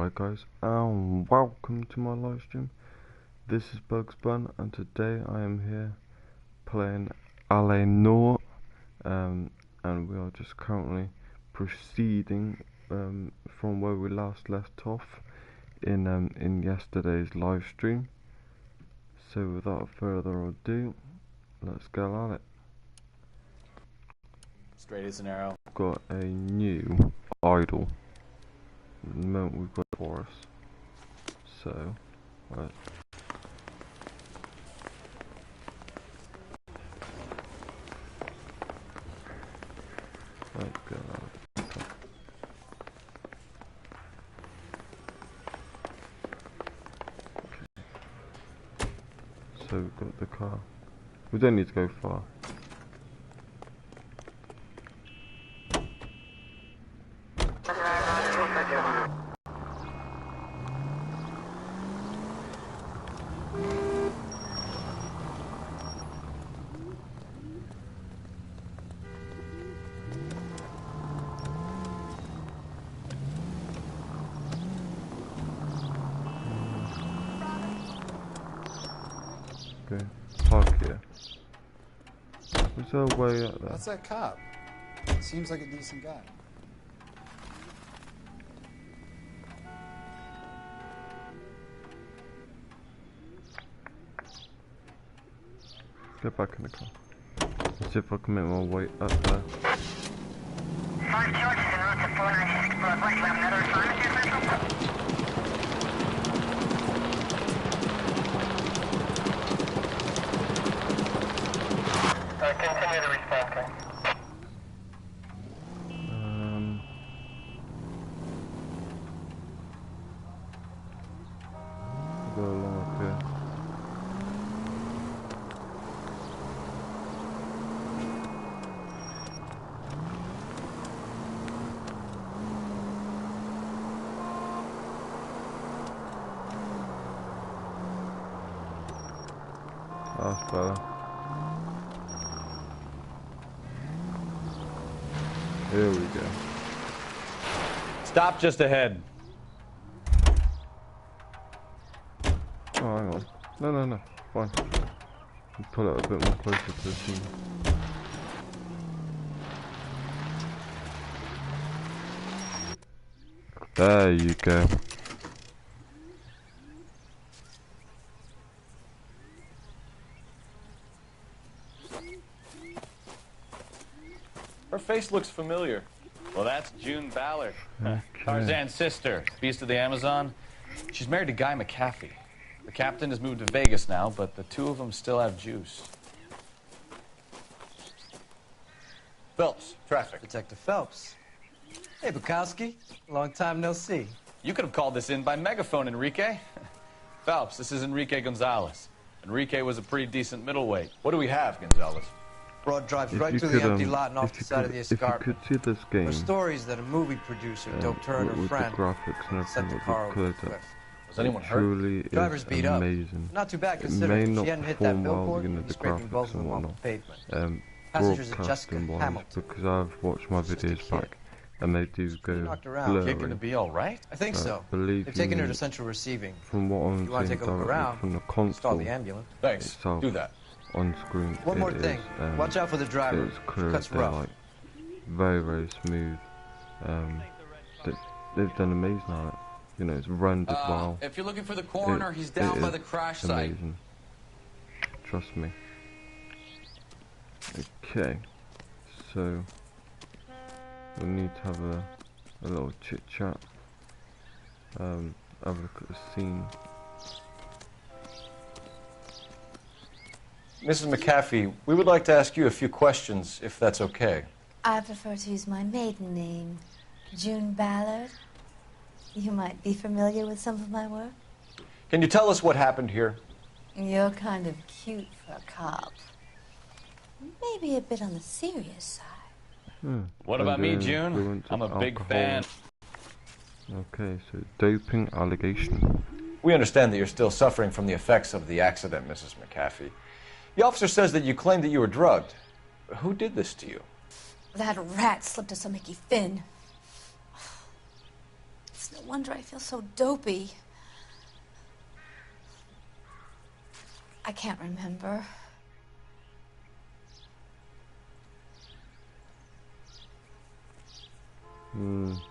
Hi guys, and welcome to my live stream. This is Bugs Bun, and today I am here playing L.A.NOIRE, and we are just currently proceeding from where we last left off in yesterday's live stream. So without further ado, let's get at it. Straight as an arrow. Got a new idol. The moment we've got for us. So, right. Let's go. Okay. So we've got the car. We don't need to go far. Okay, park here. Is there a way out there? That's that cop. Seems like a decent guy. Get back in the car. Let's see if I can make my way up there. 5 charges en route to 496 Broadway. You have another assignment here, Central? Continue to respond, okay? Go along up here. That's better. Here we go. Stop just ahead. Oh, hang on. No. Fine. Pull it a bit more closer to the scene. There you go. Her face looks familiar. Well, that's June Ballard. Tarzan's sister, beast of the Amazon. She's married to Guy McAfee. The captain has moved to Vegas now, but the two of them still have juice. Phelps, traffic. Detective Phelps. Hey, Bukowski. Long time no see. You could have called this in by megaphone, Enrique. Phelps, this is Enrique Gonzalez. Enrique was a pretty decent middleweight. What do we have, Gonzalez? Broad drives right through the empty lot and off the side of the escarpment. If you could see this game, There's stories that a movie producer doped her and her with friend the graphics and set the everything, car what over they the could have cliff. Was anyone hurt? truly Driver's is beat up. amazing. Not too bad It may considering not she hadn't hit that perform well, billboard you know, and the scraping both graphics of and them off the whatnot. pavement. Passengers are Jessica Broadcasting wise, Hamilton. because I've watched my She's just a videos kid. back and they do go knocked around. blurry. Kid gonna be all right? I think so. Believe They've taken her me, to central receiving. from what I'm If you want to seeing take a look directly around, from the install console the ambulance. Thanks. itself Do that. on screen, One more it thing. is, Watch out for the driver. it's clear Cuts they're rough. like very smooth. They've done amazing at it. You know, it's rendered well. If you're looking for the coroner, he's down by the crash site. Amazing. Trust me. Okay, so we need to have a little chit chat. Have a look at the scene. Mrs. McAfee, we would like to ask you a few questions, if that's okay. I prefer to use my maiden name, June Ballard. You might be familiar with some of my work. Can you tell us what happened here? You're kind of cute for a cop. Maybe a bit on the serious side. What about me, June? Influence I'm a of big alcohol. fan. Okay, so doping allegation. We understand that you're still suffering from the effects of the accident, Mrs. McAfee. The officer says that you claimed that you were drugged. Who did this to you? That rat slipped us a Mickey Finn. It's no wonder I feel so dopey. I can't remember.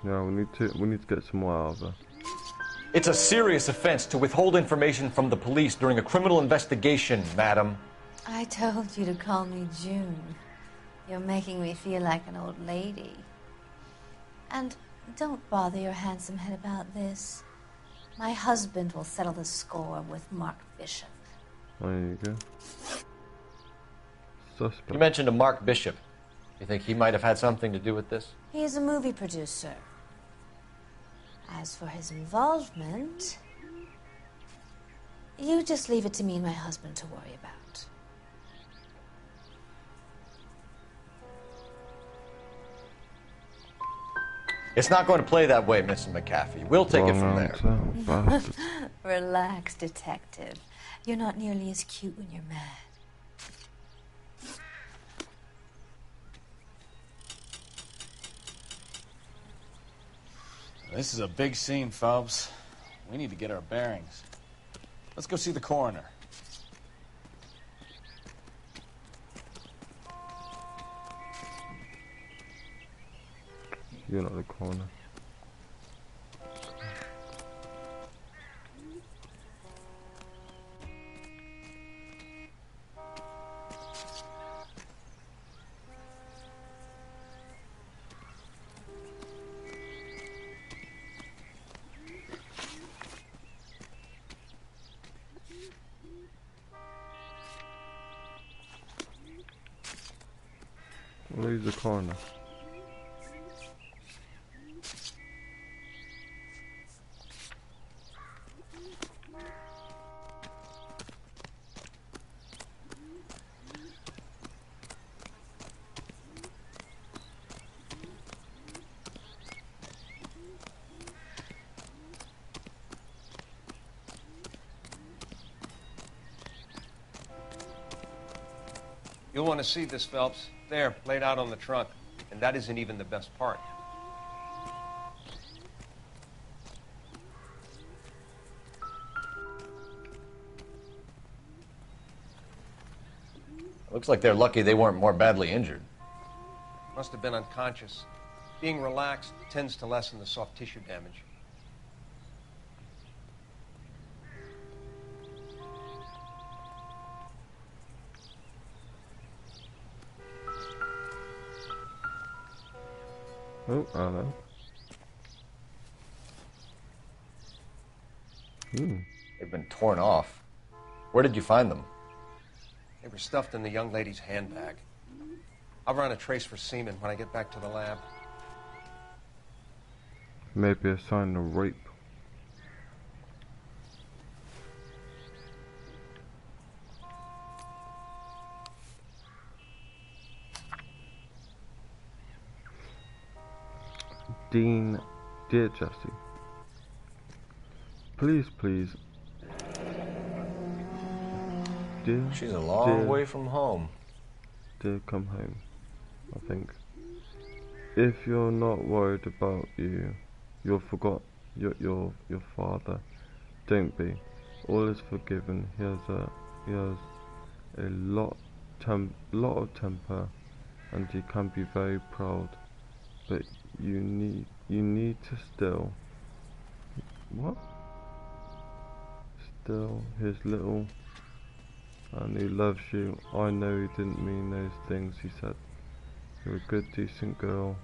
Yeah, we need to get some more out of her. It's a serious offense to withhold information from the police during a criminal investigation, madam. I told you to call me June. You're making me feel like an old lady. And don't bother your handsome head about this. My husband will settle the score with Mark Bishop. There you go. Suspect. You mentioned a Mark Bishop. You think he might have had something to do with this? He is a movie producer. As for his involvement, you just leave it to me and my husband to worry about. It's not going to play that way, Mrs. McAfee. We'll take it from there. Bastard. Relax, detective. You're not nearly as cute when you're mad. This is a big scene, Phelps. We need to get our bearings. Let's go see the coroner. You're not the corner. Where's the corner? You'll want to see this, Phelps. There, laid out on the trunk. And that isn't even the best part. Looks like they're lucky they weren't more badly injured. Must have been unconscious. Being relaxed tends to lessen the soft tissue damage. Oh, hello. They've been torn off. Where did you find them? They were stuffed in the young lady's handbag. I'll run a trace for semen when I get back to the lab. Maybe a sign of rape. Dean, dear Jesse, please, dear, She's a long way from home. dear, come home. I think if you're not worried about your father, don't be. All is forgiven. He has a lot of temper, and he can be very proud. But you need to still his little, and he loves you. I know he didn't mean those things he said. You're a good, decent girl.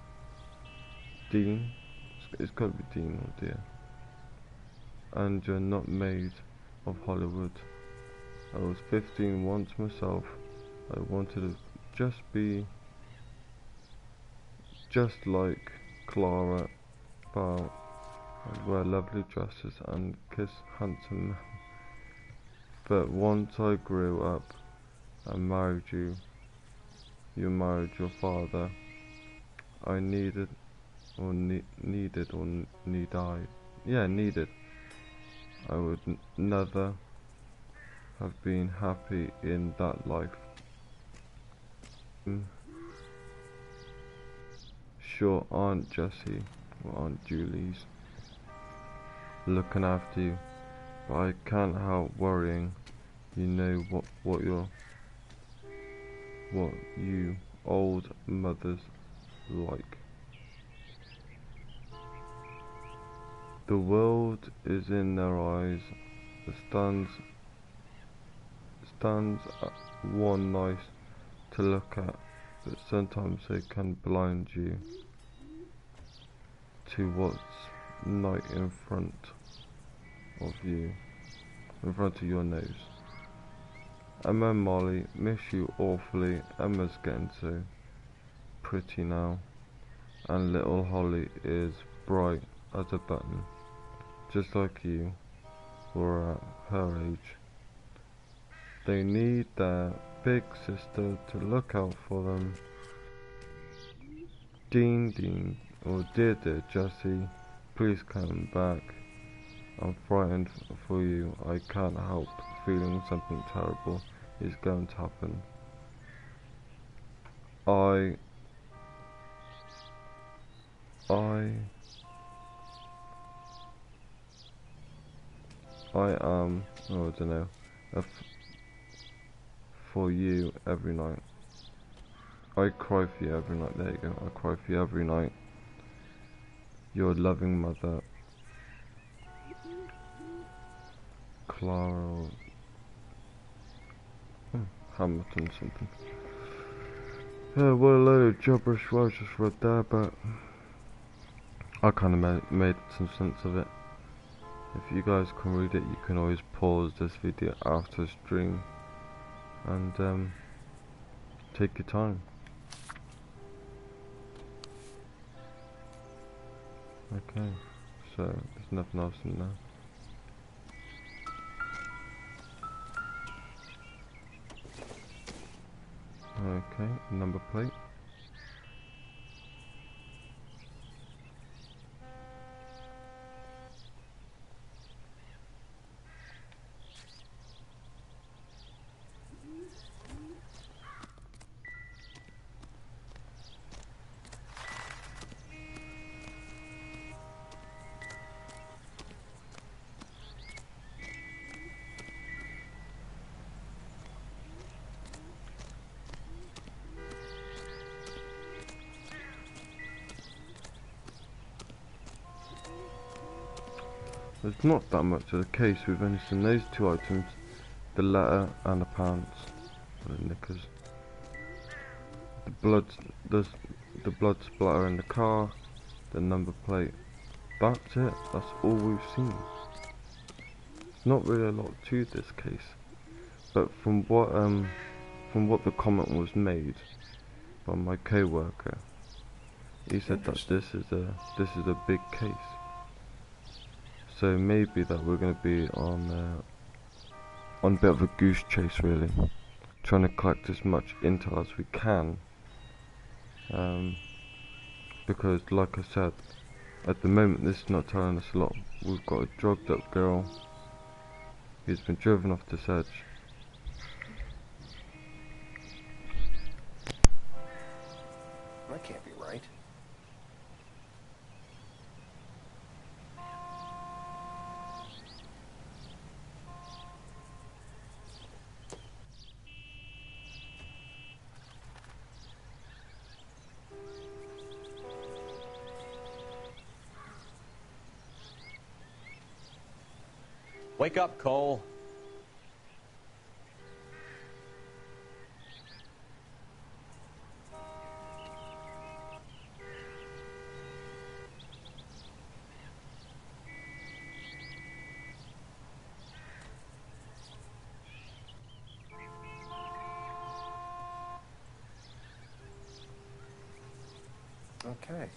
Dean, it's got to be Dean or dear. And you're not made of Hollywood. I was 15 once myself. I wanted to just be just like Clara Bow, and wear lovely dresses and kiss handsome men. But once I grew up and married you, you married your father. I needed. I would never have been happy in that life. Sure, Aunt Jessie or Aunt Julie's looking after you, but I can't help worrying. You know what you old mothers like. The world is in their eyes. It stands one nice to look at, but sometimes they can blind you to what's right in front of you, in front of your nose. Emma and Molly miss you awfully. Emma's getting so pretty now, and little Holly is bright as a button, just like you were at her age. They need their big sister to look out for them. Dean, or dear Jessie, please come back. I'm frightened for you. I can't help feeling something terrible is going to happen. I am, oh, I don't know, for you every night. I cry for you every night. There you go. I cry for you every night. Your loving mother, Clara Hamilton something. Yeah, what a load of gibberish I just read there, but I kind of made some sense of it. If you guys can read it, you can always pause this video after stream and take your time. Okay, so there's nothing else in there. Okay, number plate. There's not that much of the case. We've only seen those two items, the letter and the pants, or the knickers. The blood splatter in the car, the number plate. That's it. That's all we've seen. Not really a lot to this case, but from what the comment was made by my co-worker, he said that this is a big case. So maybe that we're going to be on a bit of a goose chase, really, trying to collect as much intel as we can. Because, like I said, at the moment this is not telling us a lot. We've got a drugged up girl who's been driven off this edge. That can't be right. Wake up, Cole. Okay.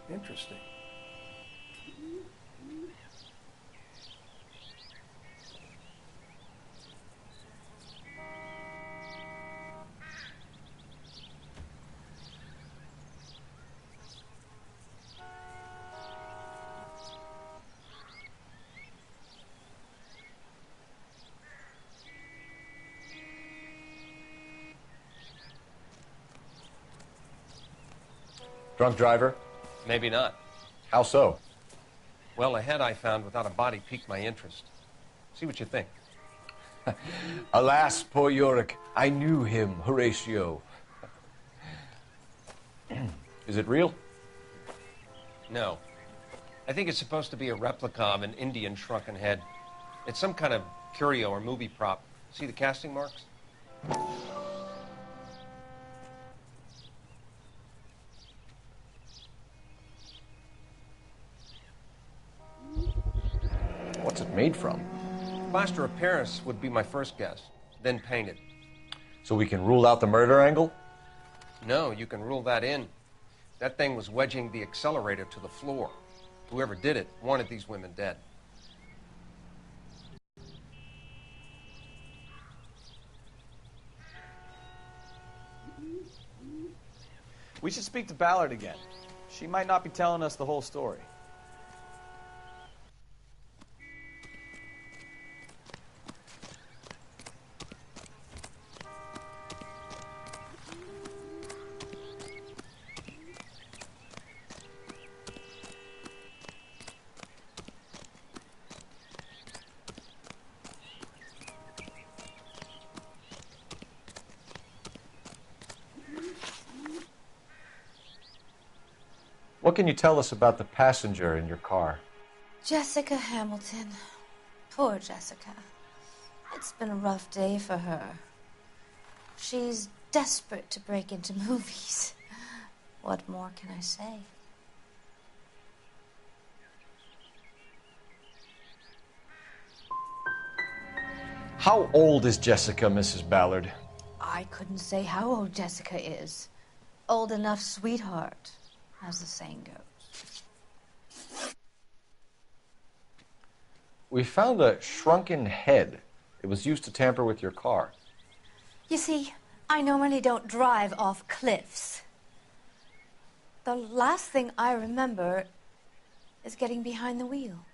Interesting. Drunk driver? Maybe not. How so? Well, a head I found without a body piqued my interest. See what you think. Alas, poor Yorick. I knew him, Horatio. Is it real? No. I think it's supposed to be a replica of an Indian shrunken head. It's some kind of curio or movie prop. See the casting marks? What's it made from? Plaster of Paris would be my first guess, then painted. So we can rule out the murder angle? No, you can rule that in. That thing was wedging the accelerator to the floor. Whoever did it wanted these women dead. We should speak to Ballard again. She might not be telling us the whole story. What can you tell us about the passenger in your car? Jessica Hamilton. Poor Jessica. It's been a rough day for her. She's desperate to break into movies. What more can I say? How old is Jessica, Mrs. Ballard? I couldn't say how old Jessica is. Old enough, sweetheart, as the saying goes. We found a shrunken head. It was used to tamper with your car. You see, I normally don't drive off cliffs. The last thing I remember is getting behind the wheel.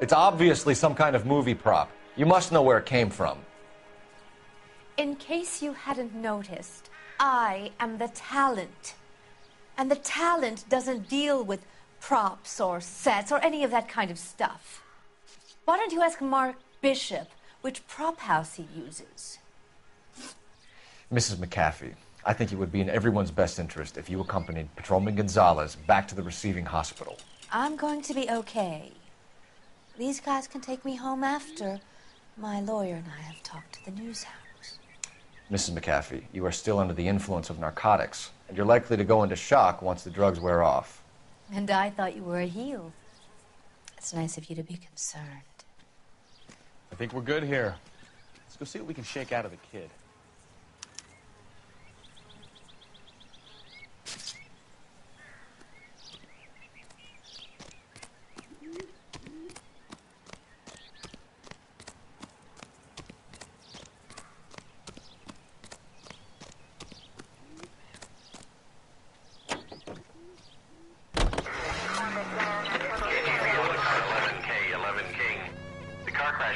It's obviously some kind of movie prop. You must know where it came from. In case you hadn't noticed, I am the talent. And the talent doesn't deal with props or sets or any of that kind of stuff. Why don't you ask Mark Bishop which prop house he uses? Mrs. McAfee, I think it would be in everyone's best interest if you accompanied Patrolman Gonzalez back to the receiving hospital. I'm going to be okay. These guys can take me home after. My lawyer and I have talked to the news house. Mrs. McAfee, you are still under the influence of narcotics, and you're likely to go into shock once the drugs wear off. And I thought you were a heel. It's nice of you to be concerned. I think we're good here. Let's go see what we can shake out of the kid.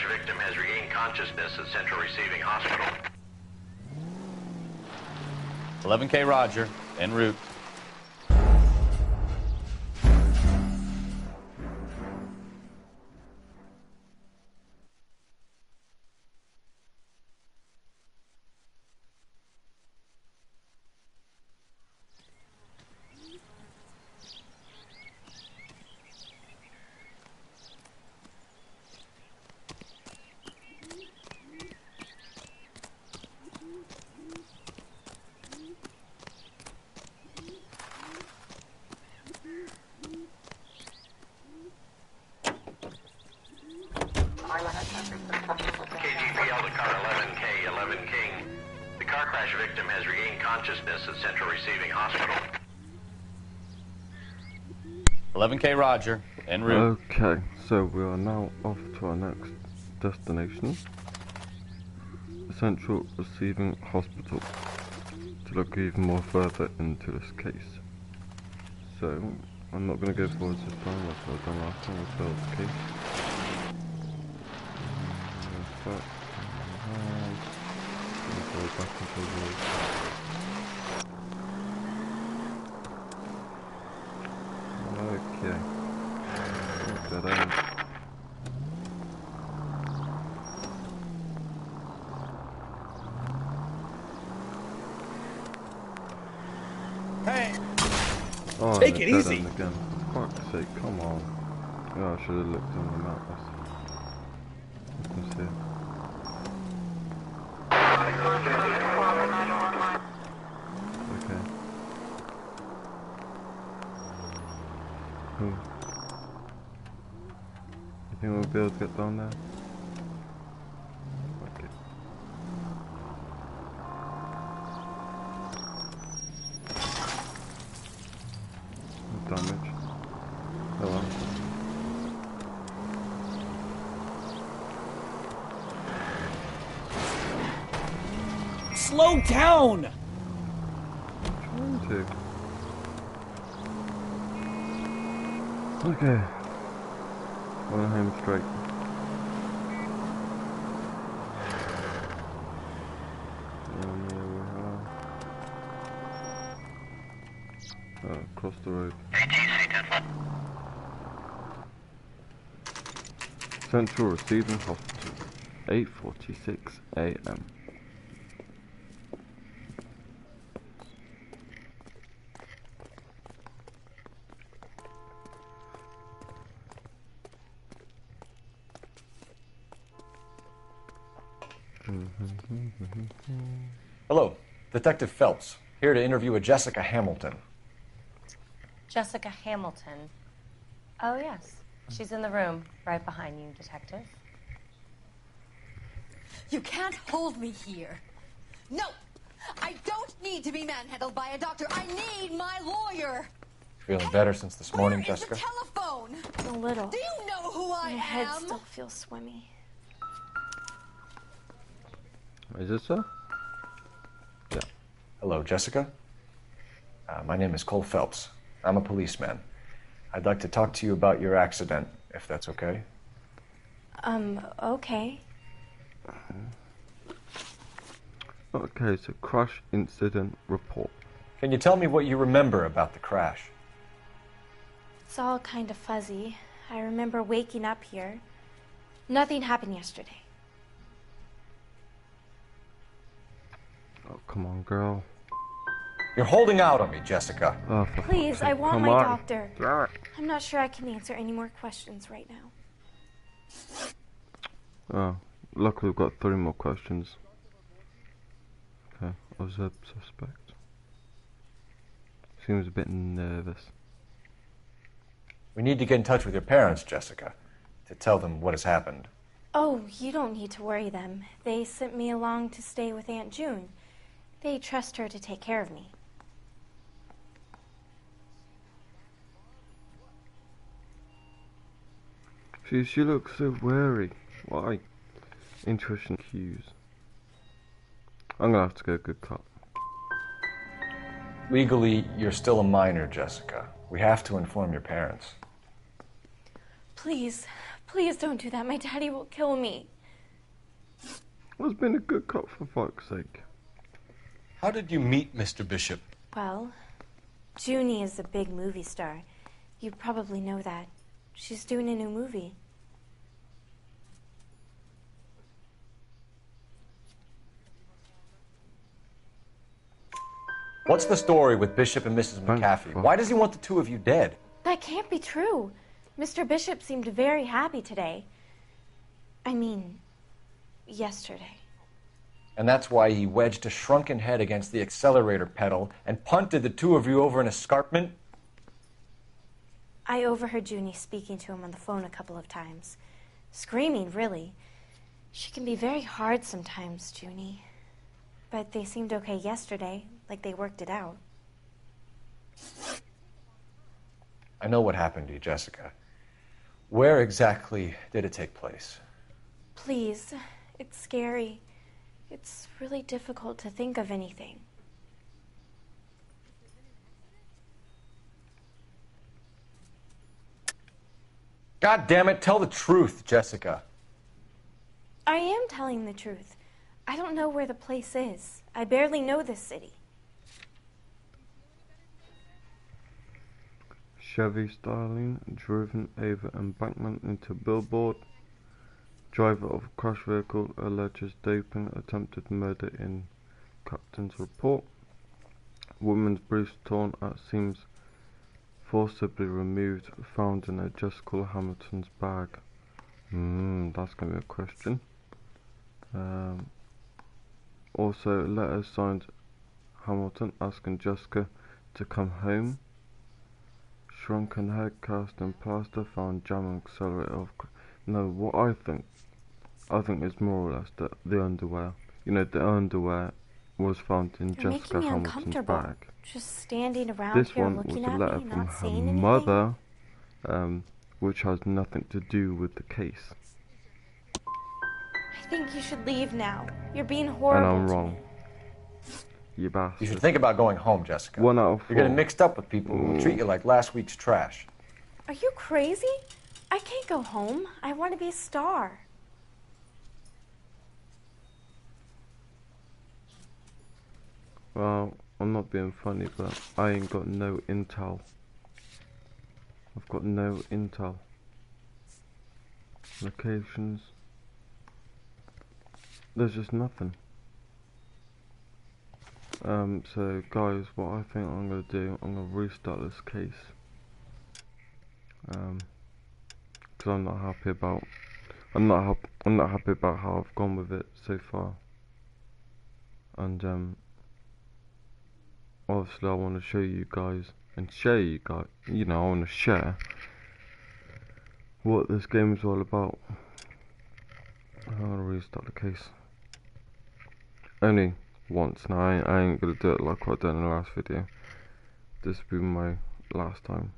Victim has regained consciousness at Central Receiving Hospital. 11K Roger, en route. crash victim has regained consciousness at Central Receiving Hospital. 11K Roger, en route. Okay, so we are now off to our next destination, Central Receiving Hospital, to look even more further into this case. So, I'm not going to go forwards this time, that's what I've done last time, we failed the case. Go back into the road. Okay. Dead end. Hey! Oh, Take it dead easy. end again. For fuck's sake, come on. Oh, I should have looked on the map. Let's see. Okay. You think we'll be able to get down there? Okay. No damage. Oh well. Slow down! Trying to. Okay. Going home straight. And here we are. Across the road. Central Receiving Hospital. 8:46 AM. Hello, Detective Phelps, here to interview a Jessica Hamilton. Jessica Hamilton. Oh, yes. She's in the room, right behind you, Detective. You can't hold me here. No! I don't need to be manhandled by a doctor. I need my lawyer. Feeling better since this morning, Where is Jessica? the telephone? A little. Do you know who I am? My head still feels swimmy. Is it so? Yeah. Hello, Jessica. My name is Cole Phelps. I'm a policeman. I'd like to talk to you about your accident, if that's okay. Okay. Okay, so crash incident report. Can you tell me what you remember about the crash? It's all kind of fuzzy. I remember waking up here. Nothing happened yesterday. Oh, come on, girl. You're holding out on me, Jessica. Oh, for Please, fuck's I sake, want come my on. doctor. Yeah. I'm not sure I can answer any more questions right now. Oh, luckily we've got 3 more questions. Okay, observe suspect. Seems a bit nervous. We need to get in touch with your parents, Jessica, to tell them what has happened. Oh, you don't need to worry them. They sent me along to stay with Aunt June. They trust her to take care of me. She looks so wary. Why? Intuition cues. I'm gonna have to go good cop. Legally, you're still a minor, Jessica. We have to inform your parents. Please, please don't do that. My daddy will kill me. I've been a good cop for fuck's sake. How did you meet Mr. Bishop? Well, Junie is a big movie star. You probably know that. She's doing a new movie. What's the story with Bishop and Mrs. McAfee? Why does he want the 2 of you dead? That can't be true. Mr. Bishop seemed very happy today. I mean, yesterday. And that's why he wedged a shrunken head against the accelerator pedal and punted the 2 of you over an escarpment? I overheard Junie speaking to him on the phone a couple of times. Screaming, really. She can be very hard sometimes, Junie. But they seemed okay yesterday, like they worked it out. I know what happened to you, Jessica. Where exactly did it take place? Please, it's scary. It's really difficult to think of anything. God damn it, tell the truth, Jessica. I am telling the truth. I don't know where the place is. I barely know this city. Chevy Starling driven over embankment into billboard. Driver of crash vehicle alleges doping attempted murder in captain's report. Woman's briefs torn at seams forcibly removed found in a Jessica Hamilton's bag. That's gonna be a question. Also, letters signed Hamilton asking Jessica to come home. Shrunken head cast in plaster found jamming accelerator of. No, what I think it's more or less the underwear. You know, the underwear was found in You're Jessica making me Hamilton's uncomfortable. bag. Just standing around This here one was looking a at letter me, from not her saying anything. mother, which has nothing to do with the case. I think you should leave now. You're being horrible. And I'm to wrong. me. You bastard. You should think about going home, Jessica. 1 out of 4. You're getting mixed up with people who will treat you like last week's trash. Are you crazy? I can't go home. I want to be a star. Well, I'm not being funny, but I ain't got no intel. I've got no intel. Locations. There's just nothing. So guys, what I think I'm gonna do, I'm gonna restart this case. Because I'm not happy about how I've gone with it so far. And obviously I want to show you guys and share you guys. You know, I want to share what this game is all about. I'm gonna restart the case. Only once now. I ain't gonna do it like what I done in the last video. This will be my last time.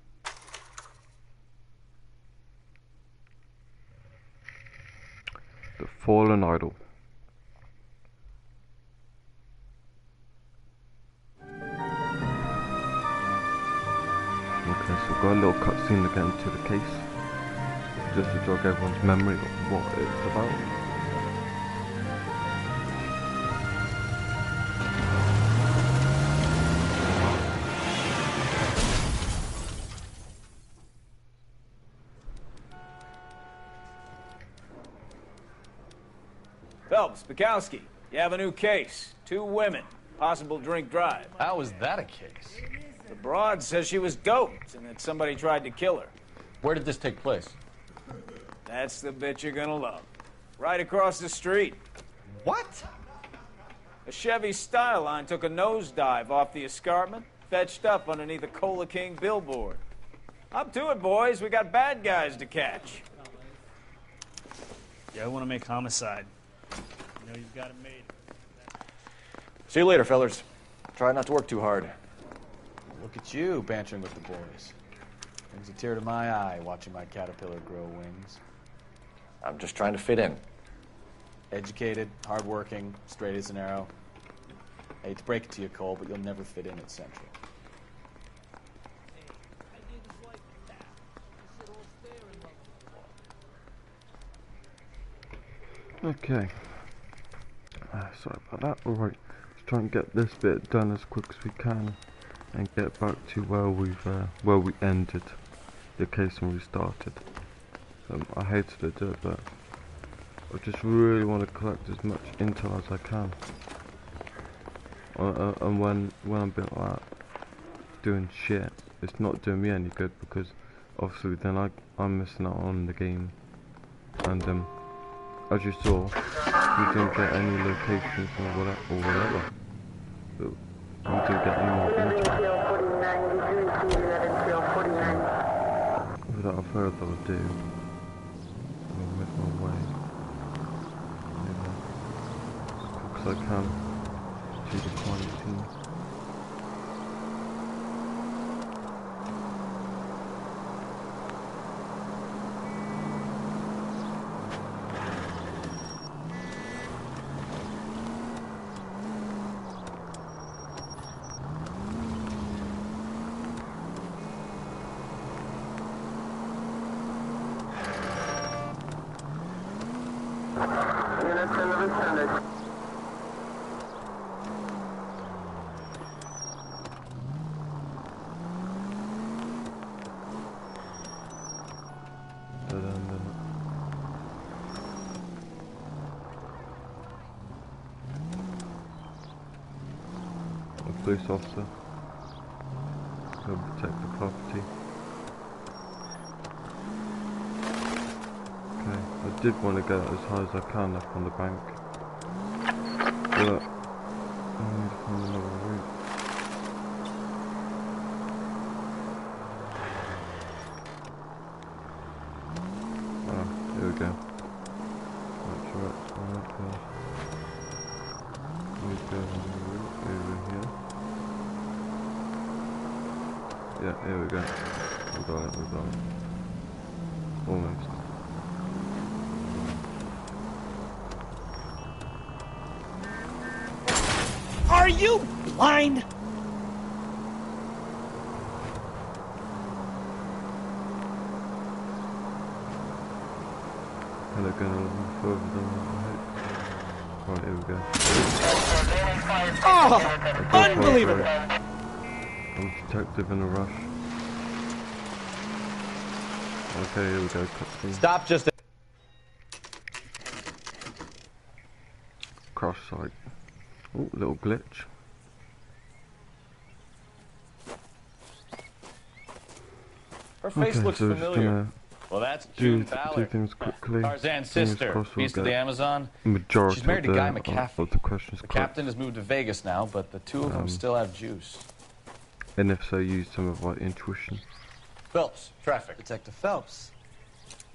The Fallen Idol. Okay, so we've got a little cutscene to get into the case, just to jog everyone's memory of what it's about. Phelps, Bukowski, you have a new case. 2 women, possible drink drive. How is that a case? The broad says she was doped and that somebody tried to kill her. Where did this take place? That's the bit you're gonna love. Right across the street. What? A Chevy Skyline took a nosedive off the escarpment, fetched up underneath a Cola King billboard. Up to it, boys. We got bad guys to catch. Yeah, I want to make Homicide. You know you've got it made. See you later, fellas. Try not to work too hard. Look at you, bantering with the boys. Brings a tear to my eye watching my caterpillar grow wings. I'm just trying to fit in. Educated, hardworking, straight as an arrow. I hate to break it to you, Cole, but you'll never fit in at Central. Okay. Sorry about that. Alright, let's try and get this bit done as quick as we can and get back to where we ended the case and restarted. I hated to do it, but I just really want to collect as much intel as I can. And when I'm bit like that, doing shit, it's not doing me any good, because obviously then I'm missing out on the game. And as you saw, we didn't get any locations or whatever. So we didn't get any more intel. Without further ado, I'll make my way as quick as I can to the crime scene. A police officer to protect the property. Okay, I did want to get as high as I can up on the bank, but I need to find another route. Ah, here we go. That's right, we go over here. Yeah, here we go. We got it, we got it. Almost. Are you blind? Can I go a little further than that, I hope? Right, here we go. Oh, unbelievable! I'm a detective in a rush. Okay, here we go, cutscene. Stop just... Crash site. Oh, little glitch. Her face Okay, looks so just familiar. gonna Well, that's do June Ballard. two things quickly. Tarzan's Fingers sister, crossed we'll beast of get the Amazon. Majority She's married to of Guy the, McAfee. of the questions The correct. captain has moved to Vegas now, but the two of them still have juice. And if so, use some of my intuition. Phelps, traffic. Detective Phelps.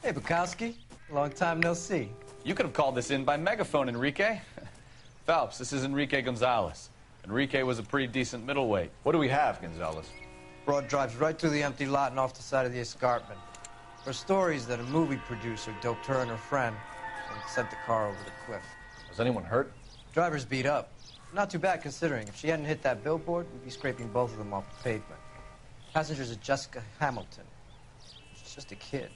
Hey, Bukowski. Long time no see. You could have called this in by megaphone, Enrique. Phelps, this is Enrique Gonzalez. Enrique was a pretty decent middleweight. What do we have, Gonzalez? Broad drives right through the empty lot and off the side of the escarpment. Her stories that a movie producer doped her and her friend and sent the car over the cliff. Was anyone hurt? Driver's beat up. Not too bad considering. If she hadn't hit that billboard, we'd be scraping both of them off the pavement. Passenger's a Jessica Hamilton. She's just a kid.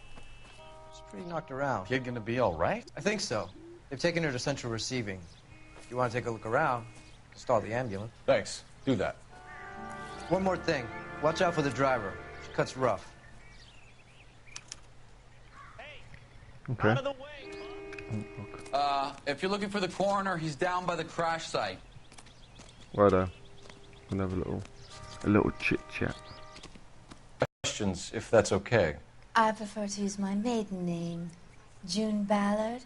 She's pretty knocked around. Kid gonna be all right? I think so. They've taken her to central receiving. If you want to take a look around, stall the ambulance. Thanks. Do that. One more thing. Watch out for the driver. She cuts rough. Okay. Out of the way. If you're looking for the coroner, he's down by the crash site. Righto. Gonna have a little chit chat. Questions, if that's okay. I prefer to use my maiden name, June Ballard.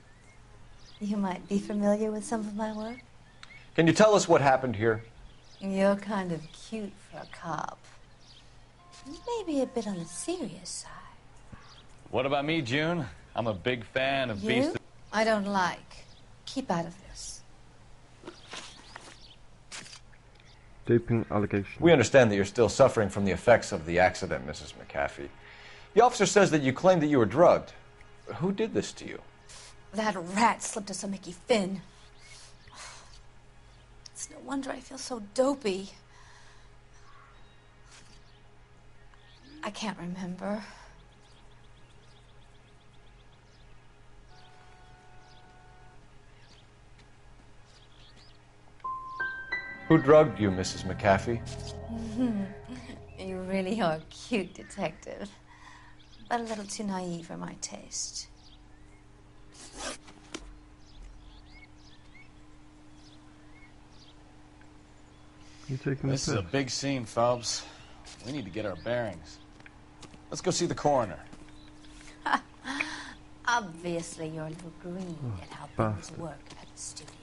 You might be familiar with some of my work. Can you tell us what happened here? You're kind of cute for a cop. Maybe a bit on the serious side. What about me, June? I'm a big fan of Beast. I don't like. Keep out of this. Doping allegation. We understand that you're still suffering from the effects of the accident, Mrs. McAfee. The officer says that you claimed that you were drugged. Who did this to you? That rat slipped us a Mickey Finn. It's no wonder I feel so dopey. I can't remember. Who drugged you, Mrs. McAfee? You really are a cute detective, but a little too naive for my taste. You taking This is a big scene, Phelps. We need to get our bearings. Let's go see the coroner. Obviously, you're a little green at how things work at the studios.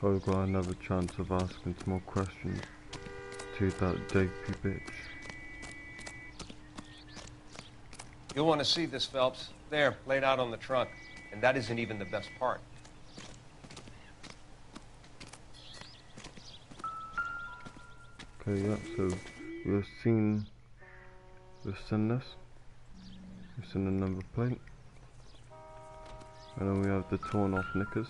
So I've got another chance of asking some more questions attitude, that JP bitch. You'll want to see this, Phelps. There, laid out on the trunk. And that isn't even the best part. Okay, yeah, so we've seen this. We've seen the number plate. And then we have the torn off knickers.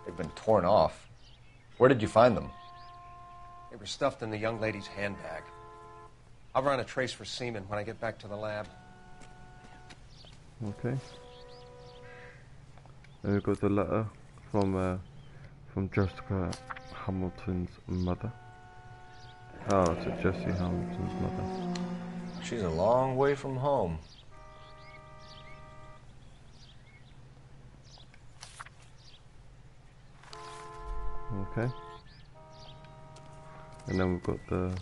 They've been torn off. Where did you find them? They were stuffed in the young lady's handbag. I'll run a trace for semen when I get back to the lab. Okay. And we've got the letter from Jessica Hamilton's mother. Oh, it's a Jesse Hamilton's mother. She's a long way from home. Okay. And then we've got the,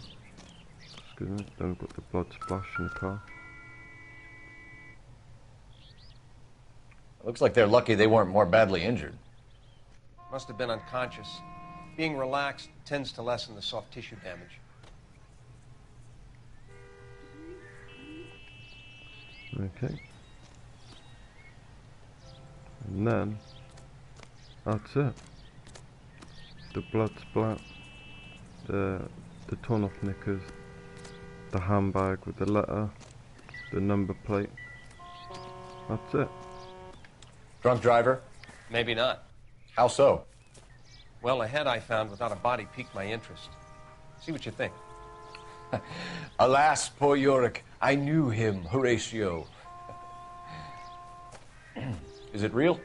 excuse me, then we've got the blood splash in the car. Looks like they're lucky they weren't more badly injured. Must have been unconscious. Being relaxed tends to lessen the soft tissue damage. Okay. And then, that's it. The blood splat, the torn off knickers, the handbag with the letter, the number plate. That's it. Drunk driver? Maybe not. How so? Well, a head I found without a body piqued my interest. See what you think. Alas, poor Yorick, I knew him, Horatio. Is it real?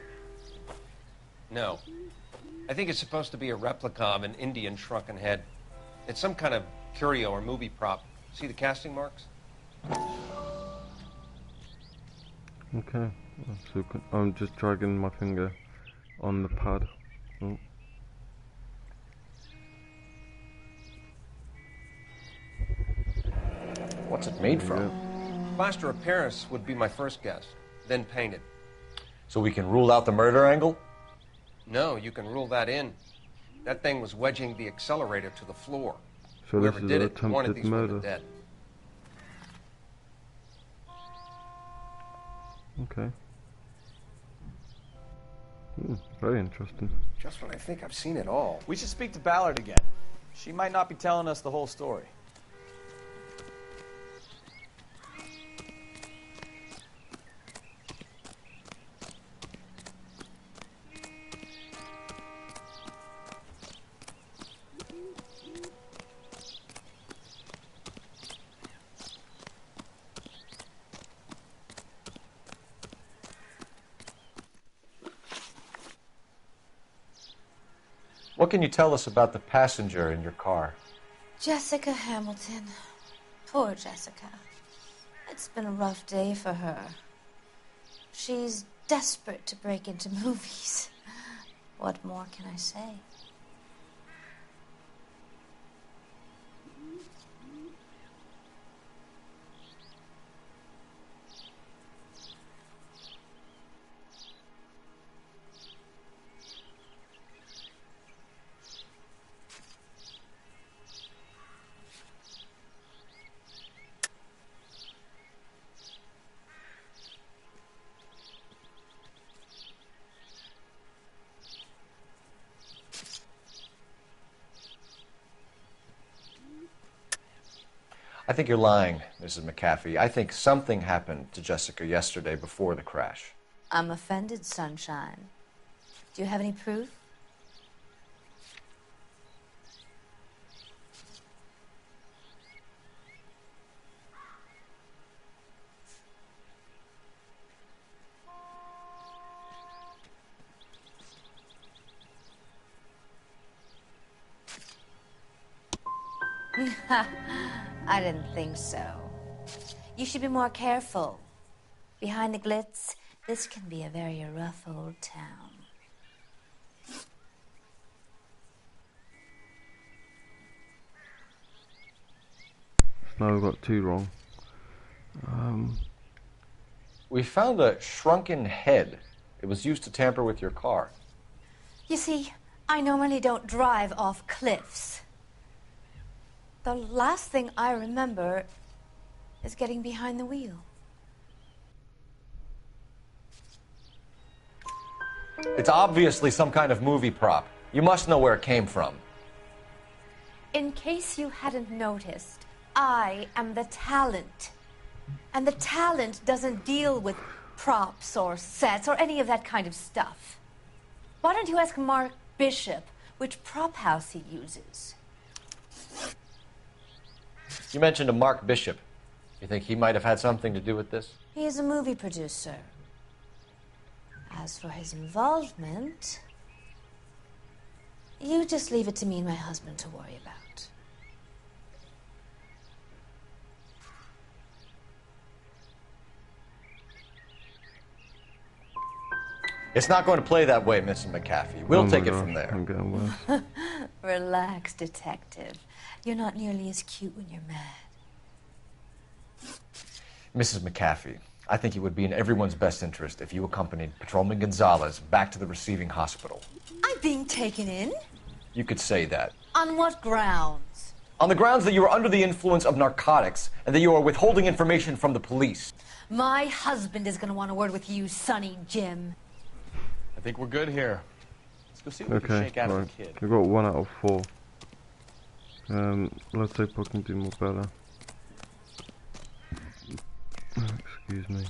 No. I think it's supposed to be a replica of an Indian shrunken head. It's some kind of curio or movie prop. See the casting marks? Okay, so I'm just dragging my finger on the pad. Oh. What's it made from? Plaster of Paris would be my first guess, then painted. So we can rule out the murder angle? No, you can rule that in. That thing was wedging the accelerator to the floor. So Whoever this is did an it wanted attempted these murder. women dead. Okay. Very interesting. Just when I think I've seen it all. We should speak to Ballard again. She might not be telling us the whole story. What can you tell us about the passenger in your car? Jessica Hamilton. Poor Jessica. It's been a rough day for her. She's desperate to break into movies. What more can I say? I think you're lying, Mrs. McAfee. I think something happened to Jessica yesterday before the crash. I'm offended, Sunshine. Do you have any proof? I didn't think so. You should be more careful. Behind the glitz, this can be a very rough old town. So now we've got two wrong. We found a shrunken head. It was used to tamper with your car. You see, I normally don't drive off cliffs. The last thing I remember is getting behind the wheel. It's obviously some kind of movie prop. You must know where it came from. In case you hadn't noticed, I am the talent. And the talent doesn't deal with props or sets or any of that kind of stuff. Why don't you ask Mark Bishop which prop house he uses? You mentioned a Mark Bishop. You think he might have had something to do with this? He is a movie producer. As for his involvement, you just leave it to me and my husband to worry about. It's not going to play that way, Mrs. McAfee. We'll take it from there. I'm getting worse. Relax, detective. You're not nearly as cute when you're mad. Mrs. McAfee, I think it would be in everyone's best interest if you accompanied Patrolman Gonzalez back to the receiving hospital. I'm being taken in? You could say that. On what grounds? On the grounds that you are under the influence of narcotics and that you are withholding information from the police. My husband is going to want a word with you, Sonny Jim. I think we're good here. Let's go see what we can Okay, shake out of right. the kid. We got 1 out of 4. Let's hope I can do more better. Excuse me.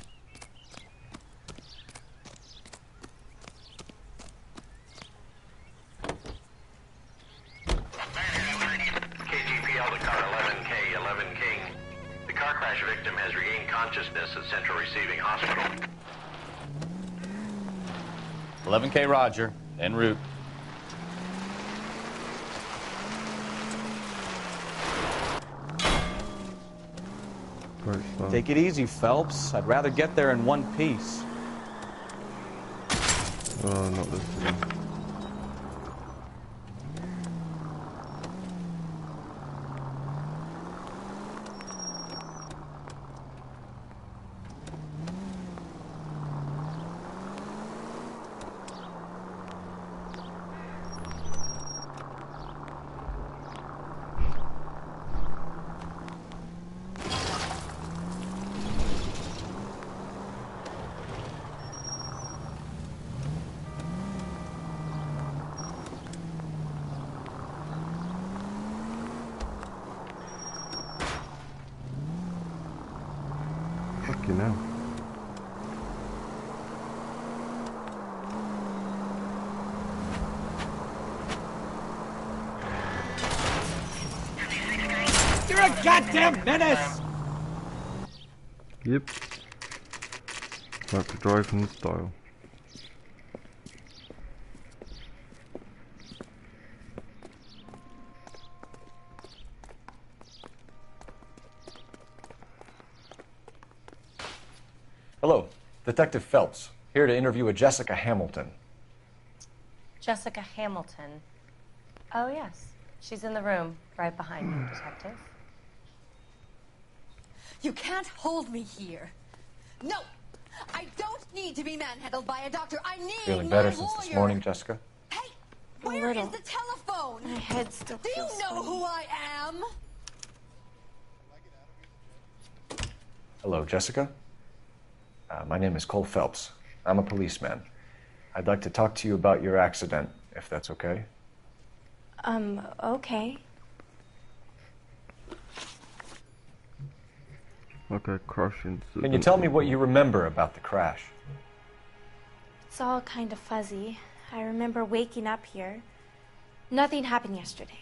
KGPL to car 11K, 11 King. The car crash victim has regained consciousness at Central Receiving Hospital. 11K Roger, en route. Take it easy, Phelps. I'd rather get there in one piece. Oh, not this one. Fucking hell. You're a goddamn menace! Yep. Like to drive in style. Hello, Detective Phelps, here to interview a Jessica Hamilton. Jessica Hamilton. Oh, yes. She's in the room right behind you, Detective. You can't hold me here. No! I don't need to be manhandled by a doctor. I need Feeling my better lawyer. since this morning, Jessica? Where is the telephone? My head still Do you feels know funny. who I am? Hello, Jessica. My name is Cole Phelps. I'm a policeman. I'd like to talk to you about your accident, if that's okay. Okay. Okay, crash incident. Can you tell me what you remember about the crash? It's all kind of fuzzy. I remember waking up here. Nothing happened yesterday.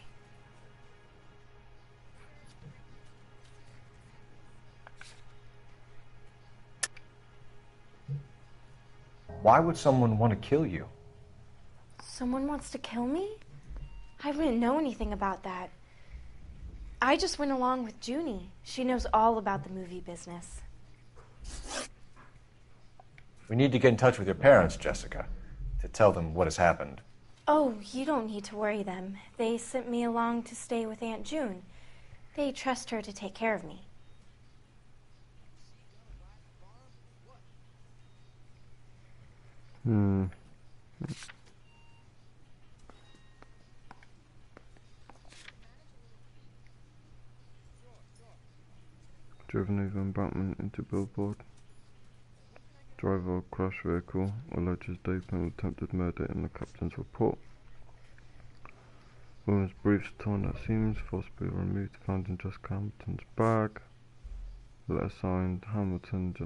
Why would someone want to kill you? Someone wants to kill me? I wouldn't know anything about that. I just went along with Junie. She knows all about the movie business. We need to get in touch with your parents, Jessica, to tell them what has happened. Oh, you don't need to worry them. They sent me along to stay with Aunt June. They trust her to take care of me. driven over embankment into billboard. Driver of crash vehicle alleges doping of attempted murder in the captain's report. Woman's briefs torn at seams, forcibly removed, found in Jessica Hamilton's bag. Letter signed Hamilton.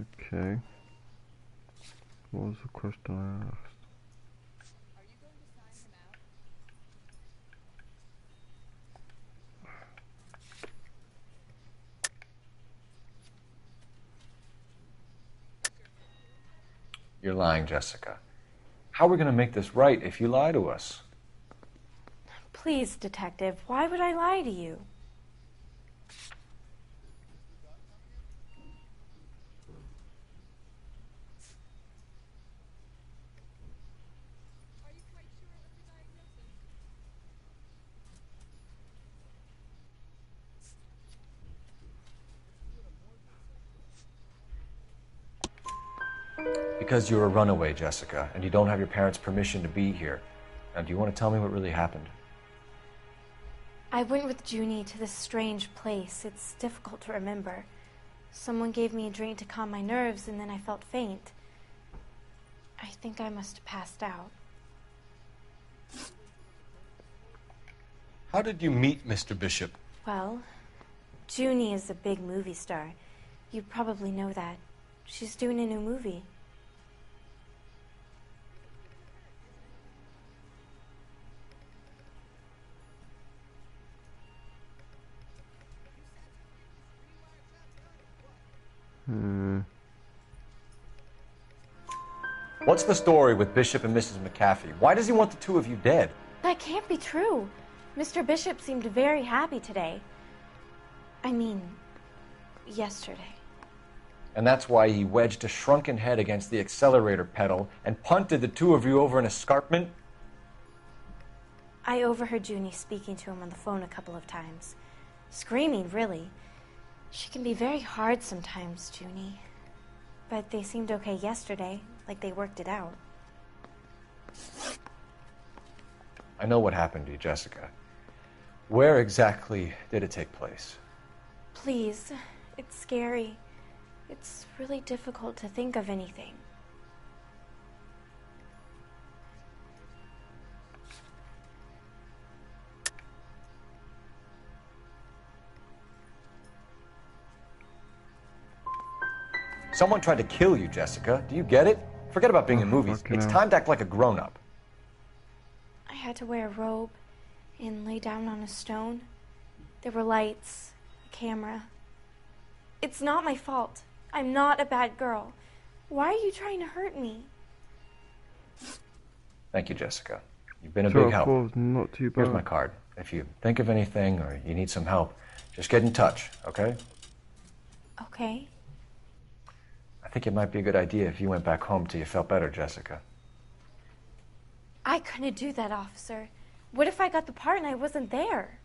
Okay. What was the question I asked? You're lying, Jessica. How are we going to make this right if you lie to us? Please, Detective, why would I lie to you? Because you're a runaway, Jessica, and you don't have your parents' permission to be here. Now, do you want to tell me what really happened? I went with Junie to this strange place. It's difficult to remember. Someone gave me a drink to calm my nerves, and then I felt faint. I think I must have passed out. How did you meet Mr. Bishop? Well, Junie is a big movie star. You probably know that. She's doing a new movie. What's the story with Bishop and Mrs. McAfee? Why does he want the two of you dead? That can't be true. Mr. Bishop seemed very happy today. I mean, yesterday. And that's why he wedged a shrunken head against the accelerator pedal and punted the two of you over an escarpment? I overheard Junie speaking to him on the phone a couple of times. Screaming, really. She can be very hard sometimes, Junie. But they seemed okay yesterday, like they worked it out. I know what happened to you, Jessica. Where exactly did it take place? Please, it's scary. It's really difficult to think of anything. Someone tried to kill you, Jessica. Do you get it? Forget about being in movies. It's time to act like a grown-up. I had to wear a robe and lay down on a stone. There were lights, a camera. It's not my fault. I'm not a bad girl. Why are you trying to hurt me? Thank you, Jessica. You've been a big help. Not too bad. Here's my card. If you think of anything or you need some help, just get in touch, okay? Okay. I think it might be a good idea if you went back home till you felt better, Jessica. I couldn't do that, officer. What if I got the part and I wasn't there?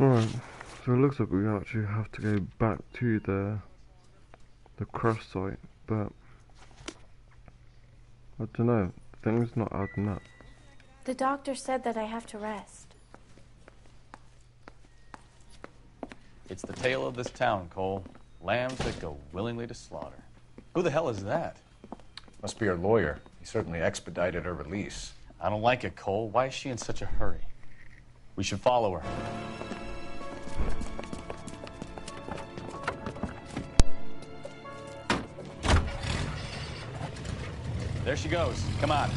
Alright, so it looks like we actually have to go back to the crash site, but I don't know, things not adding up. The doctor said that I have to rest. It's the tale of this town, Cole. Lambs that go willingly to slaughter. Who the hell is that? Must be her lawyer. He certainly expedited her release. I don't like it, Cole. Why is she in such a hurry? We should follow her. There she goes. Come on.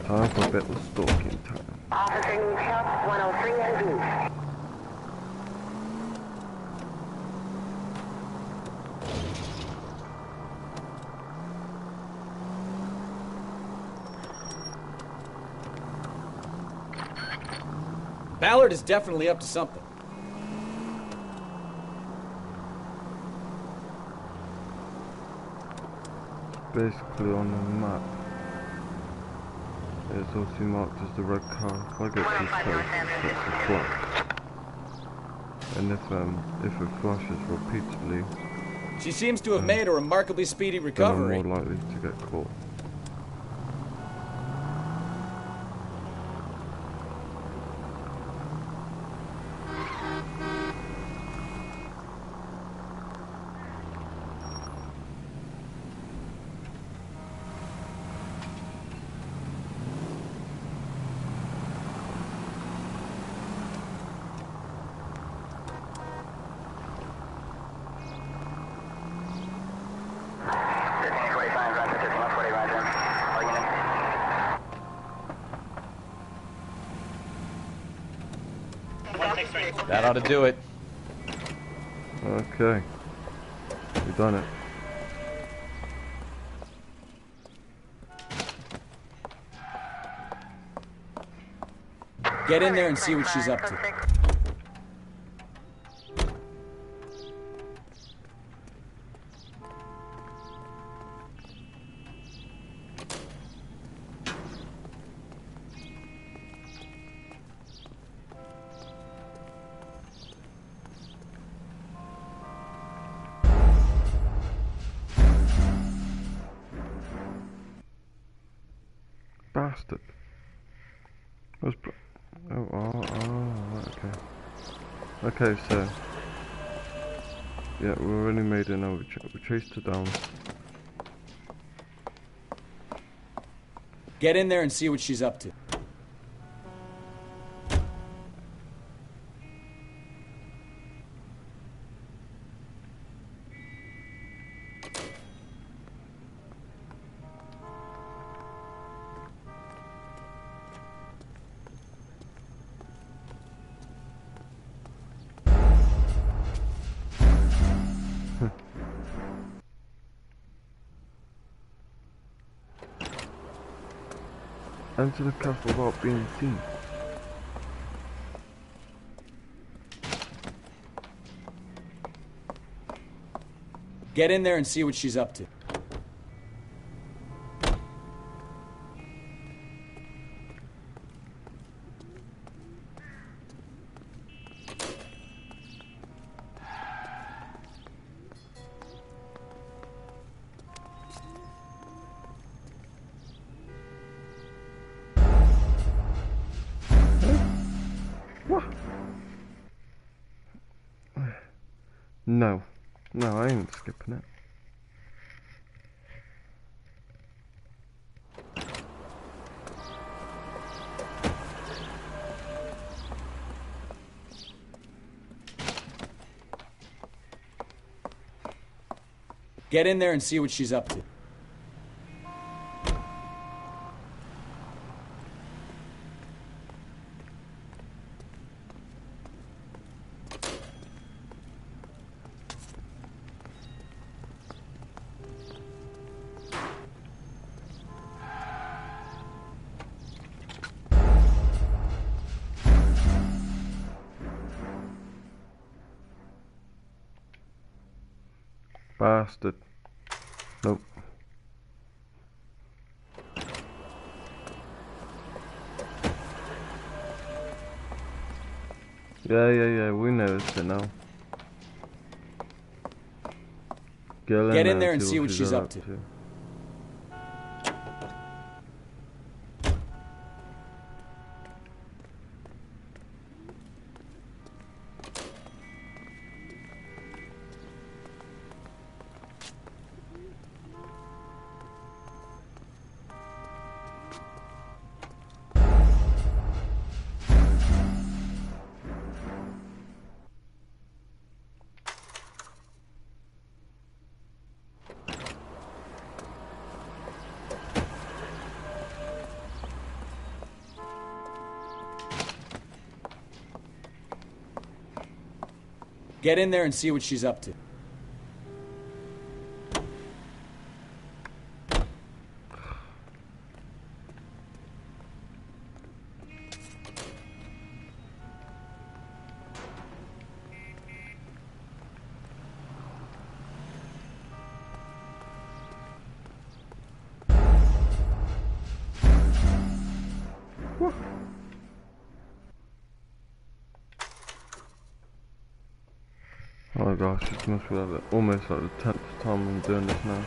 Time for a bit of stalking time. Officer needs help, 103 and Blue. Ballard is definitely up to something. Basically on the map, it's obviously marked as the red car. If I get too close, it's a flash. And if it flashes repeatedly, She seems to have made a remarkably speedy then I'm recovery. more likely to get caught. That ought to do it. Okay. We've done it. Get in there and see what she's up to. Bastard. Okay. Okay, so yeah, we already made it now. We chased her down. Get in there and see what she's up to. Enter the castle without being seen. Get in there and see what she's up to. No. No, I ain't skipping it. Get in there and see what she's up to. Bastard. Nope. Yeah, we know it's it now. Get in there and see what she's up to. Get in there and see what she's up to. Oh my gosh, this must be like almost like the 10th time I'm doing this now.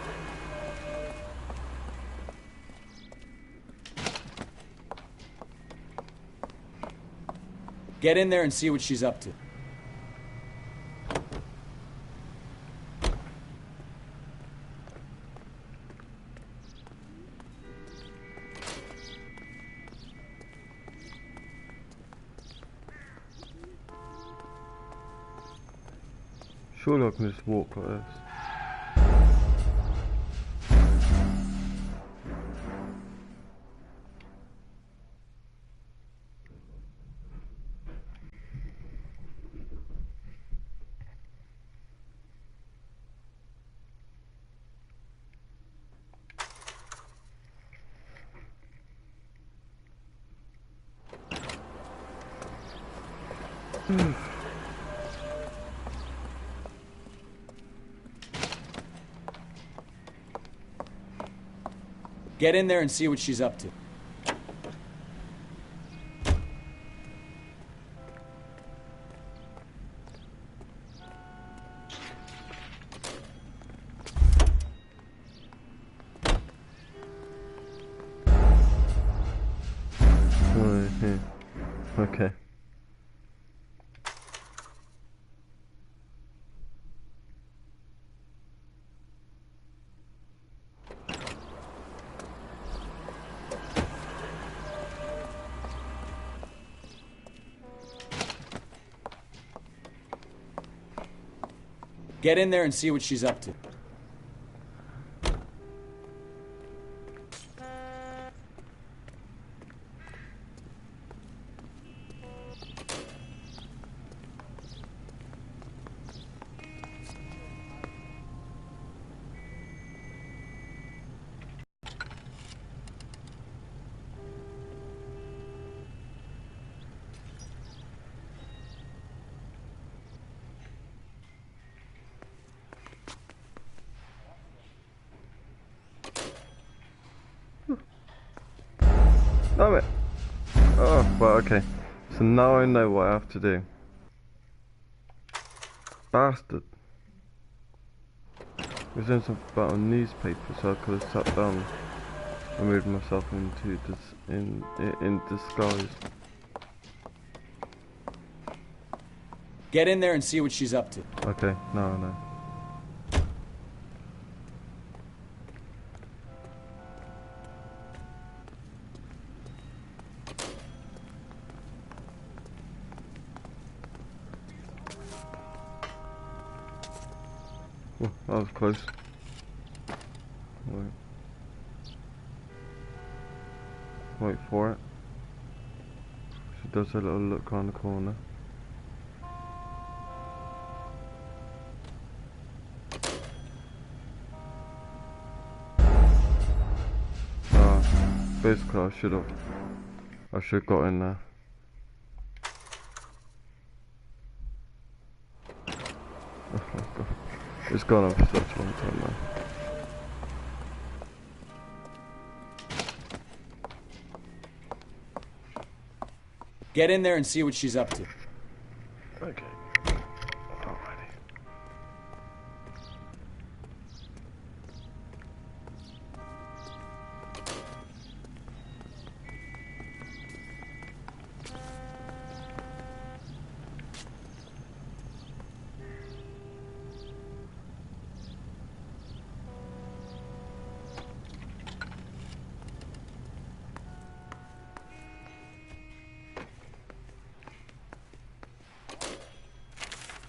Get in there and see what she's up to. Surely I can just walk like this. Get in there and see what she's up to. Okay. Get in there and see what she's up to. Damn it! Oh, well, okay. So now I know what I have to do. Bastard. It was doing something about a newspaper, so I could have sat down and moved myself into in disguise. Get in there and see what she's up to. Okay, now I know. Oh, that was close. Wait for it. She does a little look around the corner. Basically I should have got in there. Oh my god. It's gone on for such a long time now. Get in there and see what she's up to. Okay. Alrighty.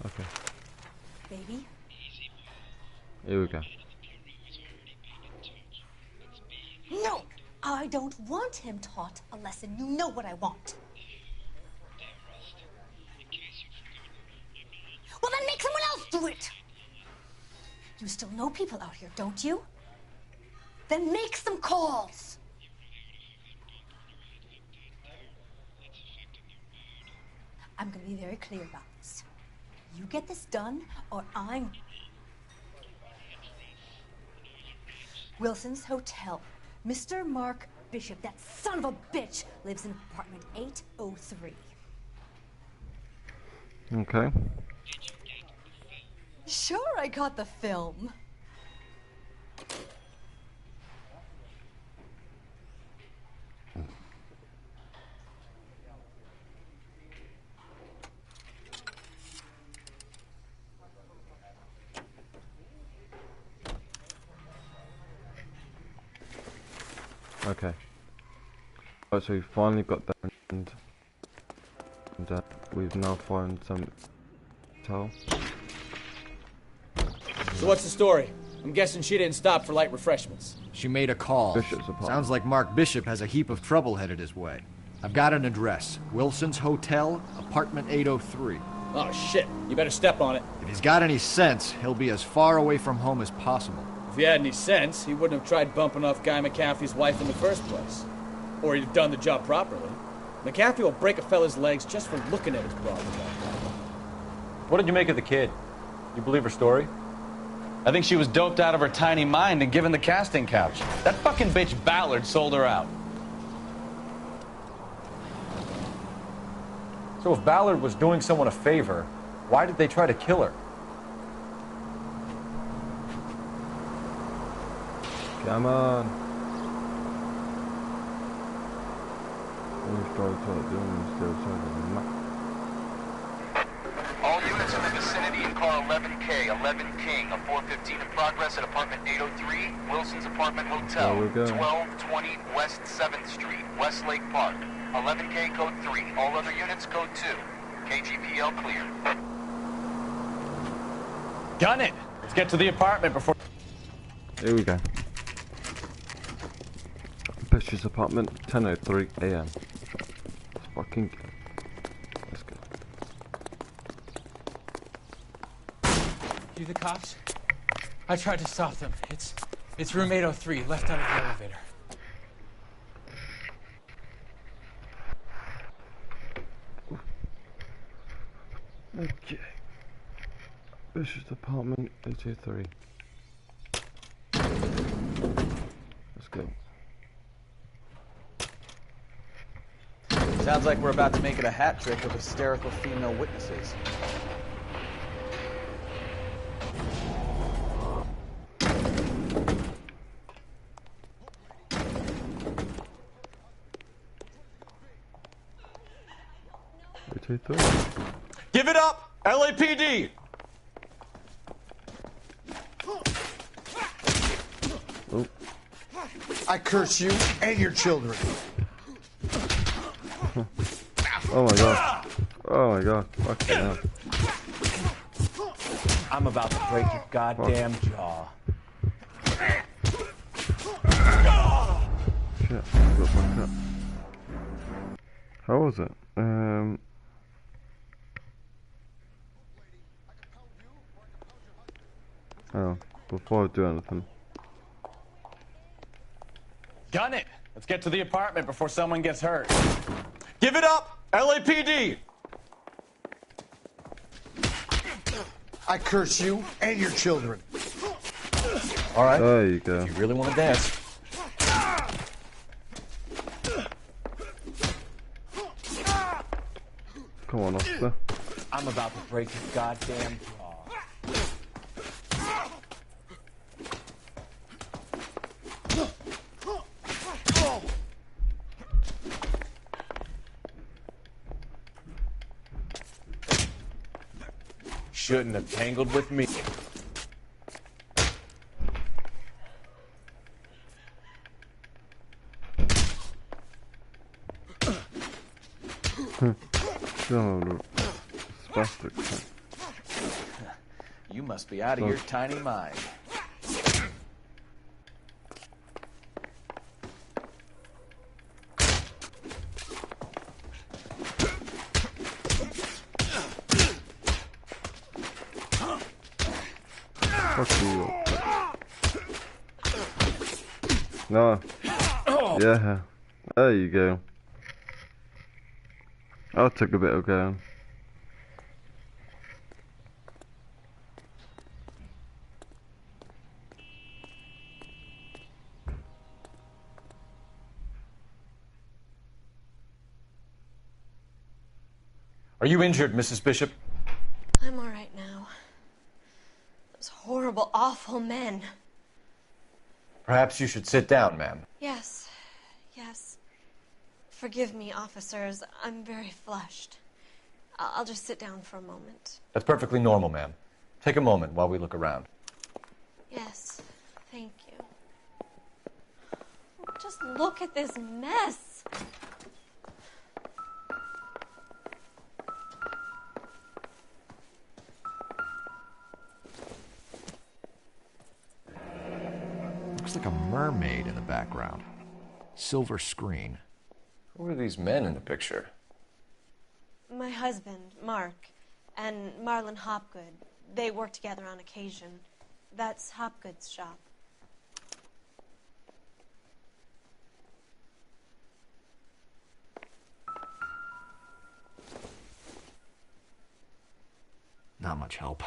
Okay. Baby? Here we go. No! I don't want him taught a lesson. You know what I want. Well, then make someone else do it! You still know people out here, don't you? Then make some calls! I'm gonna be very clear about this. You get this done, or I'm... Wilson's Hotel. Mr. Mark Bishop, that son of a bitch, lives in apartment 803. Okay. Sure, I got the film. Okay. Right, so we finally got that, and we've now found some towel. So what's the story? I'm guessing she didn't stop for light refreshments. She made a call. Bishop's apartment. Sounds like Mark Bishop has a heap of trouble headed his way. I've got an address. Wilson's Hotel, apartment 803. Oh shit, you better step on it. If he's got any sense, he'll be as far away from home as possible. If he had any sense, he wouldn't have tried bumping off Guy McAfee's wife in the first place. Or he'd have done the job properly. McAfee will break a fella's legs just for looking at his problem. What did you make of the kid? You believe her story? I think she was doped out of her tiny mind and given the casting couch. That fucking bitch Ballard sold her out. So if Ballard was doing someone a favor, why did they try to kill her? Come on. Always try to talk doing still talking map. All units in the vicinity in car 11K, 11 King, a 415 in progress at apartment 803, Wilson's Apartment Hotel, There we go. 1220 West 7th Street, Westlake Park. 11K code 3, all other units code 2. KGPL clear. Gun it! Let's get to the apartment before... Here we go. Bishop's apartment, 10:03 a.m. Let's fucking go. Let's go. You the cops? I tried to stop them. It's room 803, left out of the elevator. Okay. Bishop's apartment, 803. Let's go. Sounds like we're about to make it a hat trick of hysterical female witnesses. Give it up! LAPD! Oh. I curse you and your children. Oh my god. Oh my god. Fucking hell. I'm about to break your goddamn jaw. Shit. Got my cut. How was it? Oh, before I do anything. Gun it! Let's get to the apartment before someone gets hurt. Give it up! LAPD! I curse you and your children. All right. There you go. If you really want to dance. Come on, officer. I'm about to break your goddamn jaw. Shouldn't have tangled with me. God, spastic. You must be out of your tiny mind. Fuck you. No. Yeah. There you go. I took a bit of going. Are you injured, Mrs. Bishop? I'm all right now. Those horrible, awful men. Perhaps you should sit down, ma'am. Yes, yes. Forgive me, officers. I'm very flushed. I'll just sit down for a moment. That's perfectly normal, ma'am. Take a moment while we look around. Yes, thank you. Just look at this mess. Looks like a mermaid in the background. Silver screen. Who are these men in the picture? My husband, Mark, and Marlon Hopgood. They work together on occasion. That's Hopgood's shop. much help.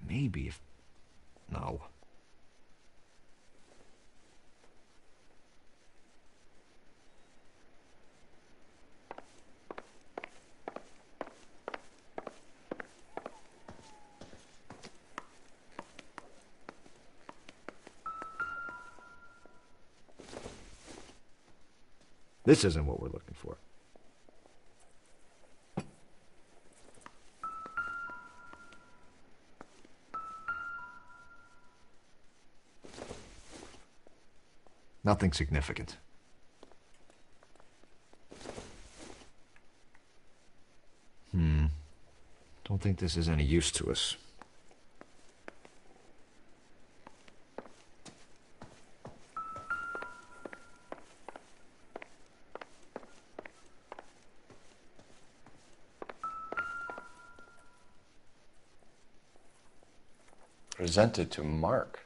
Maybe if... No. This isn't what we're looking for. Nothing significant. Don't think this is any use to us. Presented to Mark.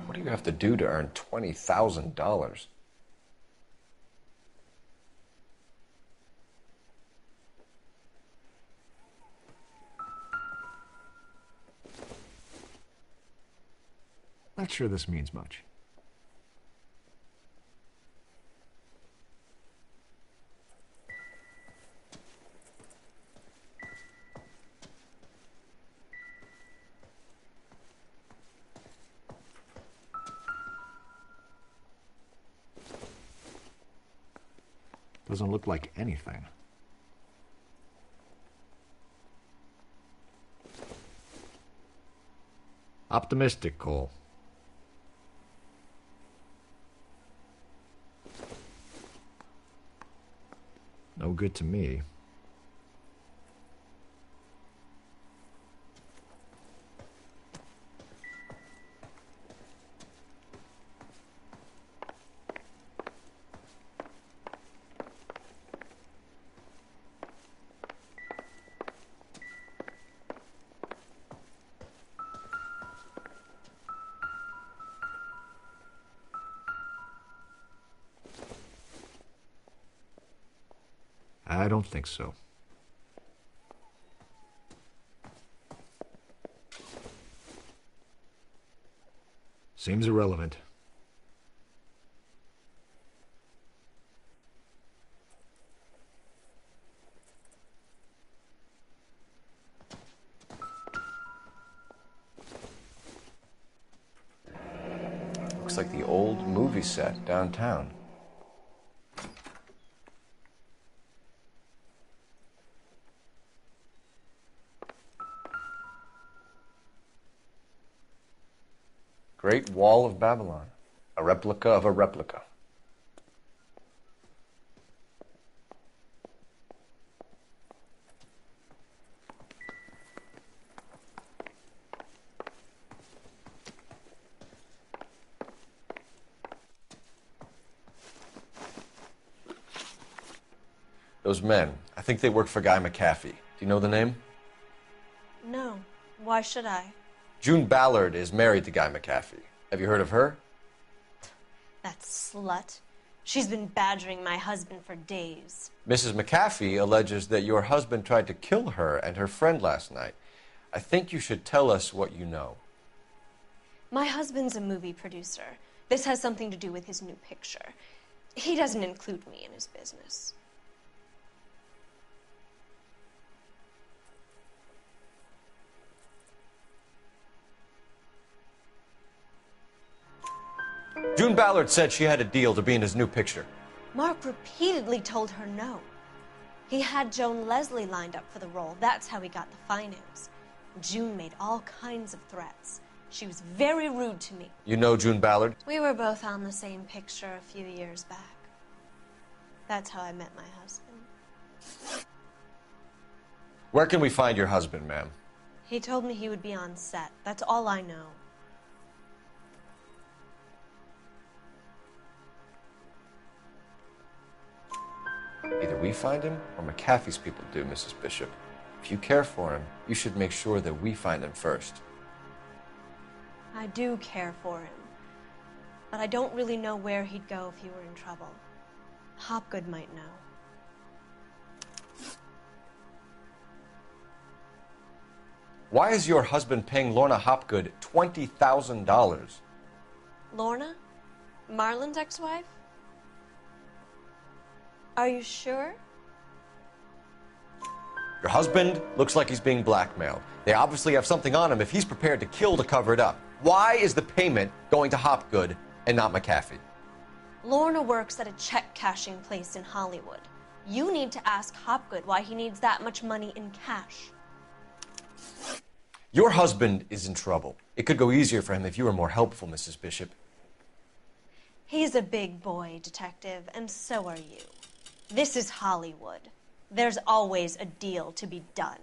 What do you have to do to earn $20,000? Not sure this means much. Doesn't look like anything. Optimistic, Cole. No good to me. I don't think so. Seems irrelevant. Looks like the old movie set downtown. Great Wall of Babylon. A replica of a replica. Those men, I think they work for Guy McAfee. Do you know the name? No. Why should I? June Ballard is married to Guy McAfee. Have you heard of her? That slut. She's been badgering my husband for days. Mrs. McAfee alleges that your husband tried to kill her and her friend last night. I think you should tell us what you know. My husband's a movie producer. This has something to do with his new picture. He doesn't include me in his business. June Ballard said she had a deal to be in his new picture. Mark repeatedly told her no. He had Joan Leslie lined up for the role. That's how he got the finance. June made all kinds of threats. She was very rude to me. You know June Ballard? We were both on the same picture a few years back. That's how I met my husband. Where can we find your husband, ma'am? He told me he would be on set. That's all I know. Either we find him or McAfee's people do, Mrs. Bishop. If you care for him, you should make sure that we find him first. I do care for him. But I don't really know where he'd go if he were in trouble. Hopgood might know. Why is your husband paying Lorna Hopgood $20,000? Lorna? Marlon's ex-wife? Are you sure? Your husband looks like he's being blackmailed. They obviously have something on him if he's prepared to kill to cover it up. Why is the payment going to Hopgood and not McAfee? Lorna works at a check-cashing place in Hollywood. You need to ask Hopgood why he needs that much money in cash. Your husband is in trouble. It could go easier for him if you were more helpful, Mrs. Bishop. He's a big boy, detective, and so are you. This is Hollywood. There's always a deal to be done.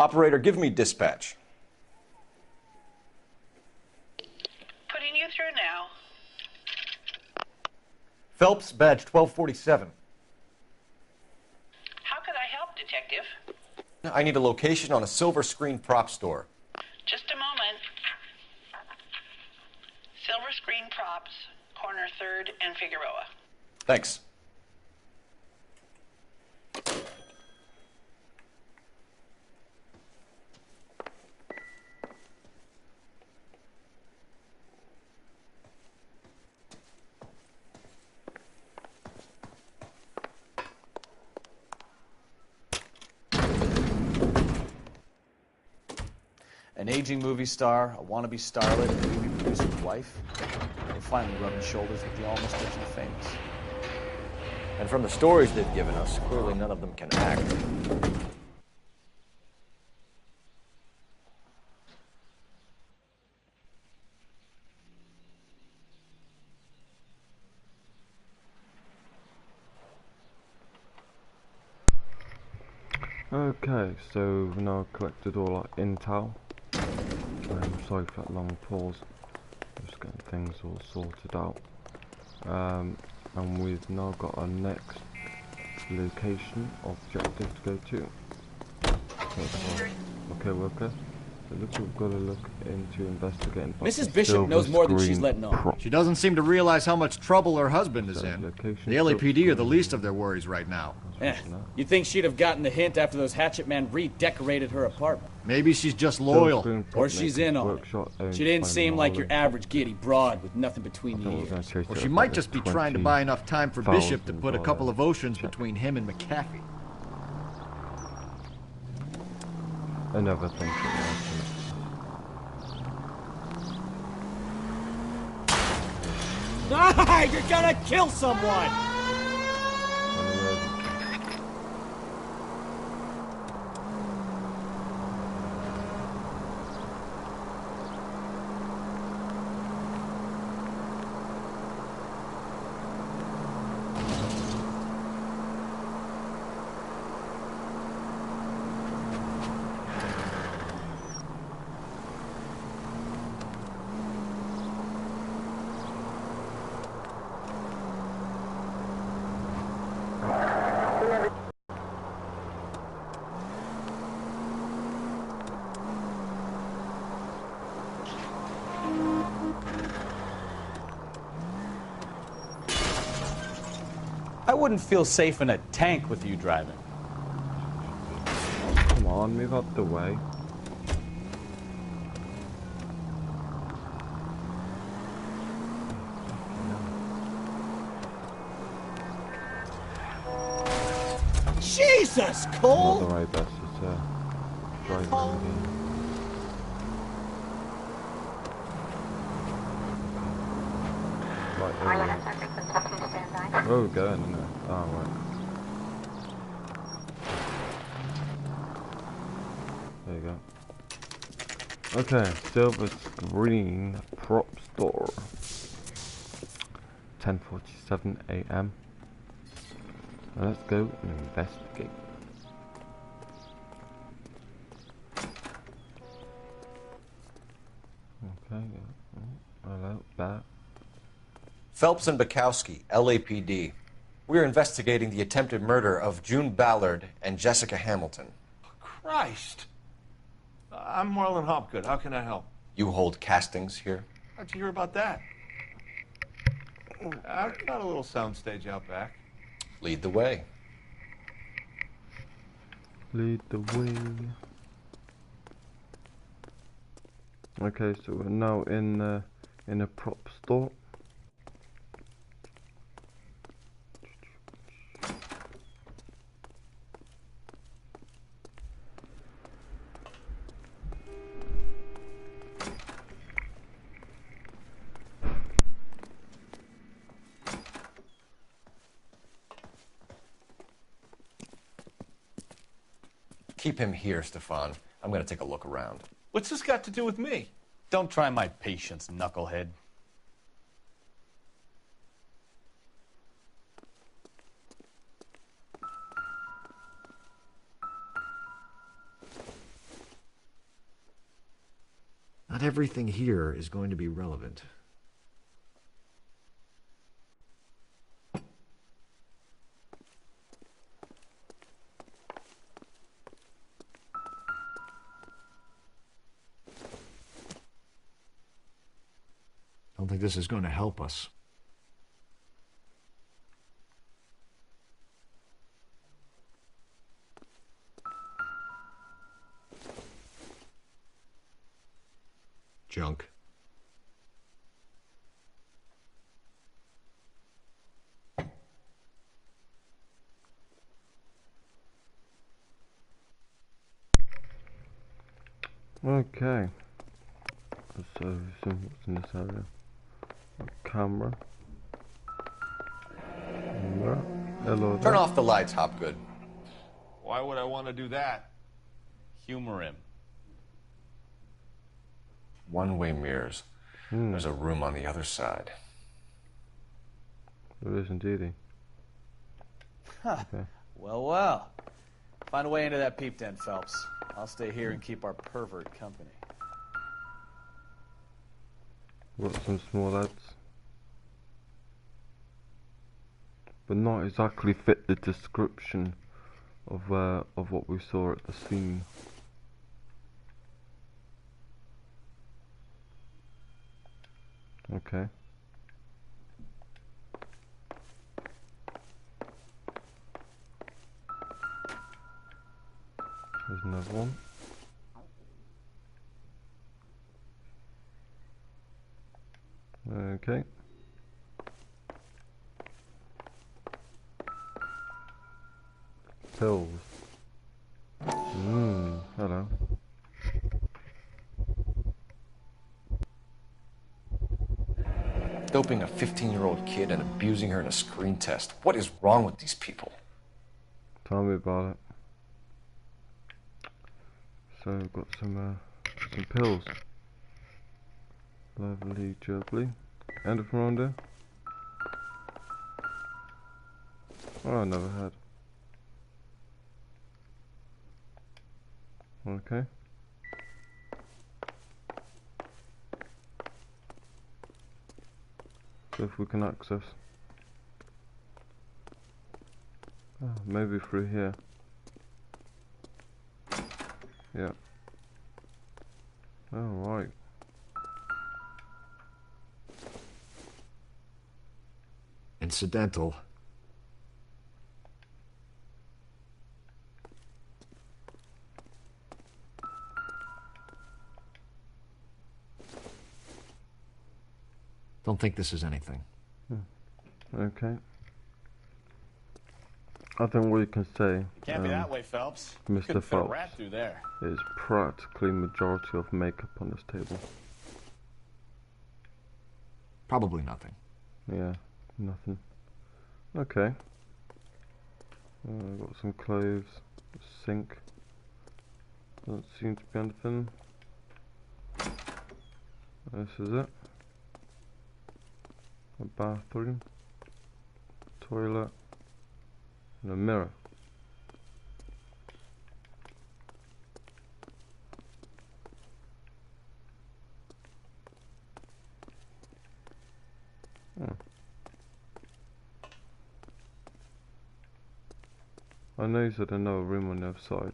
Operator, give me dispatch. Putting you through now. Phelps, badge 1247. How could I help, Detective? I need a location on a silver screen prop store. Just a moment. Silver Screen Props, corner 3rd and Figueroa. Thanks. An aging movie star, a wannabe starlet, and a movie producer's wife. They're finally rubbing shoulders with the almost rich and famous. And from the stories they've given us, clearly none of them can act. Okay, so we've now collected all our intel. I'm sorry for that long pause. Just getting things all sorted out. And we've now got our next location objective to go to. Okay, worker. So looks like we've got to look into investigating. Mrs. Bishop knows more than she's letting on. She doesn't seem to realize how much trouble her husband is in. The LAPD are the least of their worries right now. You'd think she'd have gotten the hint after those hatchet men redecorated her apartment. Maybe she's just loyal. Or she's in on it. She didn't seem like your average giddy broad with nothing between the ears. Or she might just be trying to buy enough time for Bishop to put a couple of oceans between him and McAfee. Another thing. Ah, you're gonna kill someone! I wouldn't feel safe in a tank with you driving. Come on, move out the way. Jesus, Cole! Not the way best is driving again. Right, there we go. Oh, going in there. Oh, right. There you go. Okay, silver screen prop store. 10:47 a.m. Now let's go and investigate. Okay, hello, that. Phelps and Bukowski, LAPD. We're investigating the attempted murder of June Ballard and Jessica Hamilton. Christ! I'm Marlon Hopgood. How can I help? You hold castings here? How'd you hear about that? I've got a little soundstage out back. Lead the way. Lead the way. Okay, so we're now in a prop store. Keep him here, Stefan. I'm going to take a look around. What's this got to do with me? Don't try my patience, knucklehead. Not everything here is going to be relevant. I don't think this is going to help us. Junk. Okay. So, what's in this area? A camera. Hello. Turn off the lights, Hopgood. Why would I want to do that? Humor him. One-way mirrors. There's a room on the other side. There is indeed. Okay. Well, well. Find a way into that peep den, Phelps. I'll stay here and keep our pervert company. Got some small ads. But not exactly fit the description of what we saw at the scene. Okay. There's another one. Okay. Pills. Hello. Doping a 15-year-old kid and abusing her in a screen test. What is wrong with these people? Tell me about it. So we've got some pills. Lovely jubbly. Anything around there? Oh, I never had. Okay. So if we can access. Maybe through here. Yeah. Alright. Incidental. Don't think this is anything. Okay. I think what you can say, Can't be that way, Phelps. Mr. Couldn't fit a Phelps, rat through there. is practically majority of makeup on this table. Probably nothing. Yeah, nothing. Okay. Got some clothes, a sink. Doesn't seem to be anything. This is it. A bathroom, toilet, and a mirror. I know you said another room on the other side.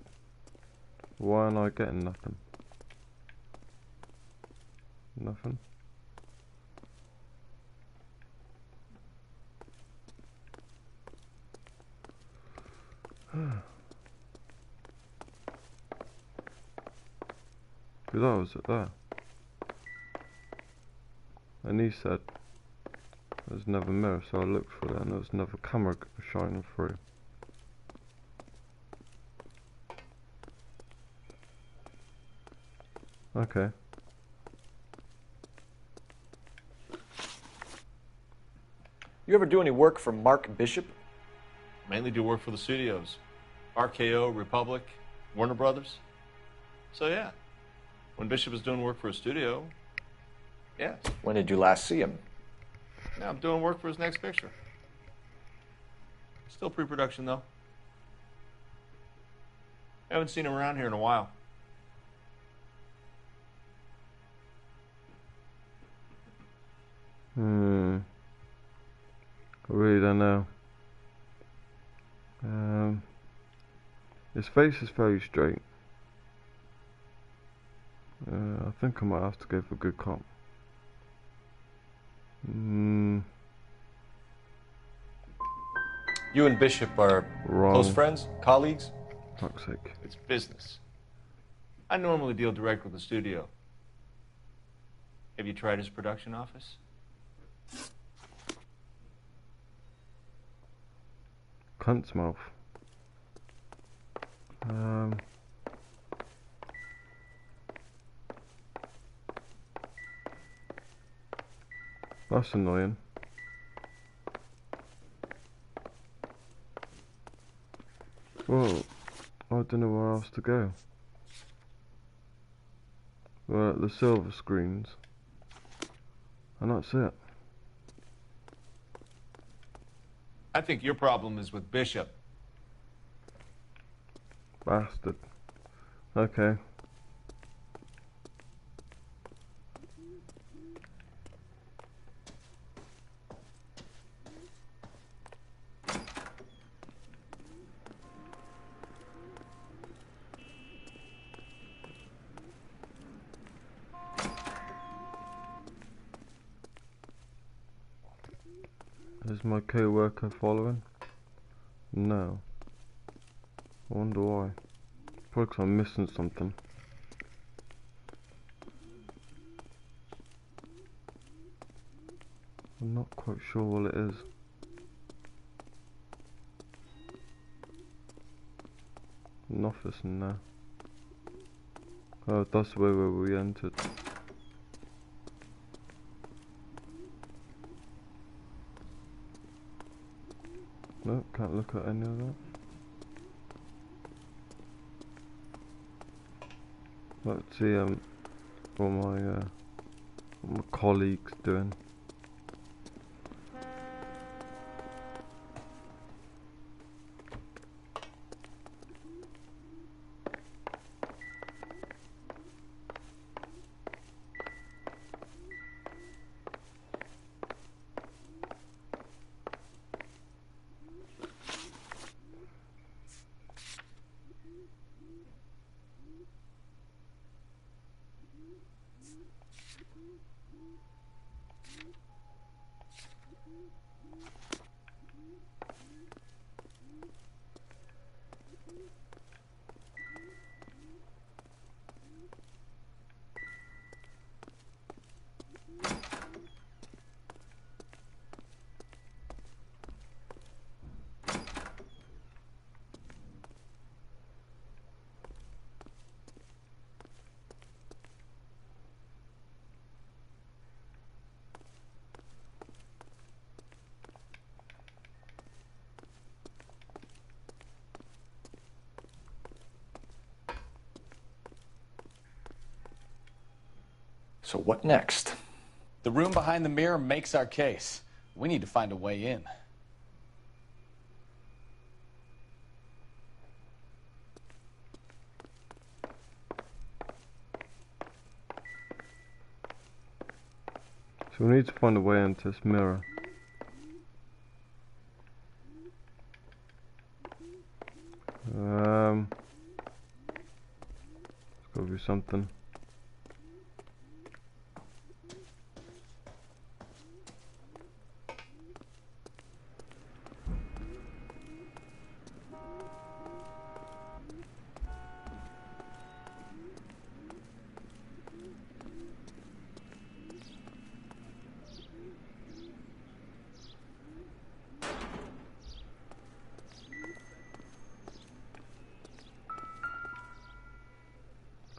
Why am I getting nothing? Nothing? Because I was there. And he said there's another mirror, so I looked for that and there was another camera shining through. Okay. You ever do any work for Mark Bishop? Mainly do work for the studios. RKO, Republic, Warner Brothers. So yeah, when Bishop is doing work for a studio, yeah. When did you last see him? Now I'm doing work for his next picture. Still pre-production though. Haven't seen him around here in a while. I really don't know. His face is very straight. I think I might have to go for good cop. You and Bishop are Wrong. close friends? Colleagues? Fuck's sake. It's business. I normally deal direct with the studio. Have you tried his production office? Cunt's mouth. That's annoying. Well, I don't know where else to go. We're at the silver screens. And that's it. I think your problem is with Bishop. Bastard. Okay. Is my co-worker following? No. I wonder why. Probably 'cause I'm missing something. I'm not quite sure what it is. An office in there. Oh, that's the way where we entered. No, can't look at any of that. Let's see what my colleagues doing. So what next? The room behind the mirror makes our case. We need to find a way in. So we need to find a way into this mirror. It's gotta be something.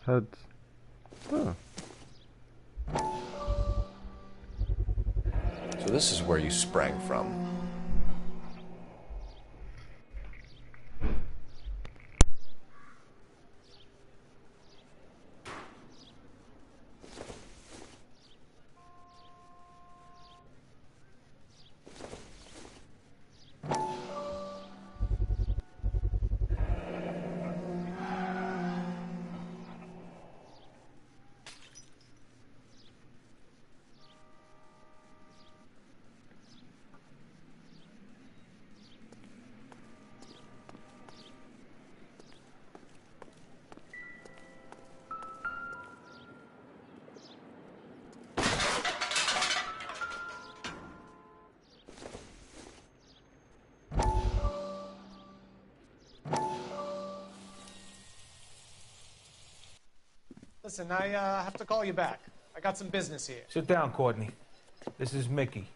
Heads. Oh. So this is where you sprang from. Listen, I have to call you back. I got some business here. Sit down, Courtney. This is Mickey.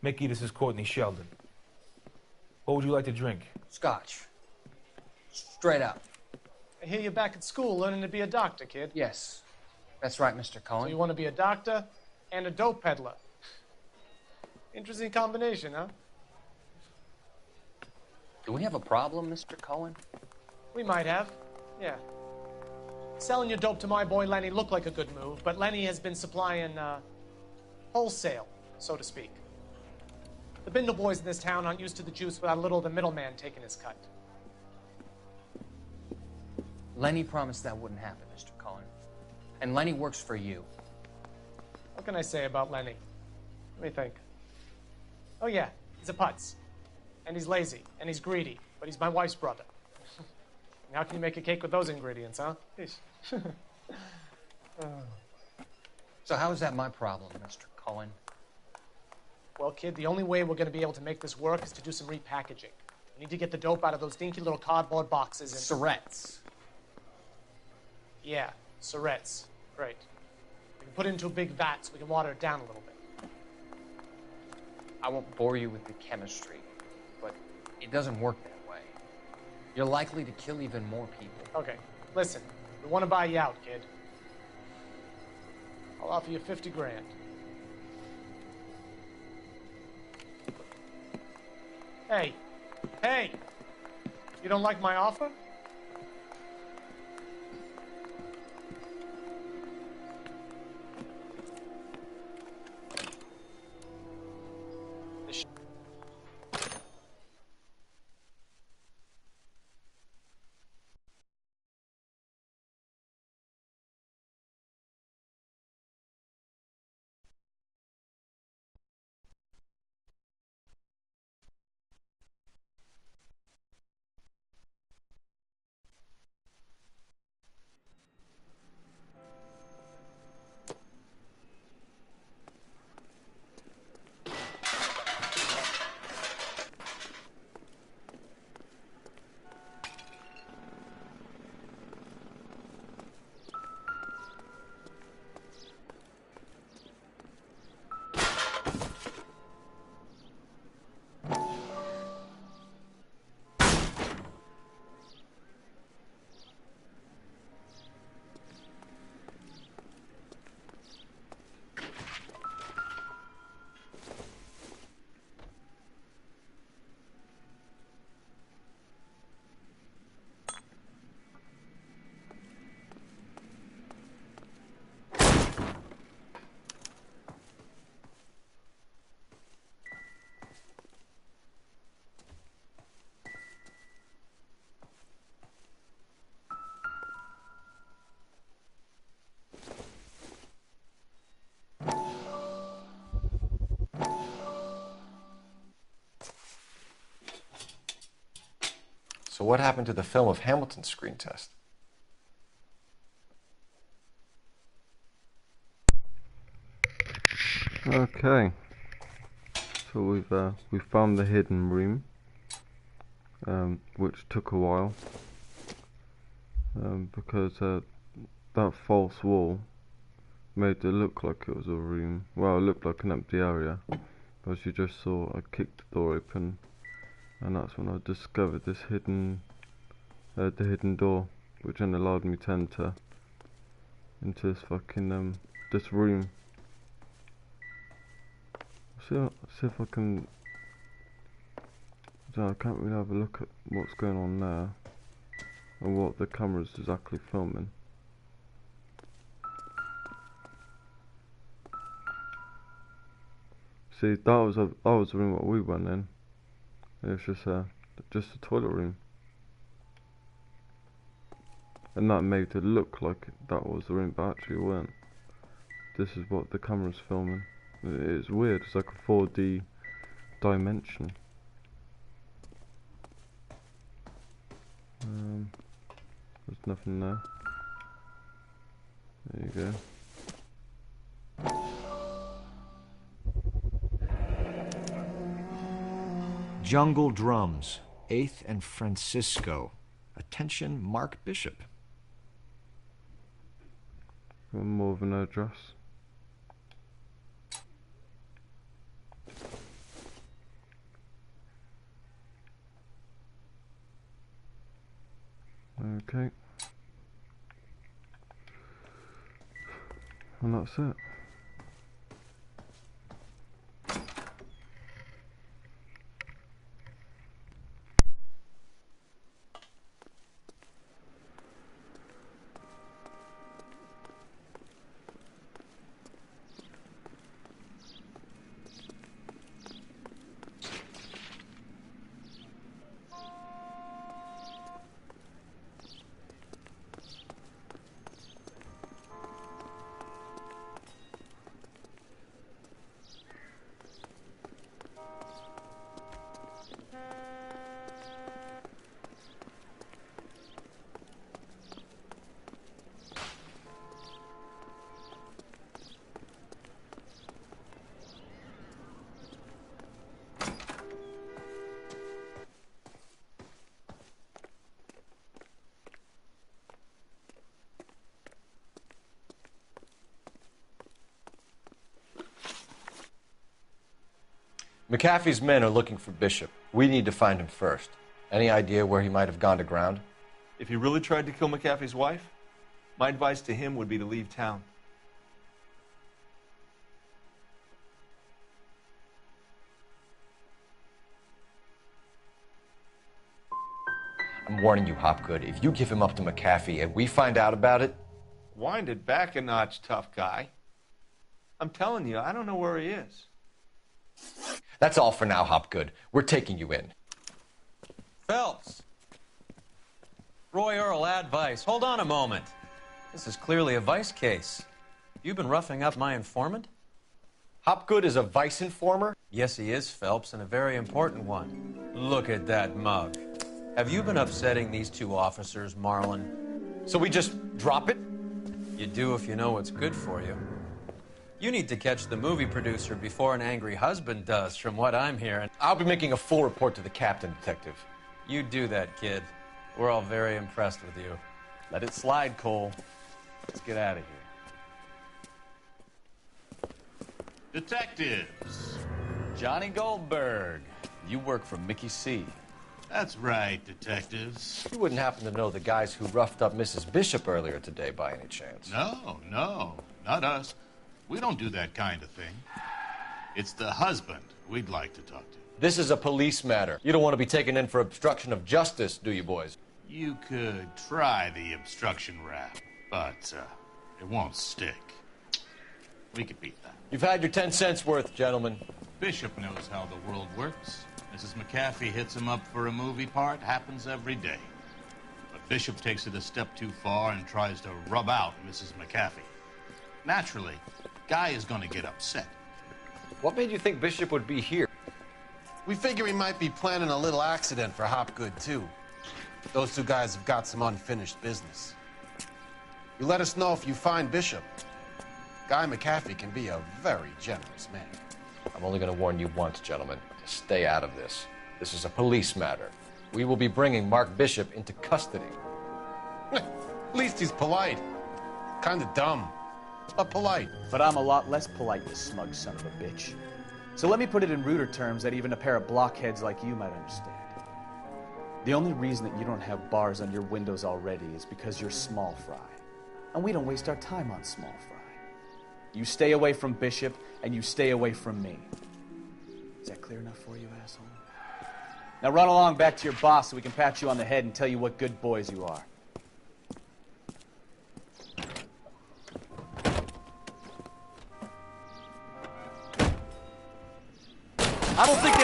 Mickey, this is Courtney Sheldon. What would you like to drink? Scotch. Straight up. I hear you're back at school learning to be a doctor, kid. Yes. That's right, Mr. Cohen. So you want to be a doctor and a dope peddler. Interesting combination, huh? Do we have a problem, Mr. Cohen? We might have, yeah. Selling your dope to my boy Lenny looked like a good move, but Lenny has been supplying, wholesale, so to speak. The Bindle boys in this town aren't used to the juice without a little of the middleman taking his cut. Lenny promised that wouldn't happen, Mr. Cohen. And Lenny works for you. What can I say about Lenny? Let me think. Oh yeah, he's a putz. And he's lazy, and he's greedy, but he's my wife's brother. How can you make a cake with those ingredients, huh? So how is that my problem, Mr. Cohen? Well, kid, the only way we're going to be able to make this work is to do some repackaging. We need to get the dope out of those dinky little cardboard boxes and... Syrettes. Yeah, syrettes. Great. We can put it into a big vat so we can water it down a little bit. I won't bore you with the chemistry, but it doesn't work that way. You're likely to kill even more people. Okay, listen. We want to buy you out, kid. I'll offer you 50 grand. Hey. Hey! You don't like my offer? So what happened to the film of Hamilton's screen test? Okay. So we've found the hidden room, which took a while, because that false wall made it look like it was a room. Well, it looked like an empty area, but as you just saw, I kicked the door open. And that's when I discovered this hidden, the hidden door, which then allowed me to enter into this fucking, this room. See if I can, I can't really have a look at what's going on there, and what the camera's exactly filming. See, that was the room that we went in. It was just a toilet room, and that made it look like that was the room, but actually it weren't. This is what the camera's filming. It's weird. It's like a 4D dimension. There's nothing there. There you go. Jungle Drums, 8th and Francisco. Attention, Mark Bishop. Got more of an address. Okay. And that's it. McAfee's men are looking for Bishop. We need to find him first. Any idea where he might have gone to ground? If he really tried to kill McAfee's wife, my advice to him would be to leave town. I'm warning you, Hopgood. If you give him up to McAfee and we find out about it... Wind it back a notch, tough guy. I'm telling you, I don't know where he is. That's all for now, Hopgood. We're taking you in. Phelps. Roy Earl, advice. Hold on a moment. This is clearly a vice case. You've been roughing up my informant? Hopgood is a vice informer? Yes, he is, Phelps, and a very important one. Look at that mug. Have you been upsetting these two officers, Marlon? So we just drop it? You do if you know what's good for you. You need to catch the movie producer before an angry husband does, from what I'm hearing. I'll be making a full report to the captain, Detective. You do that, kid. We're all very impressed with you. Let it slide, Cole. Let's get out of here. Detectives. Johnny Goldberg. You work for Mickey C. That's right, detectives. You wouldn't happen to know the guys who roughed up Mrs. Bishop earlier today by any chance? No, not us. We don't do that kind of thing. It's the husband we'd like to talk to. This is a police matter. You don't want to be taken in for obstruction of justice, do you, boys? You could try the obstruction rap, but it won't stick. We could beat that. You've had your 10 cents worth, gentlemen. Bishop knows how the world works. Mrs. McAfee hits him up for a movie part. Happens every day. But Bishop takes it a step too far and tries to rub out Mrs. McAfee. Naturally, Guy is going to get upset. What made you think Bishop would be here? We figure he might be planning a little accident for Hopgood, too. Those two guys have got some unfinished business. You let us know if you find Bishop. Guy McAfee can be a very generous man. I'm only going to warn you once, gentlemen. Stay out of this. This is a police matter. We will be bringing Mark Bishop into custody. At least he's polite. Kind of dumb, but polite. But I'm a lot less polite, you smug son of a bitch. So let me put it in ruder terms that even a pair of blockheads like you might understand. The only reason that you don't have bars on your windows already is because you're small fry. And we don't waste our time on small fry. You stay away from Bishop, and you stay away from me. Is that clear enough for you, asshole? Now run along back to your boss so we can pat you on the head and tell you what good boys you are. I don't think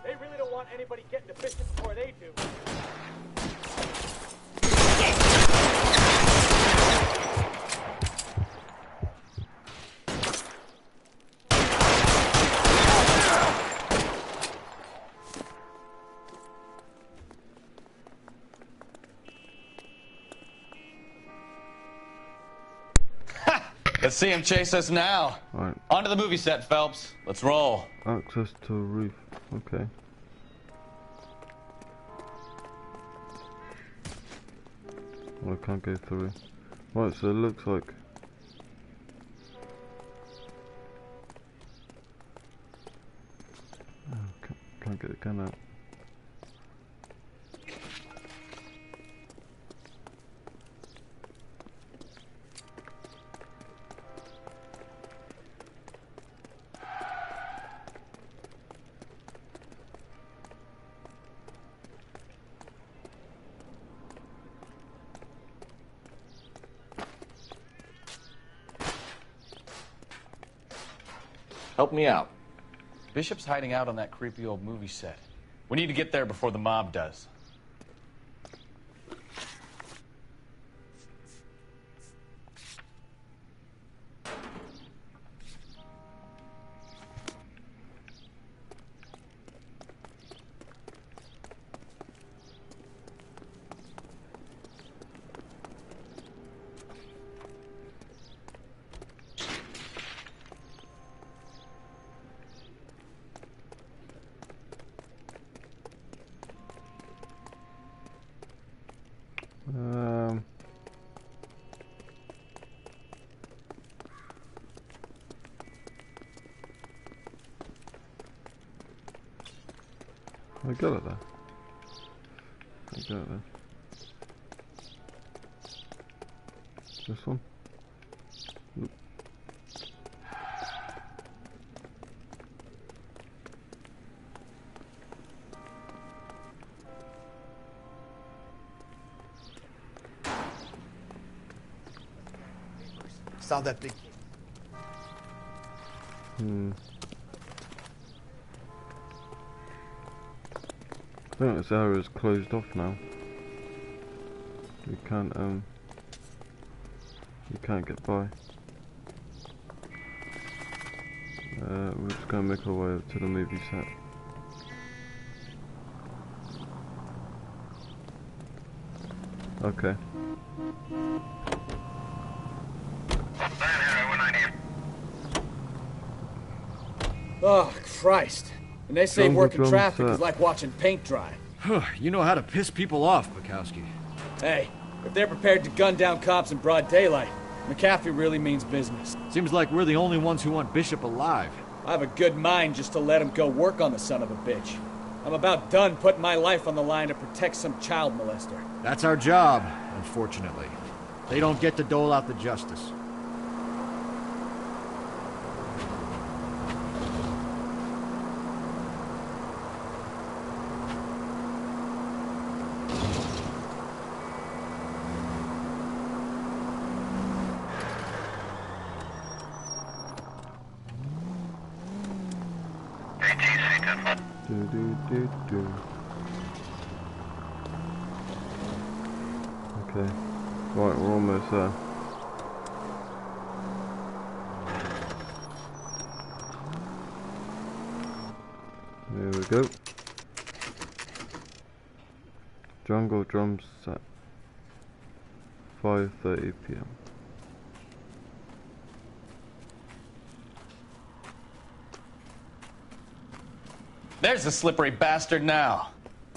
They really don't want anybody getting to Bishop before they do. Let's see him chase us now. Right. Onto the movie set, Phelps. Let's roll. Access to roof. Okay. Well, I can't go through. Right, so it looks like can't get the gun out. Help me out. Bishop's hiding out on that creepy old movie set. We need to get there before the mob does. I got it there. I got it there. This one? Nope. Saw that big. I think this area is closed off now. You can't get by. We're just gonna make our way up to the movie set. Okay. Oh, Christ. And they say Jungle working drums, traffic is like watching paint dry. You know how to piss people off, Bukowski. Hey, if they're prepared to gun down cops in broad daylight, McAfee really means business. Seems like we're the only ones who want Bishop alive. I have a good mind just to let him go work on the son of a bitch. I'm about done putting my life on the line to protect some child molester. That's our job, unfortunately. They don't get to dole out the justice. Okay, right, we're almost there. There we go. Jungle drums at 5:30 p.m. There's the slippery bastard now.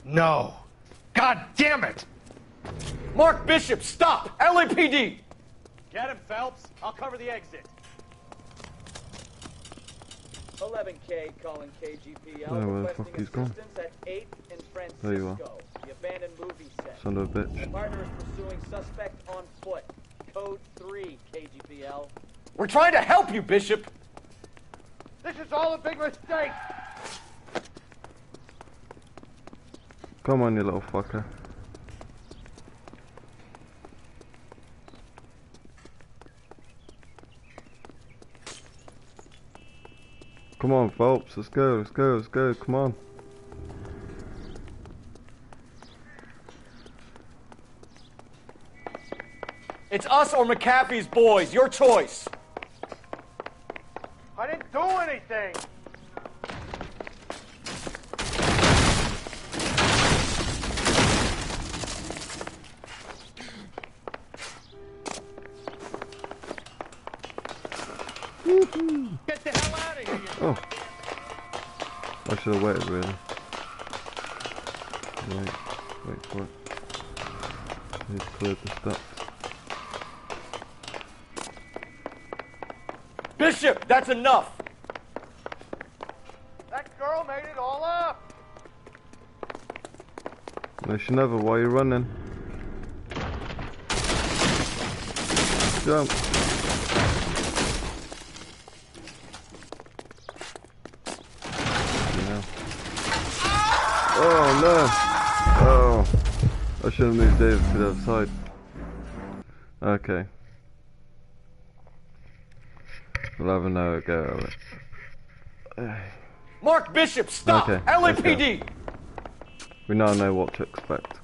No. God damn it! Mark Bishop, stop! LAPD! Get him, Phelps. I'll cover the exit. 11K calling KGPL. Oh, where the fuck he's gone? At 8th and Francisco. There you are. The abandoned movie set. Son of a bitch. The partner is pursuing suspect on foot. Code 3, KGPL. We're trying to help you, Bishop! This is all a big mistake! Come on, you little fucker. Come on, Phelps, let's go, let's go, let's go, come on. It's us or McAfee's boys, your choice. I didn't do anything! Get the hell out of here! Oh. I should have waited, really. Wait for it. He's cleared the steps. Bishop, that's enough! That girl made it all up! No, she never. Why are you running? Jump. Yeah. Oh no! Oh, I should have moved David to the other side. Okay. We'll have another go at it. Mark Bishop, stop! Okay, LAPD! We now know what to expect.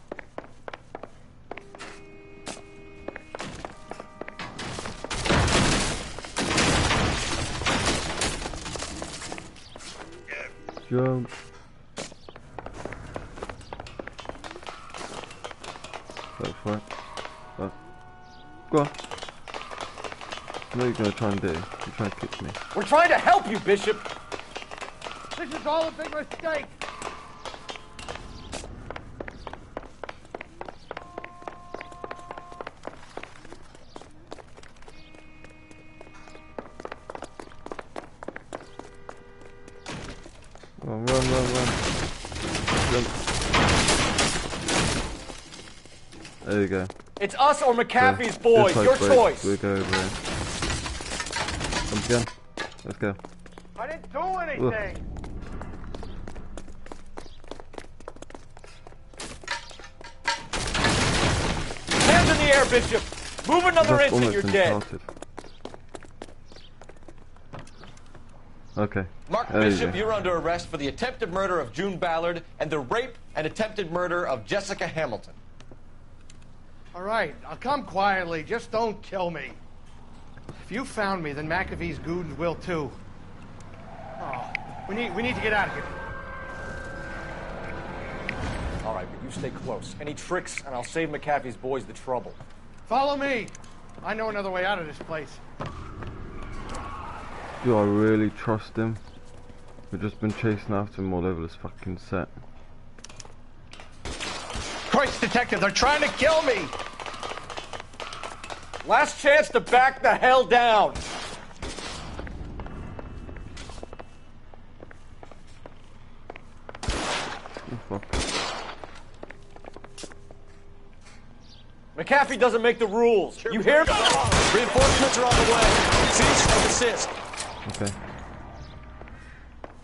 Jump. Go for it. Oh. Go on. What are you going to try and do? You're trying to kick me. We're trying to help you, Bishop! This is all a big mistake! Oh, run. Jump. There you go. It's us or McAfee's So, boys. this Your side choice. We'll go over here. Come again. Let's go. I didn't do anything! Hands in the air, Bishop! Move another That's inch and almost you're been dead. started. Okay. Mark There you Bishop, go. you're under arrest for the attempted murder of June Ballard and the rape and attempted murder of Jessica Hamilton. All right, I'll come quietly. Just don't kill me. If you found me, then McAfee's goons will too. Oh, we need to get out of here. All right, but you stay close. Any tricks, and I'll save McAfee's boys the trouble. Follow me. I know another way out of this place. Do I really trust him? We've just been chasing after him all over this fucking set. Christ, detective, they're trying to kill me! Last chance to back the hell down! Oh, fuck. McAfee doesn't make the rules. You hear me? Reinforcements are on the way. Cease and desist. Okay.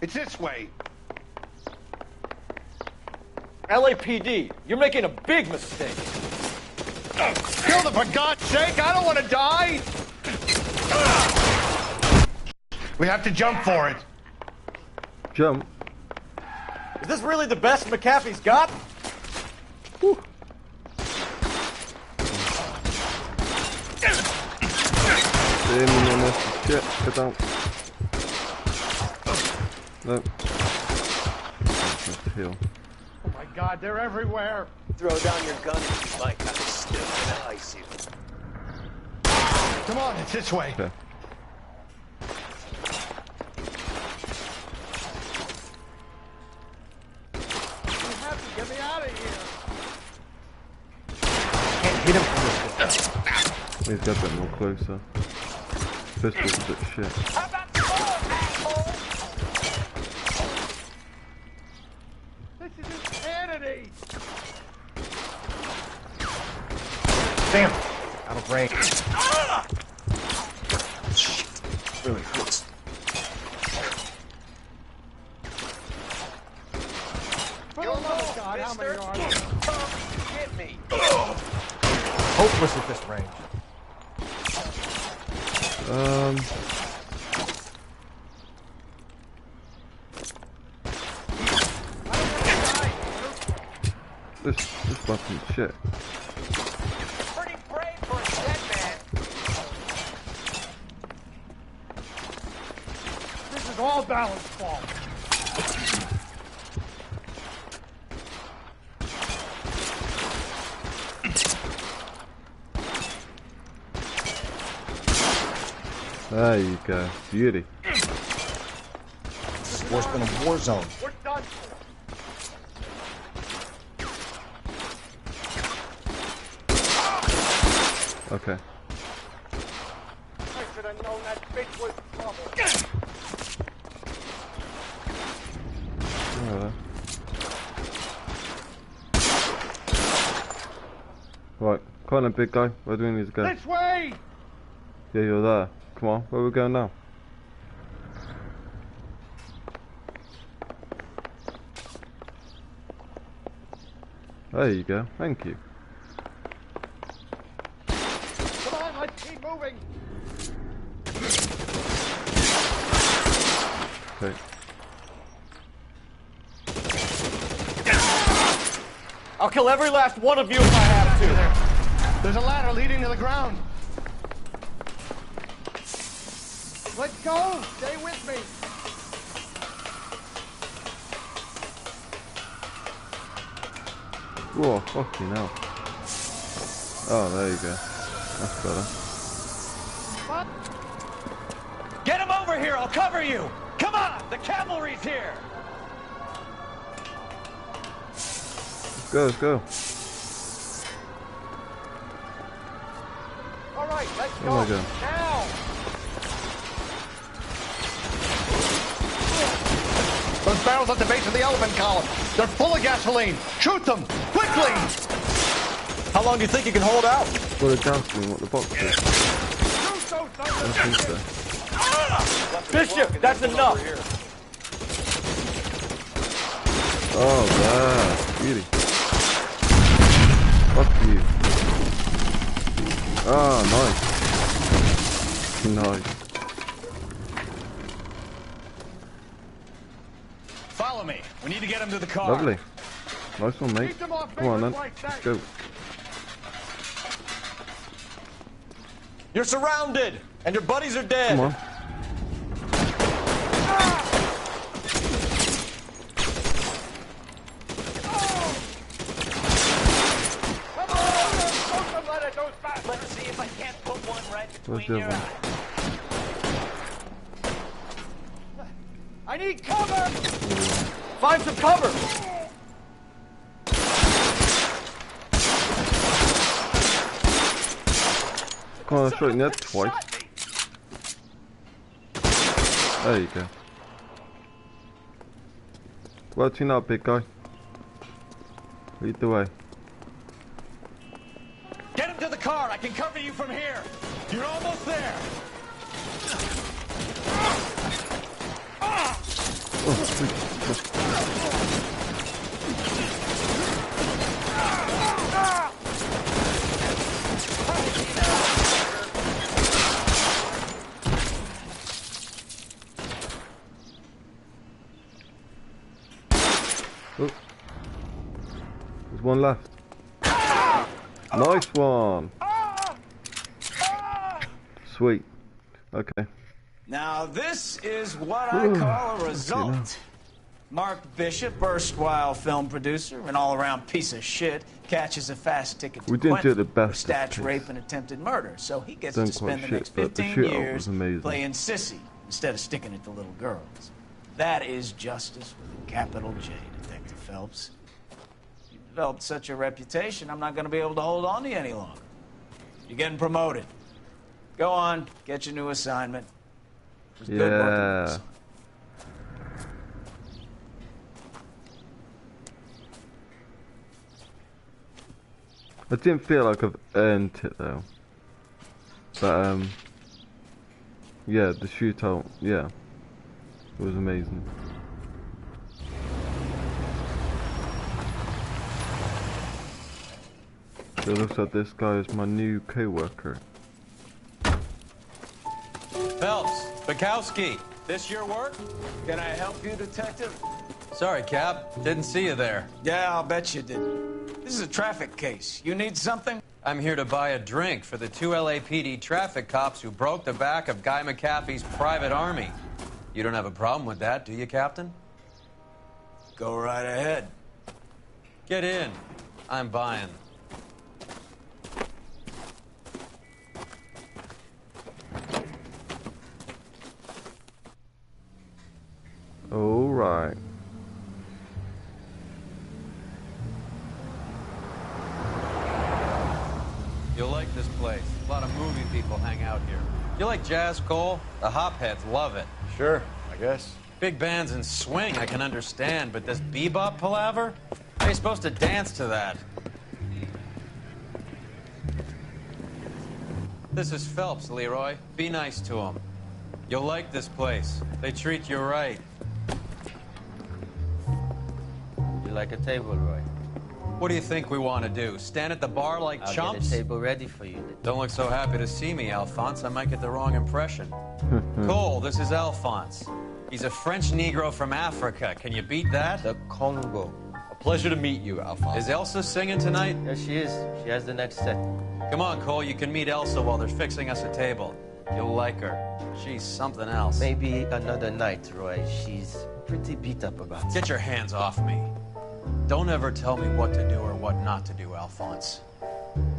It's this way. LAPD, you're making a big mistake. Kill them, for God's sake! I don't want to die! We have to jump for it. Jump? Is this really the best McAfee's got? Whew. Aiming on this shit, get down. No. Just heal. Oh my God, they're everywhere. Throw down your gun if you like. I'm still gonna ice you. Come on, it's this way. Okay. You have to get me out of here. Can't hit him from this distance. He's got a bit more closer. Pistol's a bit shit. This is insanity. Damn. Out of range. Really close. For the love of God, how many are there? Get me. Hopeless at this range. This weapon's shit. Pretty brave for a dead man. This is all Ballard's fault. There you go. Beauty. This is worse than a war zone. We're done. Okay. I should have known that bitch was trouble. Right, come on then, big guy. Where do we need to go? This way! Yeah, you're there. Come on, where are we going now? There you go, thank you. Come on, let's keep moving. Okay. I'll kill every last one of you if I have to. There's a ladder leading to the ground. Let's go. Stay with me. Whoa, fucking hell. Oh, there you go. That's better. Get him over here. I'll cover you. Come on. The cavalry's here. Let's go. All right, let's go. Oh my God. Now. Those barrels at the base of the elephant column. They're full of gasoline. Shoot them quickly. How long do you think you can hold out? Well, the gasoline, what the box is. I think so. Bishop, that's enough. Oh, there. Beauty. Fuck you. Ah, nice. Nice. Follow me. We need to get him to the car. Lovely. Nice one, mate. Come on then. Let's go. You're surrounded, and your buddies are dead. Come on. Let's see if I can't put one right Where's between the your other eyes. I need cover! Find some cover! Come on, I shot you in the head twice. There you go. Well, to you now, big guy. Lead the way. Get him to the car. I can cover you from here. You're almost there. Oh. There's one left. Nice one. Sweet. Okay. Now, this is what I call a result. Mark Bishop, erstwhile film producer, an all-around piece of shit, catches a fast ticket to We didn't do it the Quentin best for of statch, pace. rape, and attempted murder. So he gets Done to spend quite the next shit, but the 15 shootout years was amazing. playing sissy instead of sticking it to little girls. That is justice with a capital J, Detective Phelps. You developed such a reputation, I'm not going to be able to hold on to you any longer. You're getting promoted. Go on, get your new assignment. It was good working with Yeah. you. I didn't feel like I've earned it though. But yeah, the shootout, yeah, it was amazing. So it looks like this guy is my new co-worker. Phelps, Bukowski, this your work? Can I help you, Detective? Sorry, Cap. Didn't see you there. Yeah, I'll bet you did. This is a traffic case. You need something? I'm here to buy a drink for the 2 LAPD traffic cops who broke the back of Guy McAfee's private army. You don't have a problem with that, do you, Captain? Go right ahead. Get in. I'm buying. Alright. You'll like this place. A lot of movie people hang out here. You like jazz, Cole? The hopheads love it. Sure, I guess. Big bands and swing I can understand, but this bebop palaver? How are you supposed to dance to that? This is Phelps, Leroy. Be nice to him. You'll like this place. They treat you right. You like a table, Roy? What do you think we want to do? Stand at the bar like I'll chumps? get a table ready for you. Don't look so happy to see me, Alphonse. I might get the wrong impression. Cole, this is Alphonse. He's a French Negro from Africa. Can you beat that? The Congo. A pleasure to meet you, Alphonse. Is Elsa singing tonight? Yes, she is. She has the next set. Come on, Cole. You can meet Elsa while they're fixing us a table. You'll like her. She's something else. Maybe another night, Roy. She's pretty beat up about it. Get your hands off me. Don't ever tell me what to do or what not to do, Alphonse.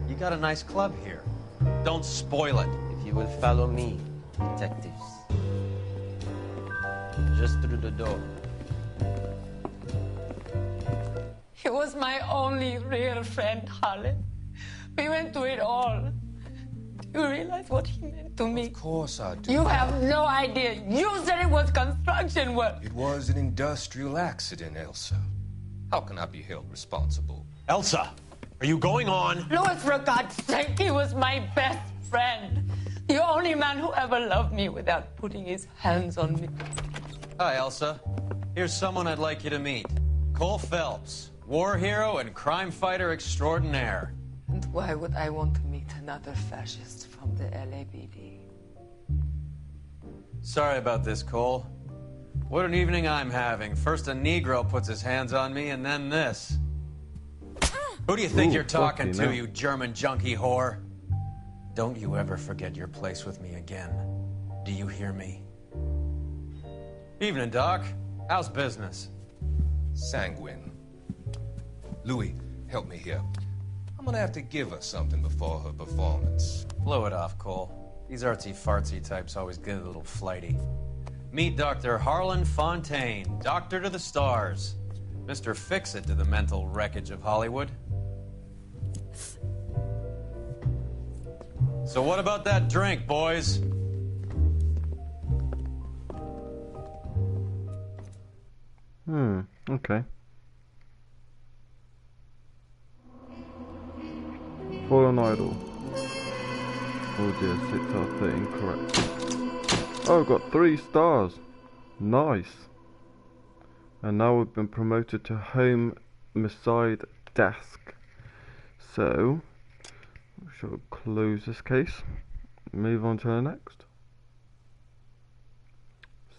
You got a nice club here. Don't spoil it. If you will follow me, detectives. Just through the door. He was my only real friend, Harlan. We went through it all. Do you realize what he meant to me? Of course I do. You have no idea. You said it was construction work. It was an industrial accident, Elsa. How can I be held responsible? Elsa, are you going on? Louis, for God's sake, he was my best friend. The only man who ever loved me without putting his hands on me. Hi, Elsa. Here's someone I'd like you to meet. Cole Phelps, war hero and crime fighter extraordinaire. And why would I want to meet another fascist from the LAPD? Sorry about this, Cole. What an evening I'm having. First a Negro puts his hands on me, and then this. Who do you think you're talking to, you German junkie whore? Don't you ever forget your place with me again. Do you hear me? Evening, Doc. How's business? Sanguine. Louis, help me here. I'm gonna have to give her something before her performance. Blow it off, Cole. These artsy-fartsy types always get a little flighty. Meet Dr. Harlan Fontaine, doctor to the stars. Mr. Fix-It to the mental wreckage of Hollywood. So what about that drink, boys? Okay. Fallen Idol. Oh dear, 6 out of 13 correct. Oh, got 3 stars. Nice. And now we've been promoted to Homicide Desk. So, we shall close this case. Move on to the next.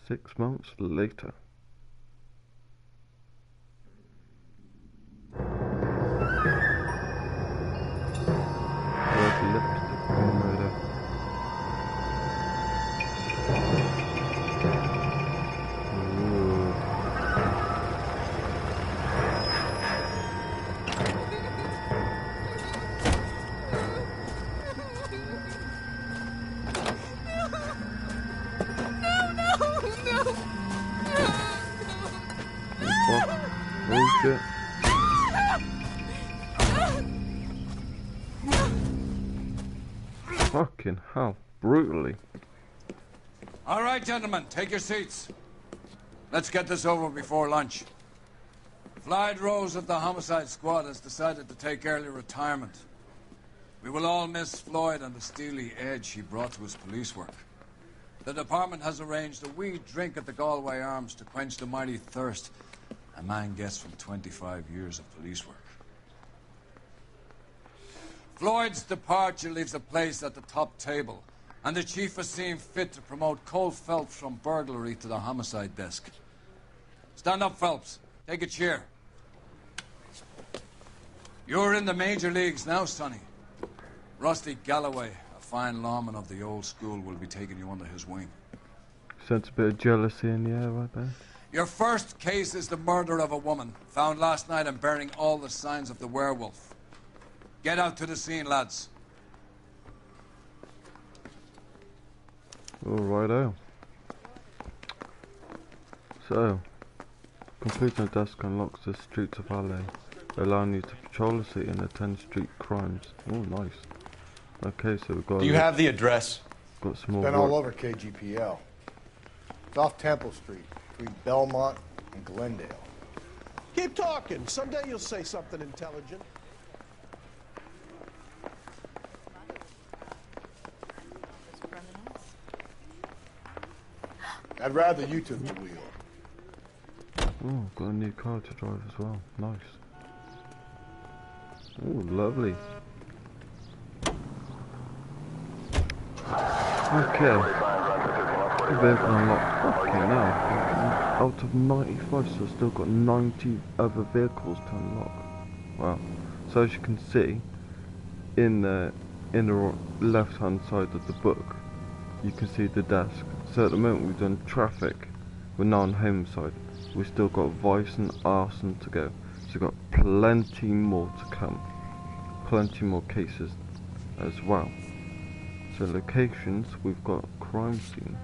6 months later. There's lipstick on there. Ooh. Oh shit. Fucking hell. Brutally. All right, gentlemen, take your seats. Let's get this over before lunch. Floyd Rose of the Homicide Squad has decided to take early retirement. We will all miss Floyd and the steely edge he brought to his police work. The department has arranged a wee drink at the Galway Arms to quench the mighty thirst a man gets from 25 years of police work. Floyd's departure leaves a place at the top table, and the chief has seen fit to promote Cole Phelps from burglary to the homicide desk. Stand up, Phelps. Take a chair. You're in the major leagues now, Sonny. Rusty Galloway, a fine lawman of the old school, will be taking you under his wing. Sense a bit of jealousy in the air right there. Your first case is the murder of a woman, found last night and bearing all the signs of the werewolf. Get out to the scene, lads. Alrighto. So, completing a task unlocks the streets of LA, allowing you to patrol the city and attend street crimes. Oh, nice. Okay, so we've got... Do you have the address? Got some more Been work. all over KGPL. It's off Temple Street, between Belmont and Glendale. Keep talking. Someday you'll say something intelligent. I'd rather you took the wheel. Oh, got a new car to drive as well. Nice. Oh, lovely. Okay. Vehicle unlocked. Okay, now out of 95, so I've still got 90 other vehicles to unlock. Wow. So as you can see, in the left-hand side of the book, you can see the desk. So at the moment we've done traffic, we're now on Homicide. We've still got vice and arson to go. So we've got plenty more to come. Plenty more cases as well. So locations, we've got crime scene.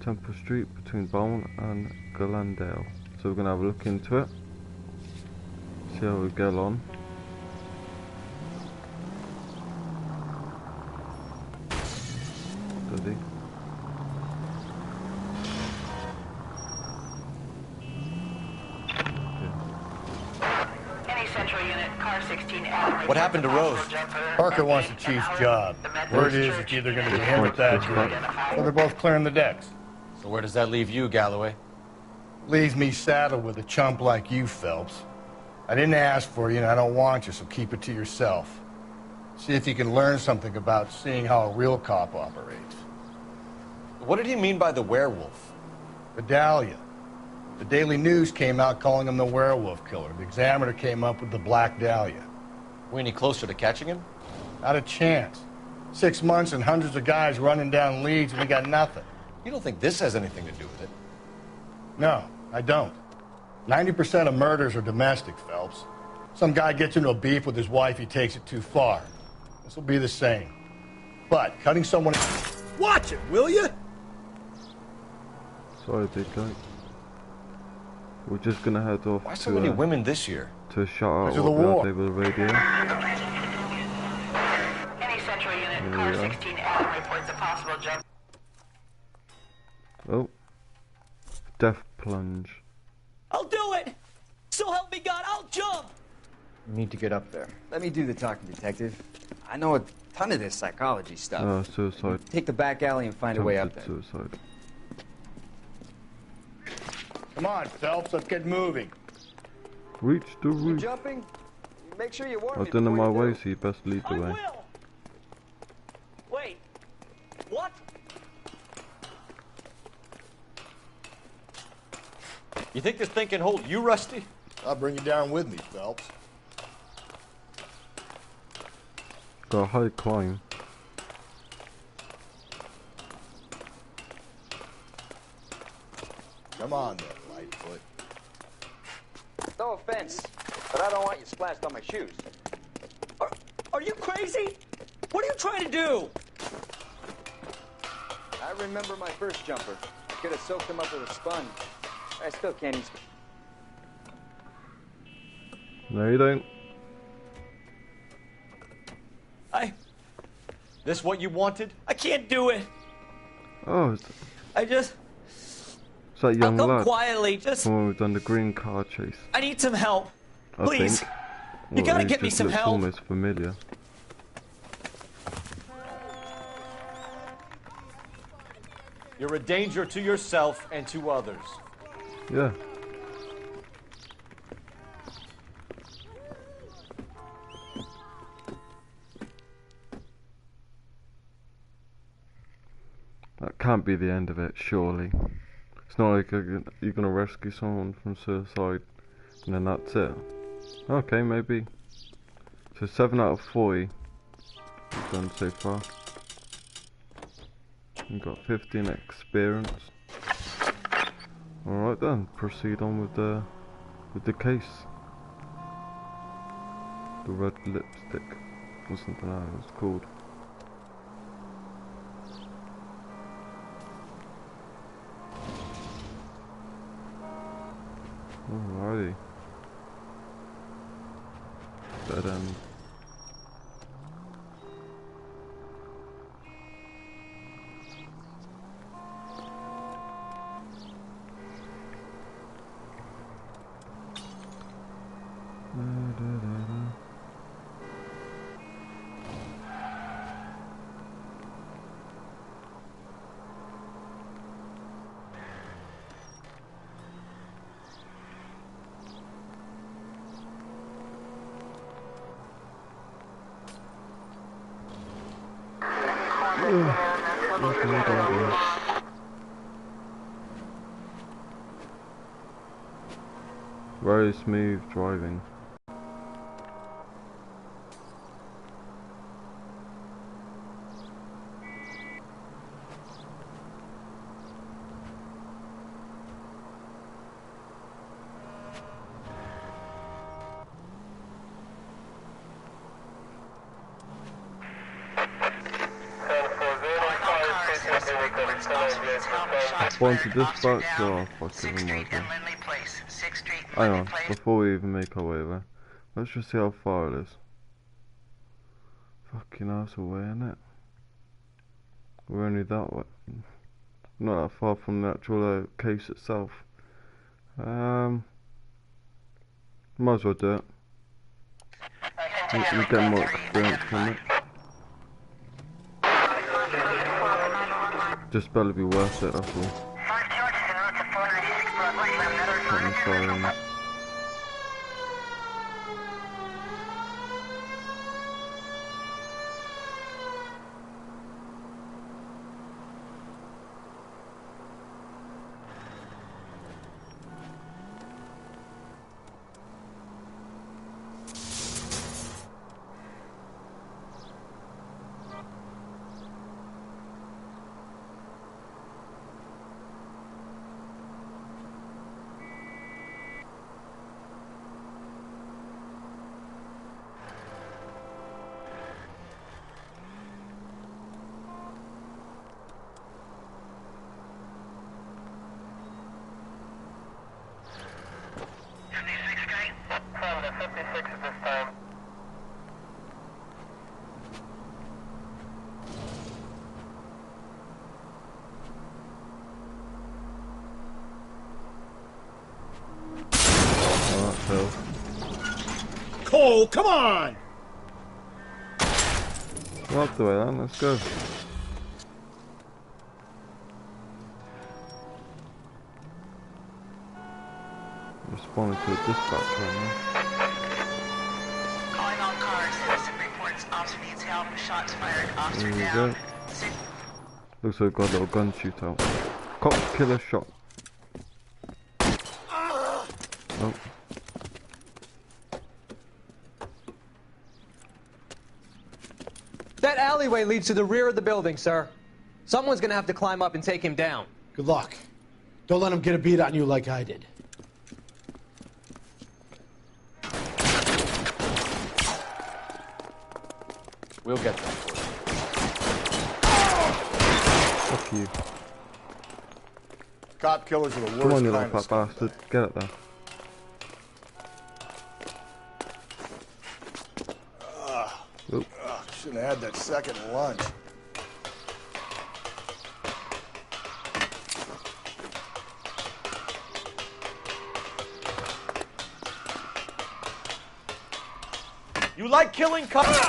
Temple Street between Belmont and Glendale. So we're going to have a look into it. See how we get on. Steady. What happened to Rose? Parker wants the chief's job. Word is it's either going to be him or that dude. So they're both clearing the decks. So where does that leave you, Galloway? Leaves me saddled with a chump like you, Phelps. I didn't ask for you, and I don't want you, so keep it to yourself. See if you can learn something about seeing how a real cop operates. What did he mean by the werewolf? Vidalia. The Daily News came out calling him the werewolf killer. The Examiner came up with the Black Dahlia. We any closer to catching him? Not a chance. 6 months and hundreds of guys running down leads, and we got nothing. You don't think this has anything to do with it? No, I don't. 90% of murders are domestic, Phelps. Some guy gets into a beef with his wife, he takes it too far. This will be the same. But cutting someone... Watch it, will you? Sorry, big guy. We're just gonna head off. Why so many women this year? To a shout out of the war. over the radio. Any central unit, car 16 Adam reports a possible jump. Oh. Death plunge. I'll do it! So help me God, I'll jump! You need to get up there. Let me do the talking, detective. I know a ton of this psychology stuff. Suicide. Take the back alley and find a way up there. Suicide. Come on, Phelps, let's get moving. Reach the roof. Jumping? Make sure you warm I've done it my way, so you best lead the way. Wait, what? You think this thing can hold you, Rusty? I'll bring you down with me, Phelps. Got a high climb. Come on then, Lightfoot. No offense, but I don't want you splashed on my shoes. Are you crazy? What are you trying to do? I remember my first jumper. I could have soaked him up with a sponge. I still can't eat. No, you don't. This what you wanted? I can't do it. Oh, It's that young I'll come lad quietly, just... from when we've done the green car chase. I need some help. Please. Think. You gotta he get me just some looks help. almost familiar. You're a danger to yourself and to others. Yeah. That can't be the end of it, surely. It's not like you're gonna rescue someone from suicide and then that's it. Okay, maybe. So 7 out of 40 we've done so far. We've got 15 experience. Alright then, proceed on with the case. The red lipstick, or something like that it's called. Alrighty. Dead end. Very smooth driving. Respond to dispatch. Oh, fucking imagine. Hang on, before we even make our way there, let's just see how far it is. Fucking ass away, innit? We're only that way. Not that far from the actual case itself. Might as well do it. We get more experience from it. Just better be worth it, that's all. I'm sorry. Cole, come on! Well, up the way then, let's go. Responding to a dispatch right now. Calling all cars, citizen reports officer needs help, shots fired, officer There down. we go. Looks like we've got a little gun shootout. Cop killer shot. Oh. That alleyway leads to the rear of the building, sir. Someone's gonna have to climb up and take him down. Good luck. Don't let him get a beat on you like I did. We'll get that for you. Fuck you. Cop killers are the worst Come on, you kind little of fat bastard. Get it there. Should have had that second lunch. You like killing cops?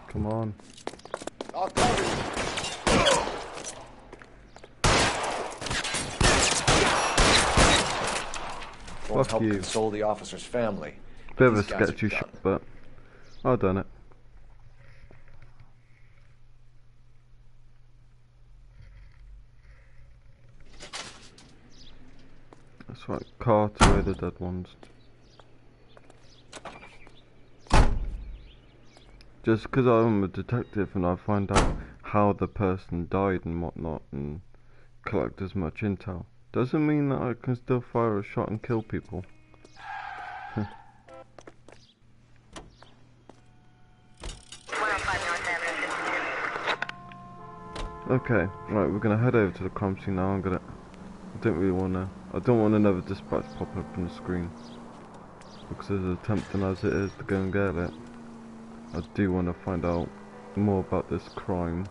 Come on. I'll cover you. Won't Fuck help you. console the officer's family. Bit of a These guys are sketchy done. shot, but I've done it. That's right, cart away the dead ones. Just because I'm a detective and I find out how the person died and whatnot and collect as much intel, doesn't mean that I can still fire a shot and kill people. Okay, right, we're gonna head over to the crime scene now. I don't want another dispatch pop up on the screen. Because as tempting as it is to go and get it, I do want to find out more about this crime.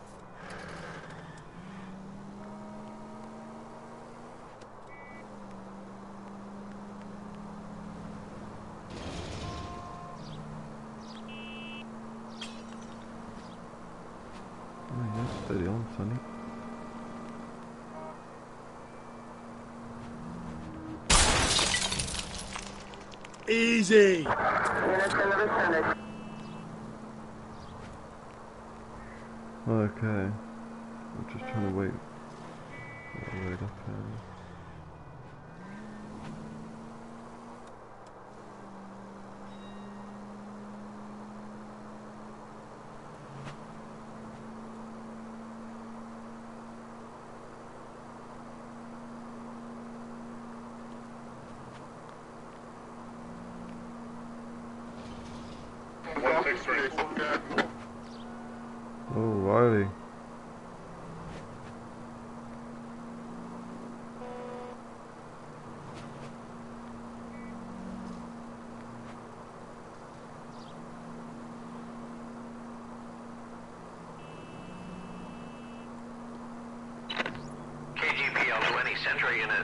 Oh yeah, steady on, Sonny. Easy! Okay. I'm just trying to wait. Wait up here. Alrighty.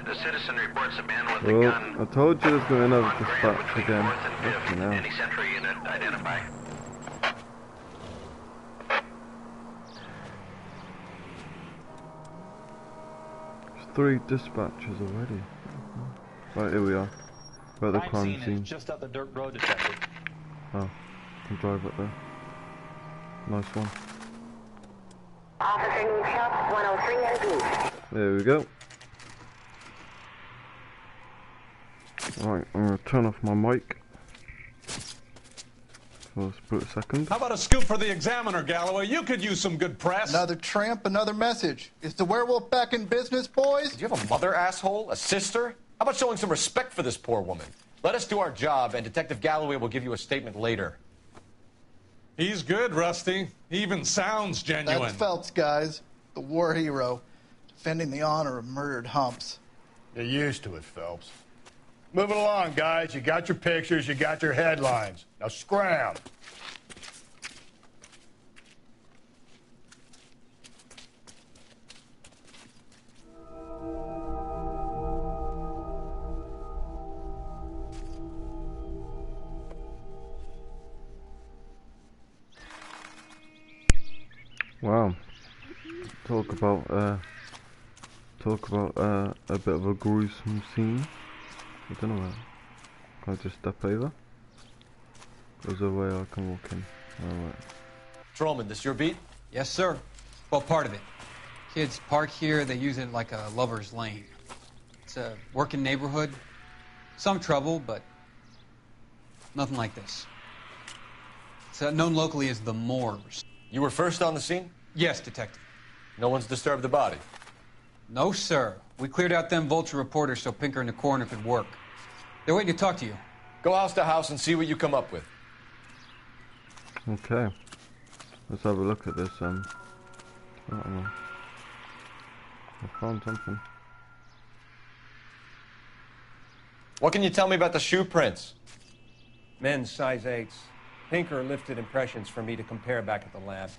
A citizen reports a man with a Well, gun. I told you there's going to be another dispatch again. Fucking hell. Any Sentry unit identify. There's 3 dispatches already. Right, here we are. We're at the crime scene. Just up the dirt road, detective. Oh, can drive up there. Nice one. Officer needs help. 103 and B. There we go. Right, I'm going to turn off my mic for a split second. How about a scoop for the Examiner, Galloway? You could use some good press. Another tramp, another message. Is the werewolf back in business, boys? Do you have a mother, asshole? A sister? How about showing some respect for this poor woman? Let us do our job, and Detective Galloway will give you a statement later. He's good, Rusty. He even sounds genuine. That's Phelps, guys. The war hero. Defending the honor of murdered humps. You're used to it, Phelps. Moving along, guys. You got your pictures, you got your headlines. Now scram. Wow. Talk about a bit of a gruesome scene. I don't know where. Can I just step over? There's a way I can walk in. Alright. Trollman, this your beat? Yes, sir. Well, part of it. Kids park here, they use it like a lover's lane. It's a working neighborhood. Some trouble, but nothing like this. It's known locally as the Moors. You were first on the scene? Yes, detective. No one's disturbed the body? No, sir. We cleared out them vulture reporters so Pinker and the coroner could work. They're waiting to talk to you. Go house to house and see what you come up with. Okay. Let's have a look at this, I don't know. I found something. What can you tell me about the shoe prints? Men's size 8s. Pinker lifted impressions for me to compare back at the lab.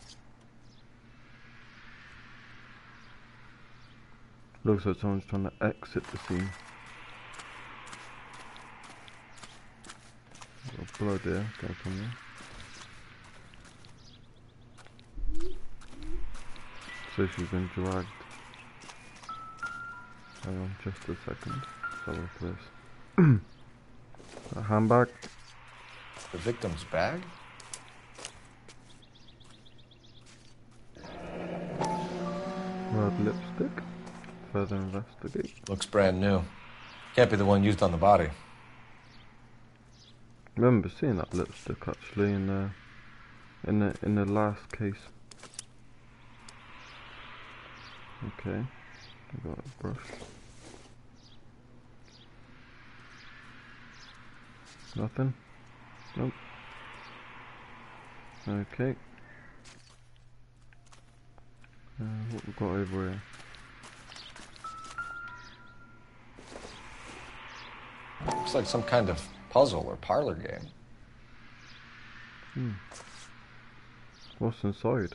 Looks like someone's trying to exit the scene. Got blood there, going from there. So she's been dragged. Hang on just a second. Let's have a look at this. A handbag. The victim's bag? Red lipstick. Further investigate. Looks brand new. Can't be the one used on the body. Remember seeing that lipstick actually in the last case. Okay, I got a brush. Nothing. Nope. Okay. What we got over here? Looks like some kind of puzzle or parlor game. What's inside?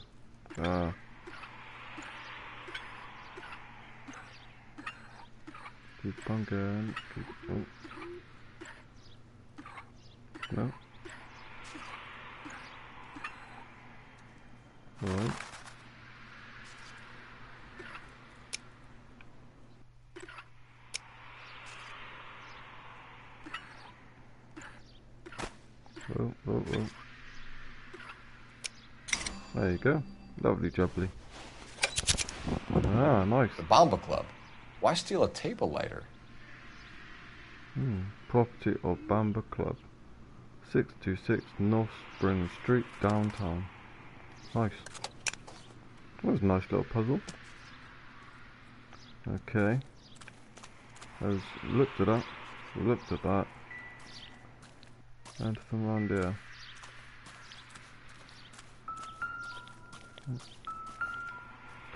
Keep on going. Keep on. No. Alright. Oh. There you go. Lovely jubbly. Ah, nice. The Bomba Club. Why steal a table lighter? Property of Bamba Club. 626 North Spring Street, downtown. Nice. That was a nice little puzzle. Okay. Let's looked at that. We looked at that. Anything around here?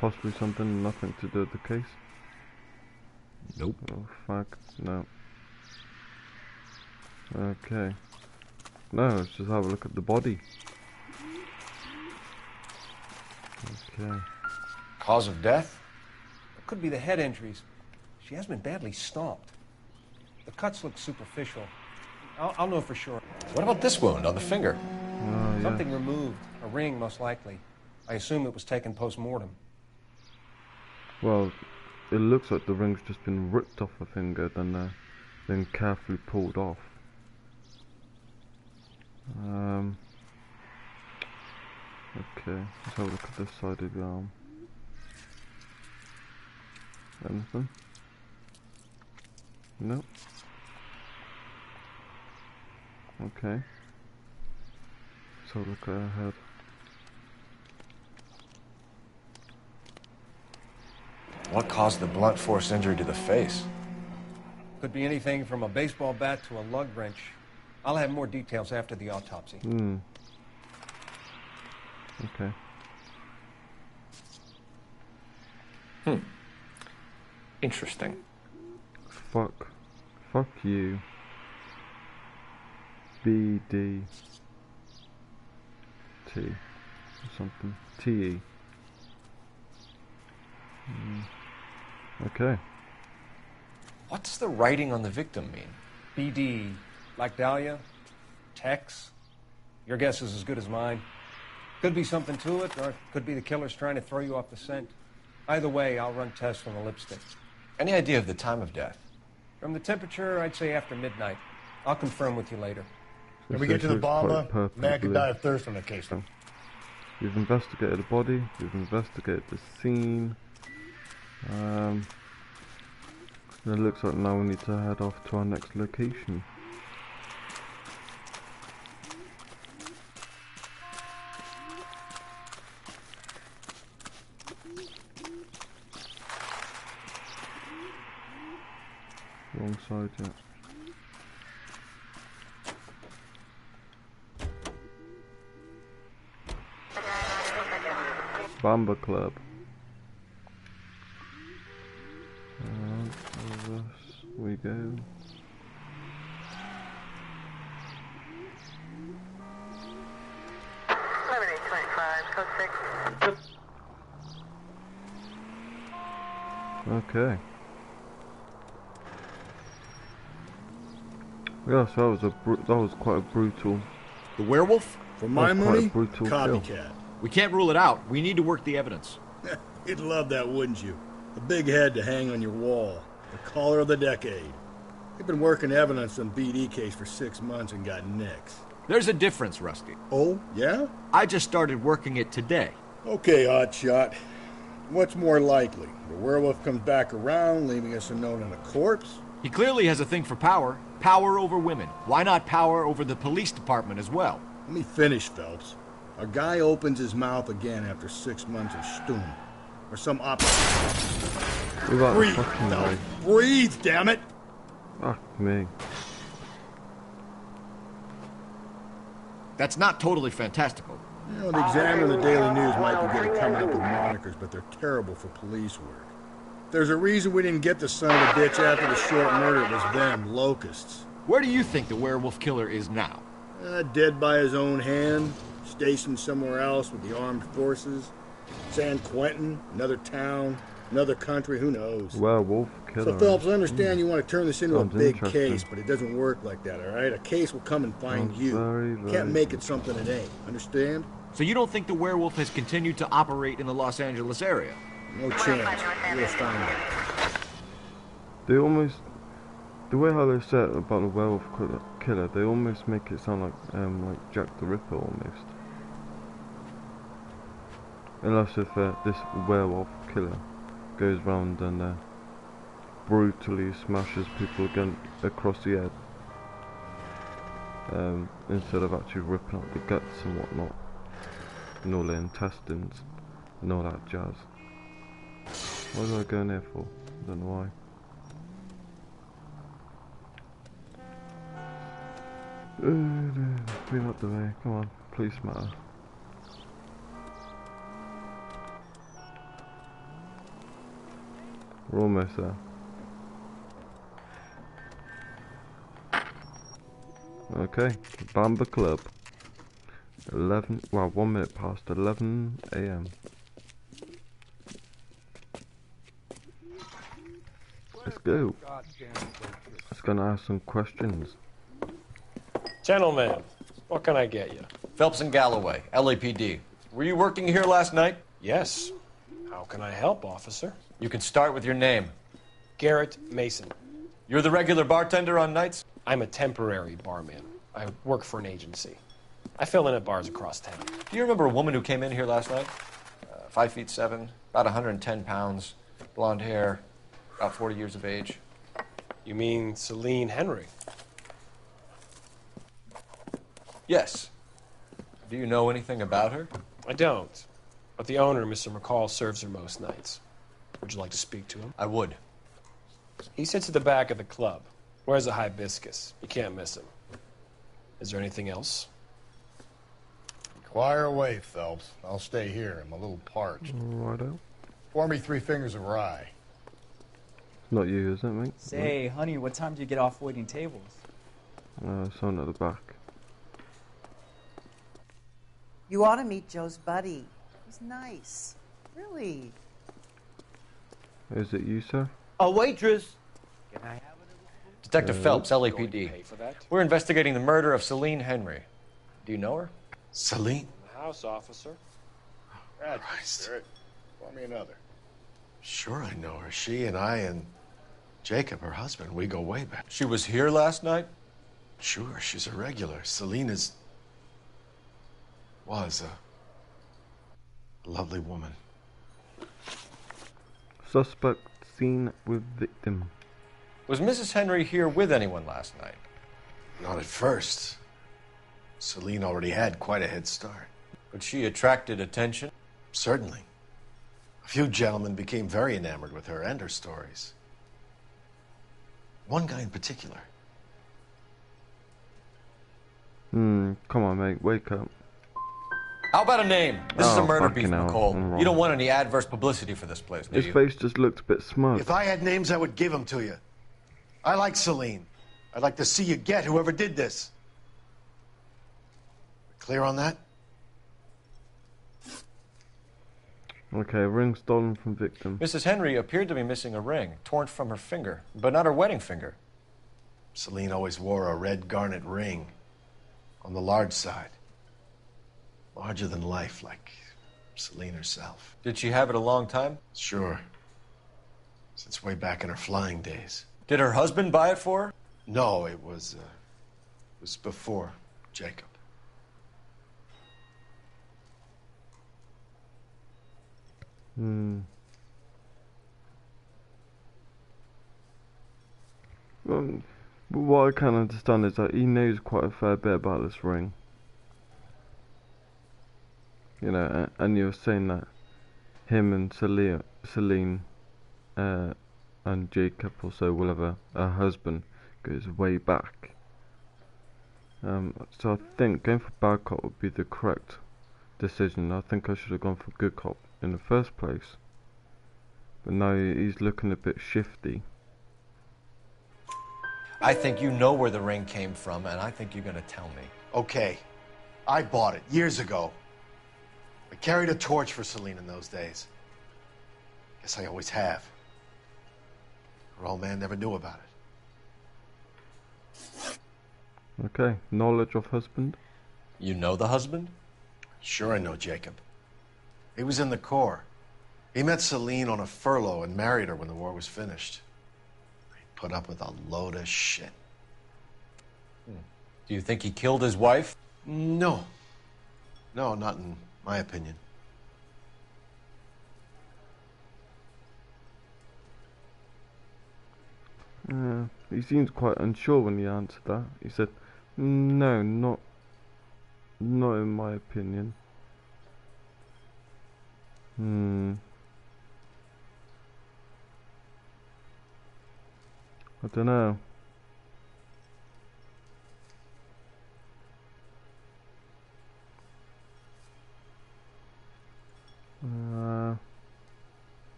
Possibly something nothing to do with the case. Nope. Oh fuck, no. Okay. No, let's just have a look at the body. Okay. Cause of death? It could be the head injuries. She has been badly stomped. The cuts look superficial. I'll know for sure. What about this wound on the finger? Something removed. A ring, most likely. I assume it was taken post-mortem. Well, it looks like the ring's just been ripped off the finger, then carefully pulled off. Okay, let's have a look at this side of the arm. Anything? Nope. Okay. Let's have a look at her head. What caused the blunt force injury to the face? Could be anything from a baseball bat to a lug wrench. I'll have more details after the autopsy. Okay. Interesting. Fuck you. BD T or something. TE. Okay. What does the writing on the victim mean? BD, like Dahlia, Tex. Your guess is as good as mine. Could be something to it, or it could be the killer's trying to throw you off the scent. Either way, I'll run tests on the lipstick. Any idea of the time of death? From the temperature, I'd say after midnight. I'll confirm with you later. When we get to the Bomba, man could die of thirst on the case. We've investigated the body, we've investigated the scene. It looks like now we need to head off to our next location. Wrong side, yeah. Bamba Club. Over this we go. Okay. Yeah, so that was quite a brutal. The werewolf? For my money, copycat. kill. We can't rule it out. We need to work the evidence. You'd love that, wouldn't you? A big head to hang on your wall. The caller of the decade. They've been working evidence on BD case for 6 months and got nicks. There's a difference, Rusty. Oh, yeah? I just started working it today. Okay, hotshot. What's more likely? The werewolf comes back around, leaving us a note on a corpse? He clearly has a thing for power. Power over women. Why not power over the police department as well? Let me finish, Phelps. A guy opens his mouth again after 6 months of stewing. Or some Breathe, Phelps. Breathe, damn it! Fuck me. That's not totally fantastical. You know, the Examiner and the Daily News might be good at coming up with monikers, but they're terrible for police work. There's a reason we didn't get the son of a bitch after the short murder. It was them, locusts. Where do you think the werewolf killer is now? Dead by his own hand, stationed somewhere else with the armed forces. San Quentin, another town, another country, who knows? Werewolf killer. So, Phelps, I understand you want to turn this into a big interesting. case, but it doesn't work like that, all right? A case will come and find Sounds you. very, You can't make it something it ain't. Understand? So you don't think the werewolf has continued to operate in the Los Angeles area? No chance. We'll find out. They almost, the way how they say it about the werewolf killer, they almost make it sound like Jack the Ripper almost. Unless if this werewolf killer goes round and brutally smashes people again across the head, instead of actually ripping out the guts and whatnot, and all the intestines and all that jazz. What was I going there for? I don't know why. Clean up the way, come on, police matter. We're almost there. Okay, Bamba Club. 1 minute past 11 AM. Let's go. Let's go and ask some questions. Gentlemen, what can I get you? Phelps and Galloway, LAPD. Were you working here last night? Yes. How can I help, officer? You can start with your name. Garrett Mason. You're the regular bartender on nights? I'm a temporary barman. I work for an agency. I fill in at bars across town. Do you remember a woman who came in here last night? 5'7", about 110 pounds, blonde hair, about 40 years of age. You mean Celine Henry? Yes. Do you know anything about her? I don't. But the owner, Mr. McCall, serves her most nights. Would you like to speak to him? I would. He sits at the back of the club. Wears a hibiscus. You can't miss him. Is there anything else? Inquire away, Phelps. I'll stay here. I'm a little parched. Righto. Pour me 3 fingers of rye. It's not you, is it, mate? Say, honey, what time do you get off waiting tables? Someone at the back. You ought to meet Joe's buddy. He's nice. Really. Is it you, sir? A waitress. Can I have it? Detective Phelps, LAPD. Pay for that? We're investigating the murder of Celine Henry. Do you know her? Celine? The house, officer. Christ. Pour me another. Sure, I know her. She and I and Jacob, her husband, we go way back. She was here last night? Sure, she's a regular. Celine was a lovely woman. Suspect seen with victim. Was Mrs. Henry here with anyone last night? Not at first. Celine already had quite a head start. But she attracted attention? Certainly. A few gentlemen became very enamored with her and her stories. One guy in particular. Come on, mate, wake up. How about a name? This is a murder fucking beef, hell, I'm McCall. wrong. You don't want any adverse publicity for this place, do His you? face just looks a bit smug. If I had names, I would give them to you. I like Celine. I'd like to see you get whoever did this. Clear on that? Okay, ring stolen from victim. Mrs. Henry appeared to be missing a ring, torn from her finger, but not her wedding finger. Celine always wore a red garnet ring on the large side. Larger than life, like Celine herself. Did she have it a long time? Sure. Since way back in her flying days. Did her husband buy it for her? No, it was before Jacob. Well, what I can understand is that he knows quite a fair bit about this ring. You know, and you're saying that him and Celine and Jacob also will have a husband goes way back. So I think going for bad cop would be the correct decision. I think I should have gone for good cop in the first place. But now he's looking a bit shifty. I think you know where the ring came from, and I think you're gonna tell me. Okay. I bought it years ago. I carried a torch for Celine in those days. Guess I always have. Her old man never knew about it. Okay, knowledge of husband. You know the husband? Sure I know Jacob. He was in the Corps. He met Celine on a furlough and married her when the war was finished. He put up with a load of shit. Do you think he killed his wife? No. No, not in my opinion. He seemed quite unsure when he answered that. He said, "No, not in my opinion." I don't know.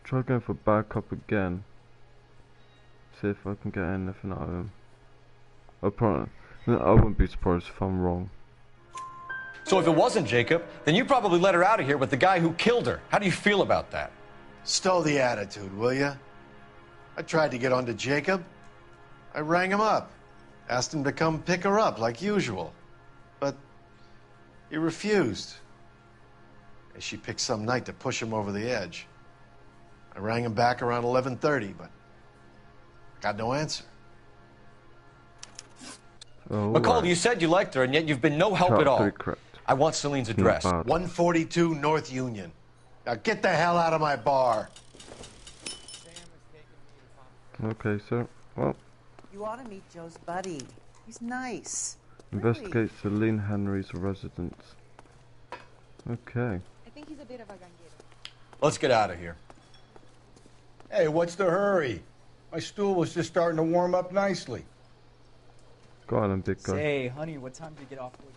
Try going for bad cop again. See if I can get anything out of him. I wouldn't be surprised if I'm wrong. So if it wasn't Jacob, then you probably let her out of here with the guy who killed her. How do you feel about that? Stow the attitude, will ya? I tried to get onto Jacob. I rang him up. Asked him to come pick her up like usual. But he refused. And she picked some night to push him over the edge. I rang him back around 11:30, but got no answer. Oh, McCall, you said you liked her, and yet you've been no help at all. Correct. I want Celine's address. 142 North Union. Now get the hell out of my bar. Okay, sir. Well, You ought to meet Joe's buddy. He's nice. investigate Celine Henry's residence. Okay. I think he's a bit of a ganguero. Let's get out of here. Hey, what's the hurry? My stool was just starting to warm up nicely. Go on, big guy. Say, honey, what time do you get off work?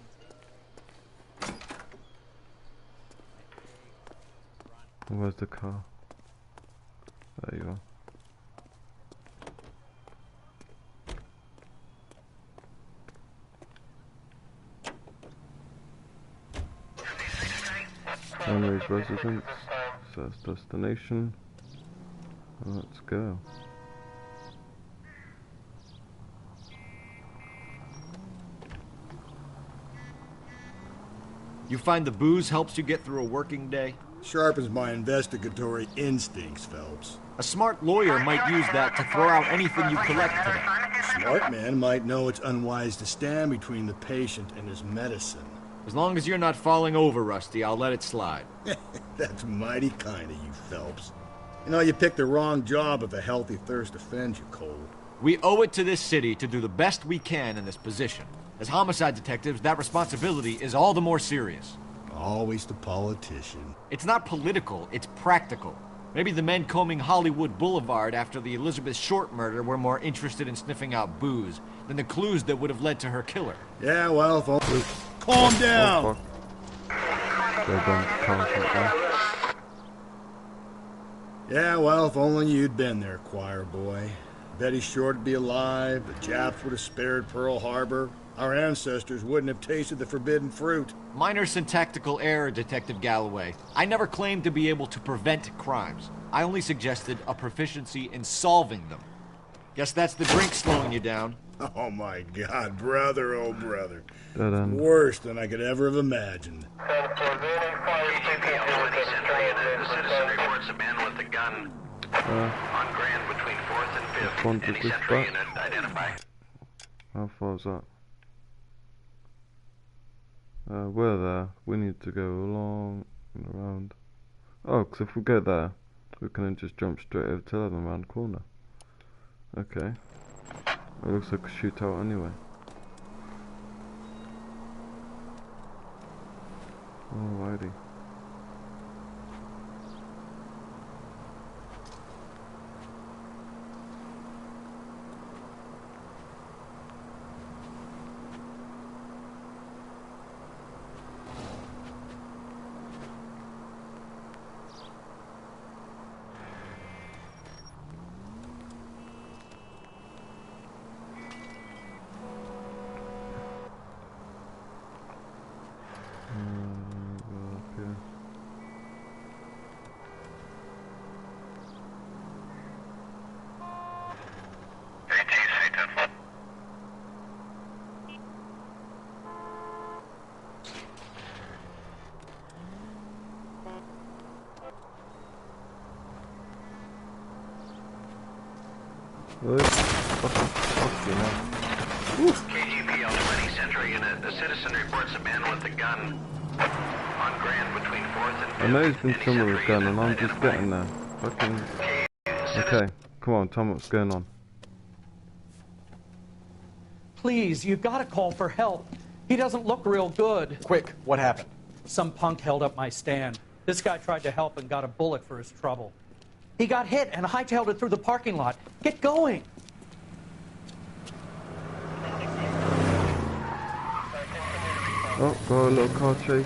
Where's the car? There you are. Henry's residence, says destination. Let's go. You find the booze helps you get through a working day? Sharpens my investigatory instincts, Phelps. A smart lawyer might use that to throw out anything you collect today. Smart man might know it's unwise to stand between the patient and his medicine. As long as you're not falling over, Rusty, I'll let it slide. That's mighty kind of you, Phelps. You know, you picked the wrong job if a healthy thirst offends you, Cole. We owe it to this city to do the best we can in this position. As homicide detectives, that responsibility is all the more serious. Always the politician. It's not political, it's practical. Maybe the men combing Hollywood Boulevard after the Elizabeth Short murder were more interested in sniffing out booze than the clues that would have led to her killer. Yeah, well, if only... Calm down! Yeah, well, if only you'd been there, choir boy. Betty Short would be alive, the Japs would have spared Pearl Harbor, our ancestors wouldn't have tasted the forbidden fruit. Minor syntactical error, Detective Galloway. I never claimed to be able to prevent crimes. I only suggested a proficiency in solving them. Guess that's the drink slowing you down. Oh my God, brother, oh brother. Ta-da. Worse than I could ever have imagined. Reports a man with a gun on Grand between 4th and 5th. Any Central unit identify. How far is that? We're there. We need to go along and around. Oh, because if we go there, we can then just jump straight over to them around the corner. Okay. It looks like a shootout anyway. Alrighty. KGPL 20 Central Unit. A citizen reports a man with a gun on Grand between 4th and 5th. I know he's been somewhere with a gun and I'm just getting there. Fucking... Okay, come on, tell me what's going on. Please, you gotta call for help. He doesn't look real good. Quick, what happened? Some punk held up my stand. This guy tried to help and got a bullet for his trouble. He got hit and hightailed it through the parking lot. Get going! Oh, got a little car chase.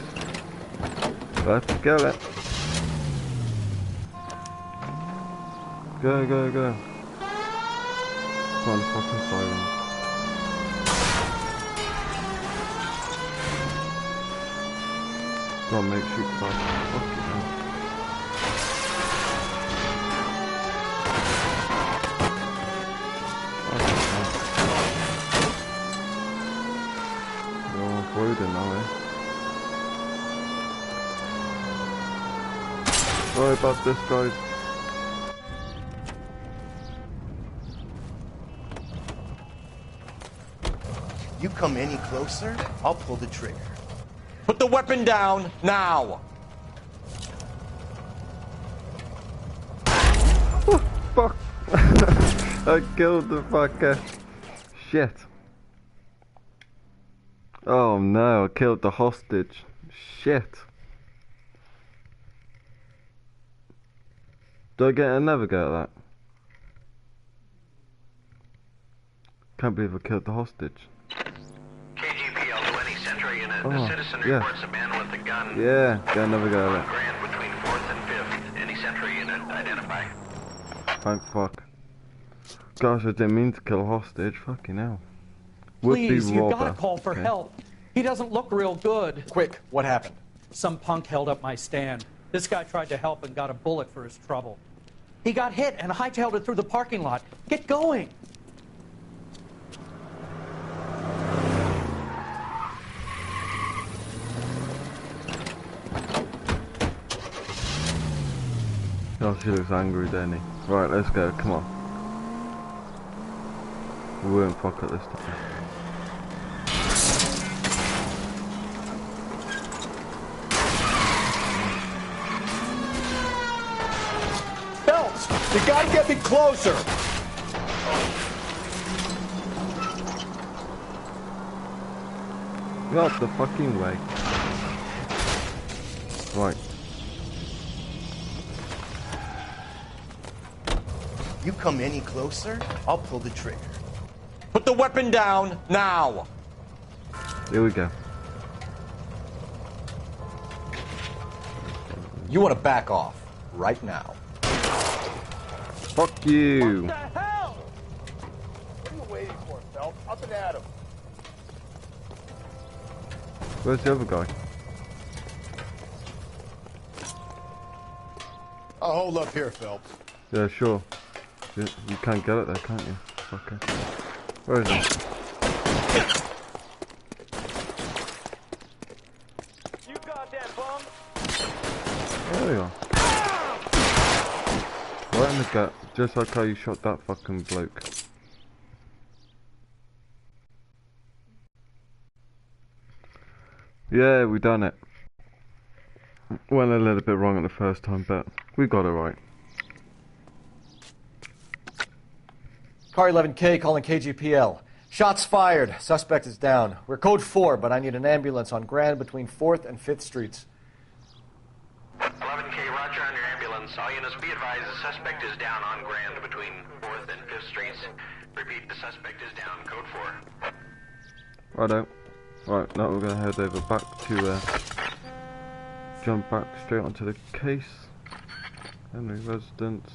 Let's go it. Go, go, go. Come on, fucking sirens. Go on, mate, shoot fast. Fuck it now. You're avoiding now, eh? Sorry about this, guys. You come any closer, I'll pull the trigger. Put the weapon down now. Fuck! I killed the fucker. Shit. Oh no, I killed the hostage. Shit. Do I get another go at that? Can't believe I killed the hostage. KGPL 20 Central Unit. Oh, A citizen yeah. reports a man with a gun Yeah, get another go on at that. Grand between 4th and 5th. Any Central Unit identify. Thank fuck. Gosh, I didn't mean to kill a hostage. Fucking hell. Would-be Please, you robber. gotta call for Okay. help. He doesn't look real good. Quick, what happened? Some punk held up my stand. This guy tried to help and got a bullet for his trouble. He got hit and hightailed it through the parking lot. Get going! Oh, she looks angry, doesn't he? Right, let's go. Come on. We won't fuck at this time. Phelps, you gotta get me closer. Get out the fucking way. Right. You come any closer, I'll pull the trigger. Put the weapon down now. Here we go. You want to back off right now. Fuck you. What the hell? What are you waiting for, Phelps? Up and at him. Where's the other guy? I'll hold up here, Phelps. Yeah, sure. You can't get it there, can't you? Okay. Where is he? You goddamn bum! There we are. Right in the gut, just like how you shot that fucking bloke. Yeah, we done it. Went a little bit wrong at the first time, but we got it right. Car 11K calling KGPL. Shots fired. Suspect is down. We're code 4, but I need an ambulance on Grand between 4th and 5th Streets. 11K, roger on your ambulance. All units be advised the suspect is down on Grand between 4th and 5th Streets. Repeat, the suspect is down, code 4. Righto. Right, now we're going to head over back to, jump back straight onto the case. Henry residence.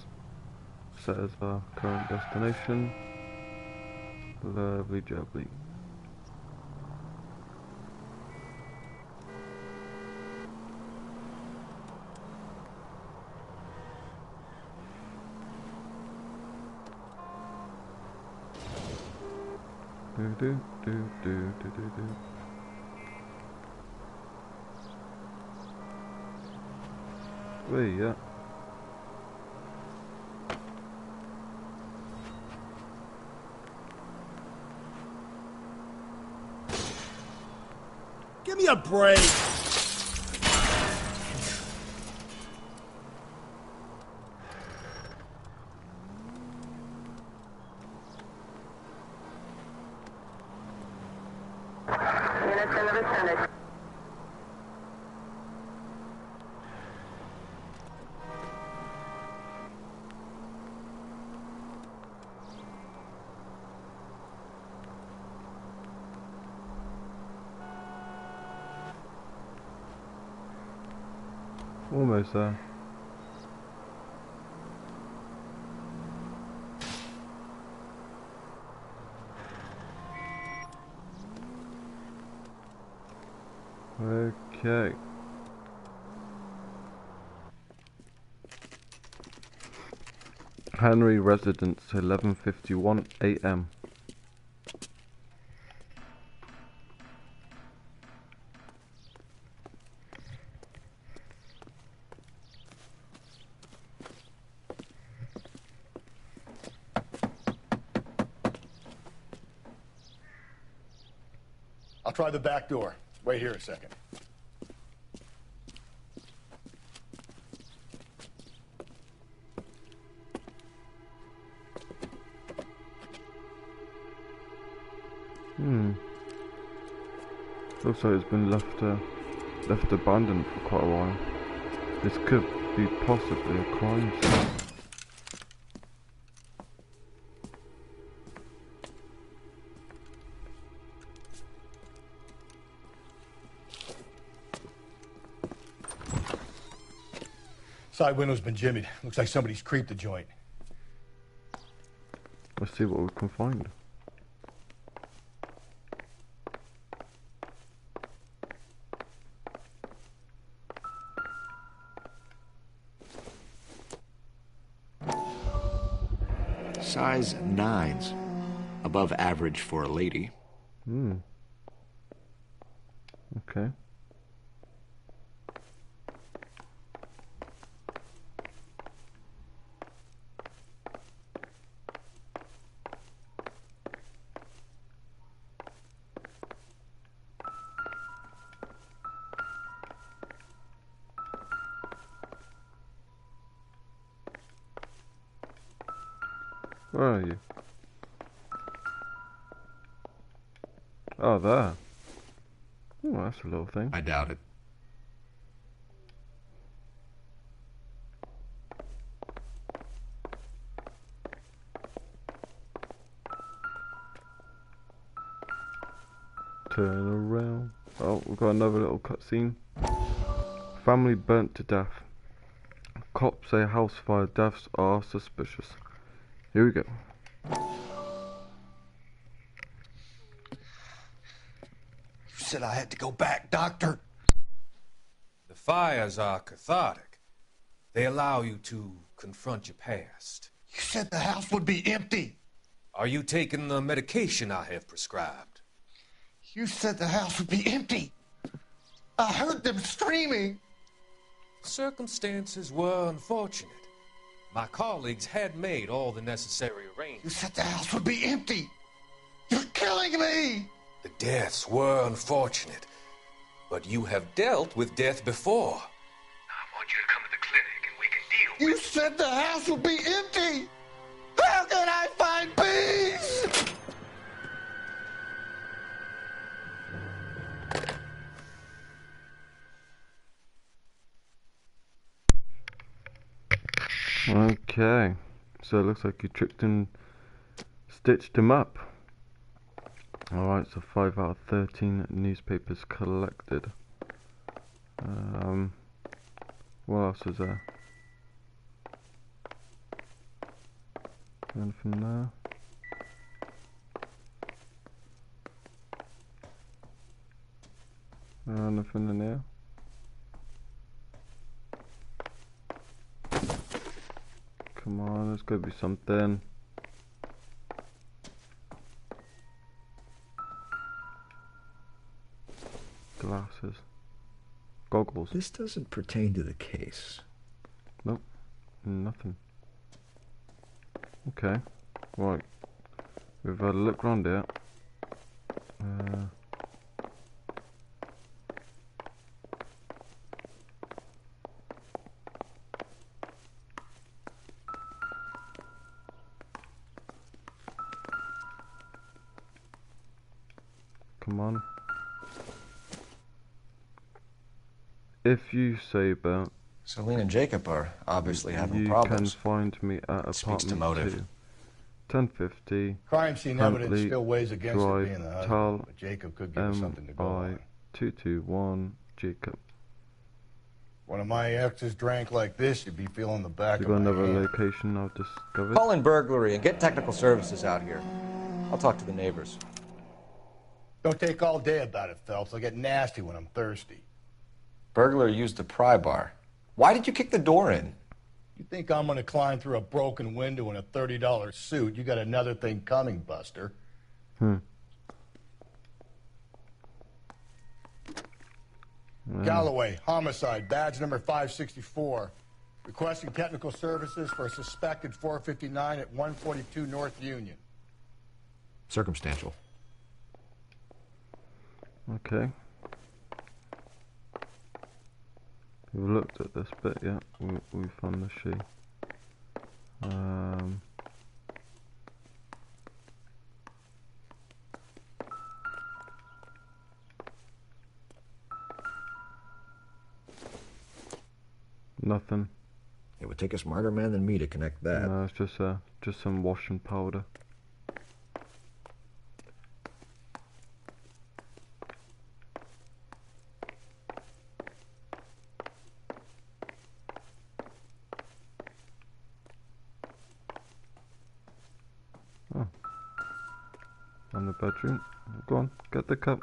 Set as our current destination. Lovely jubbly. Do do do do do do do. Where you at? Give me a break. Almost there. Okay. Henry Residence, 11:51 a.m. I'll try the back door. Wait here a second. Looks like it's been left abandoned for quite a while. This could be possibly a crime scene. Side window's been jimmied. Looks like somebody's creeped the joint. Let's see what we can find. Size 9s. Above average for a lady. Okay. Where are you? Oh, there. Oh, that's a little thing. I doubt it. Turn around. Oh, we've got another little cutscene. Family burnt to death. Cops say house fire deaths are suspicious. Here we go. You said I had to go back, Doctor. The fires are cathartic. They allow you to confront your past. You said the house would be empty. Are you taking the medication I have prescribed? You said the house would be empty. I heard them screaming. Circumstances were unfortunate. My colleagues had made all the necessary You arrangements. said the house would be empty. You're killing me. The deaths were unfortunate, but you have dealt with death before. I want you to come to the clinic and we can deal with You said the house would be empty. How can I find peace? Okay. So it looks like you tricked and stitched him up. Alright, so 5 out of 13 newspapers collected. What else is there? Anything there? Nothing in there. Come on, there's gotta be something. Glasses. Goggles. This doesn't pertain to the case. Nope. Nothing. Okay. Right. We've had a look round here. Come on. If you say about Celine and Jacob are obviously having you problems. can find me at Speaks to apartment motive. 1050 Crime scene evidence Huntley still weighs against it Drive, being the husband, Tal but Jacob could give us something to go on. MI221 Jacob. One of my exes drank like this, you'd be feeling the back You of got my another hand. location I've discovered? Call in burglary and get technical services out here. I'll talk to the neighbors. Don't take all day about it, Phelps. I'll get nasty when I'm thirsty. Burglar used the pry bar. Why did you kick the door in? You think I'm gonna climb through a broken window in a $30 suit? You got another thing coming, Buster. Galloway, homicide, badge number 564. Requesting technical services for a suspected 459 at 142 North Union. Circumstantial. Okay. We've looked at this bit, yeah. We found the she. Nothing. It would take a smarter man than me to connect that. No, it's just some washing powder. Oh. And the bedroom. Go on, get the cup.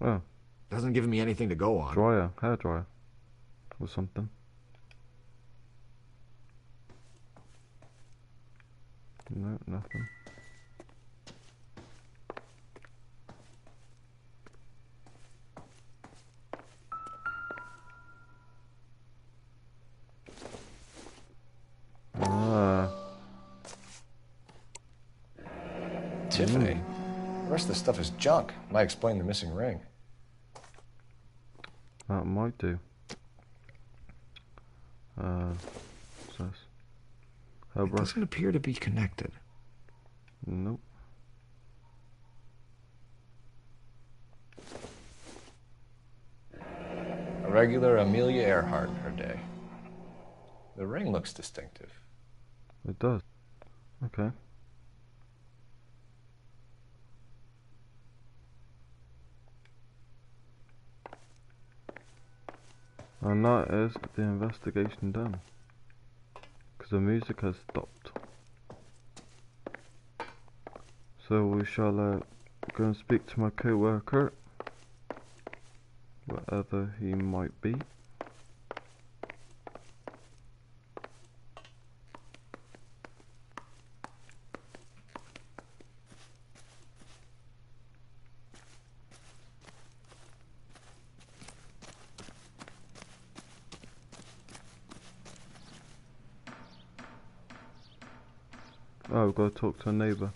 Oh. Doesn't give me anything to go on. Dryer, hair dryer. Or something. No, nothing. Tiffany. The rest of the stuff is junk. Might explain the missing ring. That might do. What's this? It doesn't appear to be connected. Nope. A regular Amelia Earhart in her day. The ring looks distinctive. It does. Okay. And that is the investigation done. Because the music has stopped. So we shall go and speak to my co-worker. Whatever he might be. Oh, we've got to talk to a neighbour.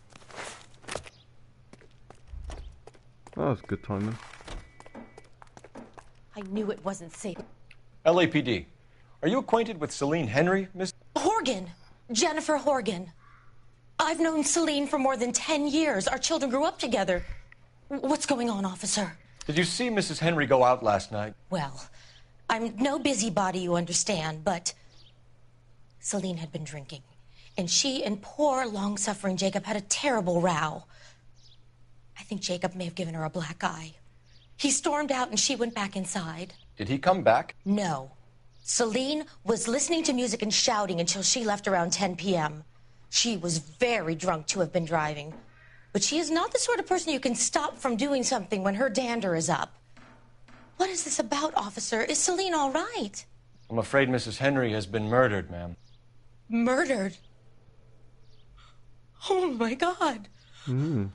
Oh, that's good timing. I knew it wasn't safe. LAPD. Are you acquainted with Celine Henry, Miss? Horgan! Jennifer Horgan. I've known Celine for more than 10 years. Our children grew up together. What's going on, officer? Did you see Mrs. Henry go out last night? Well, I'm no busybody, you understand, but Celine had been drinking. And she and poor, long-suffering Jacob had a terrible row. I think Jacob may have given her a black eye. He stormed out and she went back inside. Did he come back? No. Celine was listening to music and shouting until she left around 10 p.m. She was very drunk to have been driving. But she is not the sort of person you can stop from doing something when her dander is up. What is this about, officer? Is Celine all right? I'm afraid Mrs. Henry has been murdered, ma'am. Murdered? Oh, my God. Oh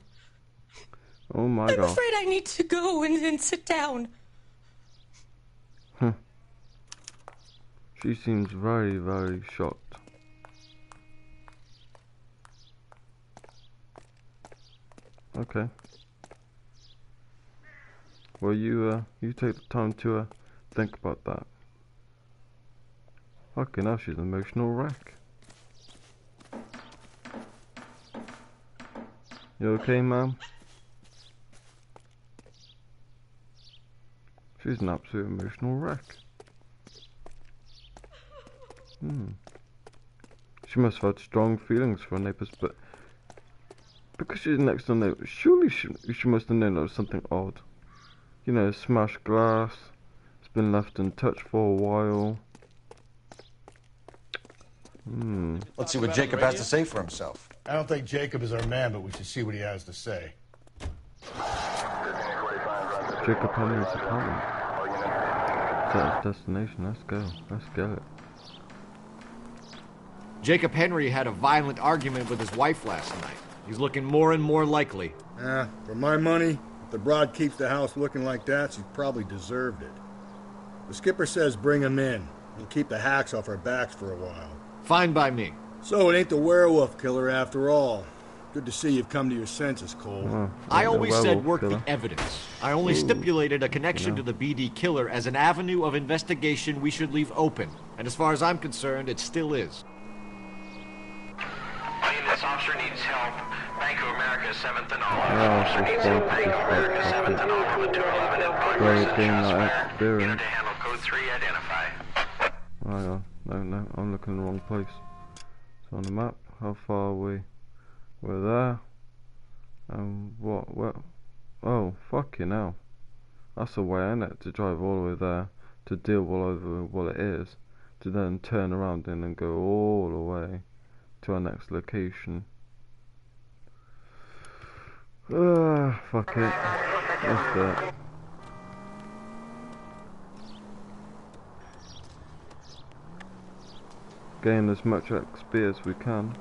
my I'm God. afraid I need to go and sit down. She seems very, very shocked. Okay. Well, you take the time to think about that. Fucking hell, she's an emotional wreck. You okay, ma'am? She's an absolute emotional wreck. She must have had strong feelings for her neighbours, but because she's next door neighbour, surely she must have known there was something odd. You know, smashed glass, it's been left untouched for a while. Let's see what Jacob has to say for himself. I don't think Jacob is our man, but we should see what he has to say. Jacob Henry's apartment. That's his destination. Let's go. Let's get it. Jacob Henry had a violent argument with his wife last night. He's looking more and more likely. For my money, if the broad keeps the house looking like that, she's probably deserved it. The skipper says bring him in. We'll keep the hacks off our backs for a while. Fine by me. So it ain't the werewolf killer after all. Good to see you've come to your senses, Cole. I always said work the evidence. I only stipulated a connection to the BD killer as an avenue of investigation we should leave open. And as far as I'm concerned, it still is. This officer needs help. Bank of America, 7th and Olive. Officer needs help. Bank of America, 7th and Olive, 211 in Progress. Unit to handle code 3, identify. Hang on. No, I'm looking in the wrong place. It's on the map. How far are we? We're there. What? Oh, fucking hell. That's a way, isn't it? To drive all the way there, to deal over what it is, to then turn around and then go all the way to our next location. Fuck it. Let's do it. Gain as much XP as we can.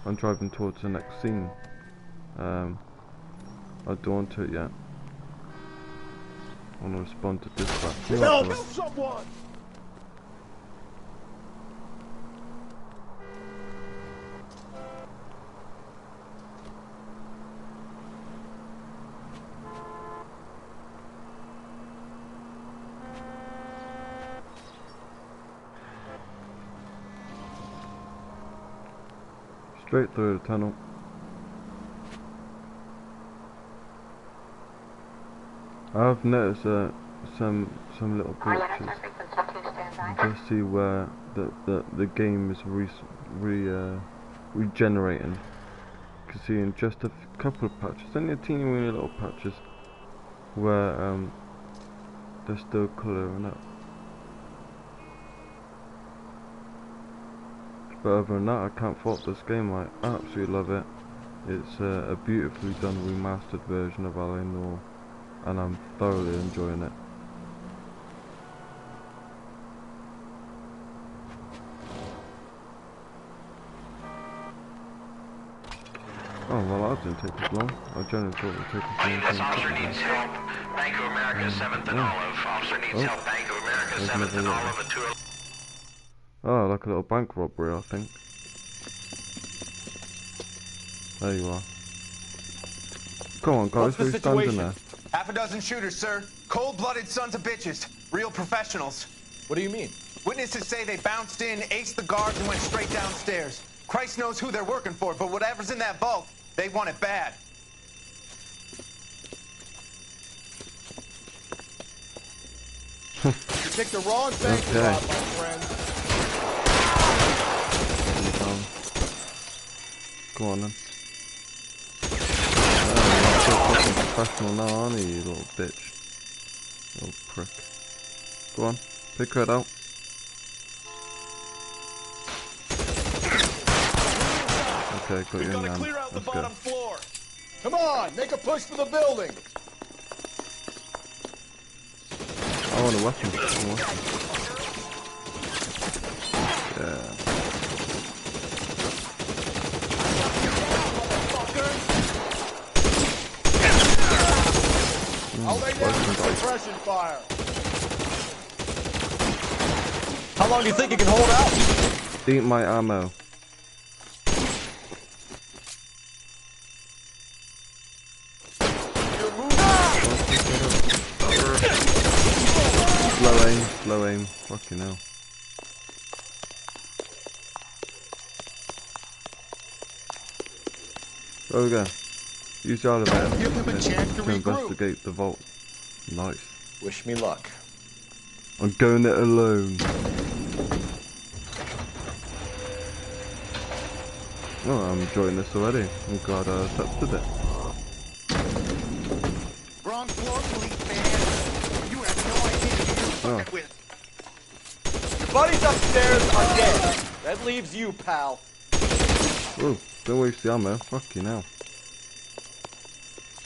I'm driving towards the next scene. I don't want to yet. I want to respond to dispatch. Help someone! Straight through the tunnel. I've noticed some little glitches. Just see where the game is regenerating. You can see in just a couple of patches, only a teeny weeny little patches, where they're still clearing up. But other than that, I can't fault this game. I absolutely love it. It's a beautifully done remastered version of L.A.NOIRE, and I'm thoroughly enjoying it. Oh well, that didn't take us long. I generally thought it would take us long. This officer needs help. Bank of America, 7th and Olive. Officer needs help. Bank of America, 7th and Olive, and 211. Oh, like a little bank robbery, I think. There you are. Come on, guys, who's standing there? Half a dozen shooters, sir. Cold-blooded sons of bitches. Real professionals. What do you mean? Witnesses say they bounced in, aced the guards, and went straight downstairs. Christ knows who they're working for, but whatever's in that vault, they want it bad. You picked the wrong bank to rob, my friend. Go on then. Oh, you're so fucking professional now, aren't you, you little bitch? Little prick. Go on, pick her out. Okay, got you in there. Let's go. Floor. Come on, make a push for the building. I want a weapon. Yeah. I'll lay down suppression fire. How long do you think you can hold out? Eat my ammo. Slow aim, fucking hell. There we go. Use the elevator Give him a chance to regroup. investigate the vault. Nice. Wish me luck. I'm going it alone. Oh, I'm enjoying this already. I'm glad I accepted it. Wrong floor, police man. You have no idea who you're fucking with. Your buddies upstairs are dead. That leaves you, pal. Oh, don't waste the ammo. Fuck you now.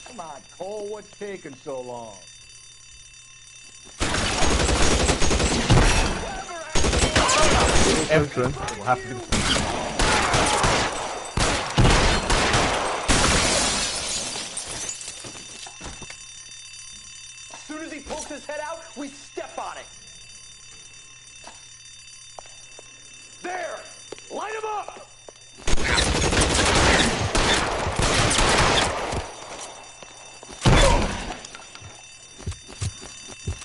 Come on, Cole, what's taking so long? Everything. We'll have to do. As soon as he pokes his head out, we step on it. There! Light him up!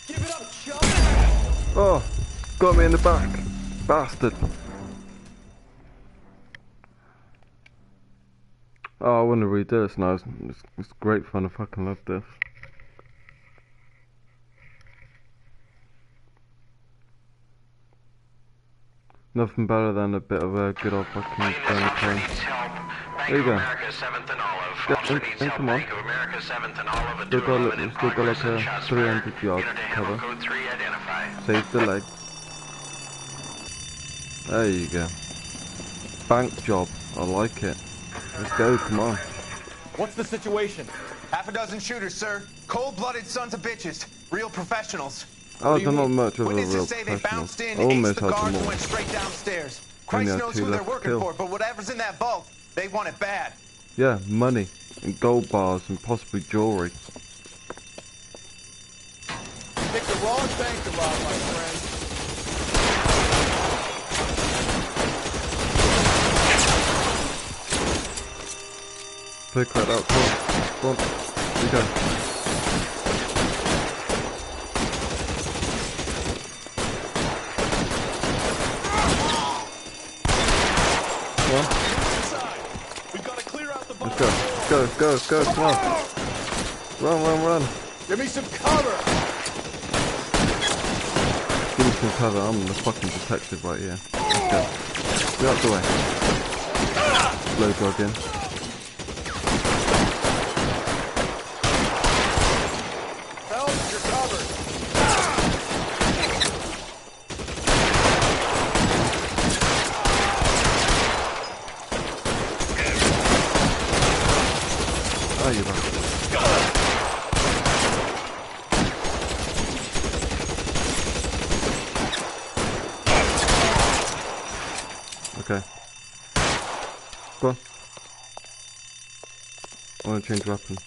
Give it up, chump! Oh, got me in the back. Bastard. Oh, I want to read this now. It's great fun. I fucking love this. Nothing better than a bit of a good old fucking gun. There you go. In, come on. Still got like a 300 yard cover. Save the leg. There you go. Bank job. I like it. Let's go, come on. What's the situation? Half a dozen shooters, sir. Cold-blooded sons of bitches. Real professionals. Oh, they're not much of a real Witnesses say they professional. bounced in, I aced almost the had guards, them and all. went straight downstairs. Only Christ had knows two who they're left to working kill. for, but whatever's in that vault, they want it bad. Yeah, money. And gold bars and possibly jewelry. Pick the wrong bank to rob, my friend. Pick that up, come on. Come on. Here we go. Come on. Let's go, come on. Run. Give me some cover. Give me some cover, I'm the fucking detective right here. Let's go. Get out the way. Slow jog in. Help, you're covered. Oh, you bastard. Okay. Go on. I want to change weapon.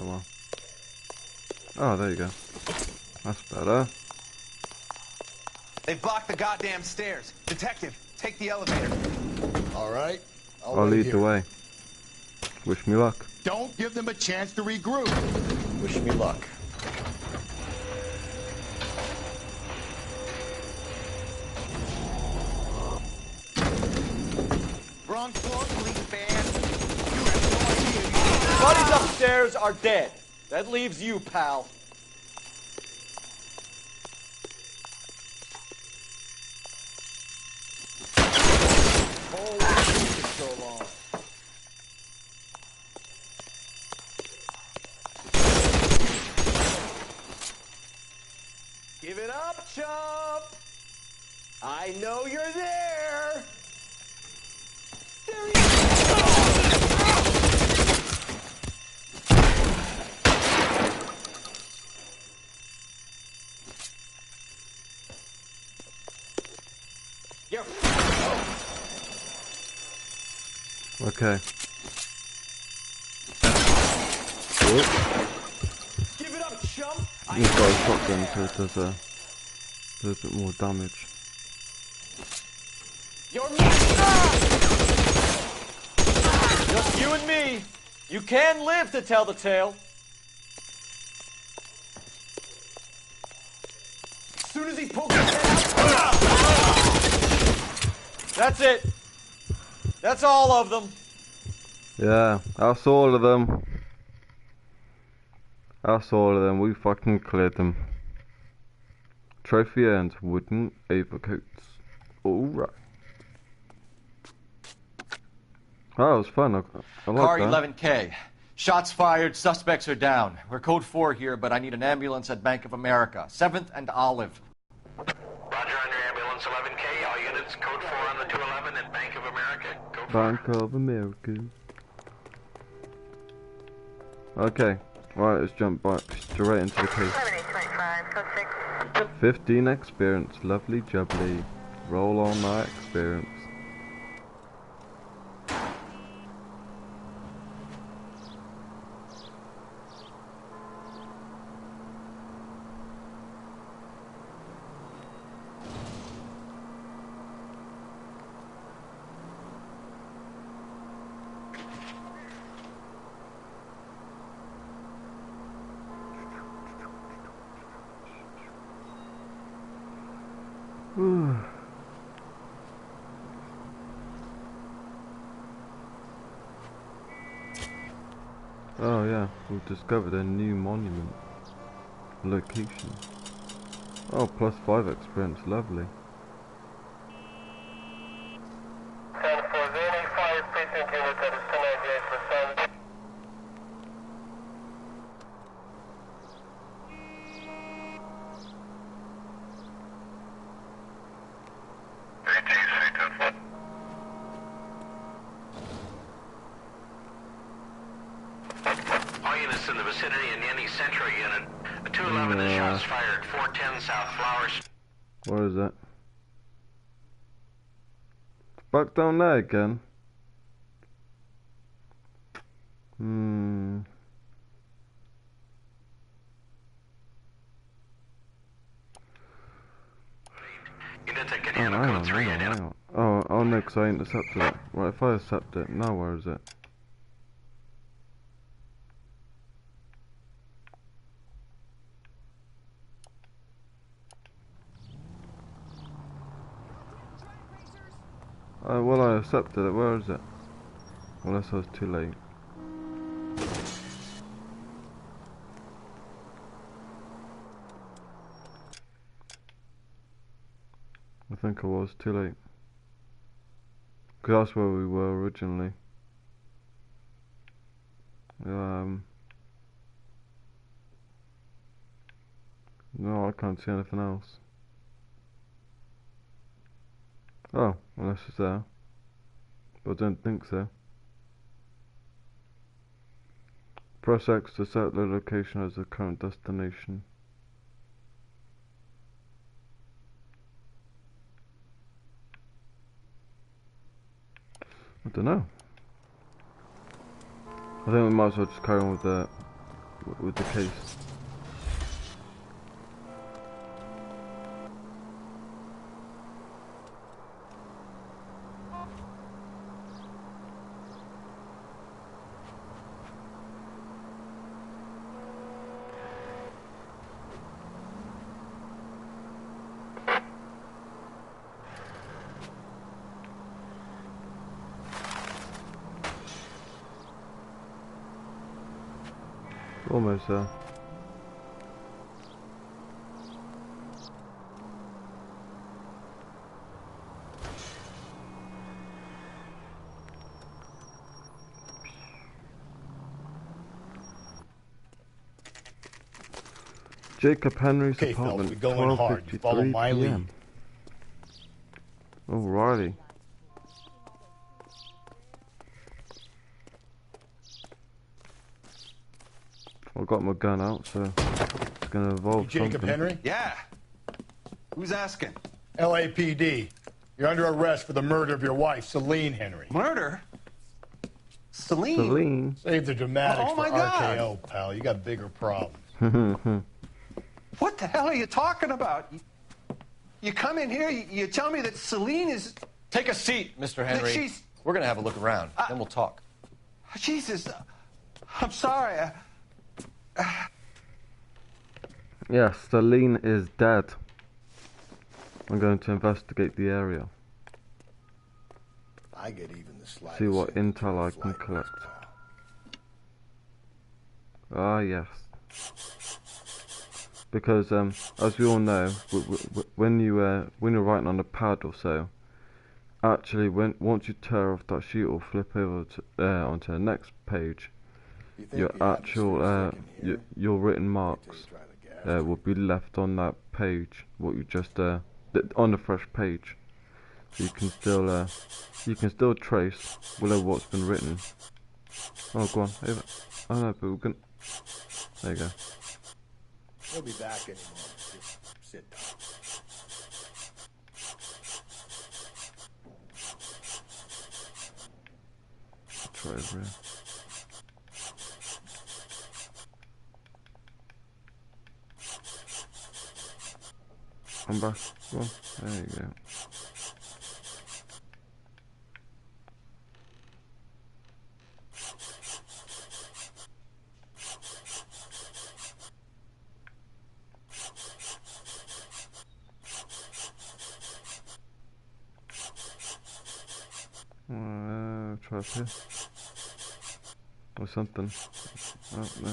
Oh well. Oh, there you go. That's better. They've blocked the goddamn stairs. Detective, take the elevator. All right. I'll lead the way. Wish me luck. Don't give them a chance to regroup. Wish me luck. Wrong floor, police man. You have no idea. Your buddies upstairs are dead. That leaves you, pal. Oh, what's taking so long? Give it up, chump. I know you're there. There he is. You're Okay. Give it up, chump. He's got a shotgun, so it does a bit more damage. You're Just you and me. You can live to tell the tale. soon as he pokes his head out... That's it. That's all of them. Yeah, that's all of them. That's all of them. We fucking cleared them. Trophy earned. Wooden overcoats. Alright. Oh, it was fun. I like Car that. 11K. Shots fired, suspects are down. We're code 4 here, but I need an ambulance at Bank of America. 7th and Olive. Roger on your ambulance 11K. All units code 4 on the 211 at Bank of America. Go for Bank of America. Okay. Right, let's jump back straight into the case. 15 experience. Lovely jubbly. Roll on that experience. Oh yeah, we've discovered a new monument location. Oh, plus 5 experience, lovely. 10 for the 5 precinct unit that is 298%. All units in the vicinity in any Central unit. A 211 is shots fired. 410 South Flowers. What is that? Back down there again. Hang on. Oh no, 'cause I intercepted it. Right, if I accept it, now where is it? Well, I accepted it. Where is it? Unless I was too late. I think I was too late. Because that's where we were originally. No, I can't see anything else. Oh, unless it's there. But I don't think so. Press X to set the location as the current destination. I don't know. I think we might as well just carry on with the case. Almost there. Jacob Henry's apartment. Phelps, we're going hard. You follow my lead. Alrighty. I've got my gun out, so it's gonna involve Jacob something. Henry? Yeah. Who's asking? LAPD. You're under arrest for the murder of your wife, Celine Henry. Murder? Celine? Celine? Save the dramatics Oh, my for God. RKO, pal. You got bigger problems. What the hell are you talking about? You come in here, you tell me that Celine is... Take a seat, Mr. Henry. She's... We're gonna have a look around, then we'll talk. Jesus, I'm sorry. Yes, Celine is dead. I'm going to investigate the area. I get even the slightest See what sympathy intel I for can flight collect. risk, pal. Ah, yes. Because as we all know, when you're writing on a pad or so, actually, once you tear off that sheet or flip over to, onto the next page, your actual your written marks will be left on that page. What you just on the fresh page, so you can still trace what's been written. Oh, go on, over. Oh no, but we can. There you go. He'll be back any moment. Just sit down. Try over here. Come back. Go on. There you go. Try up here. Or something. Oh, no.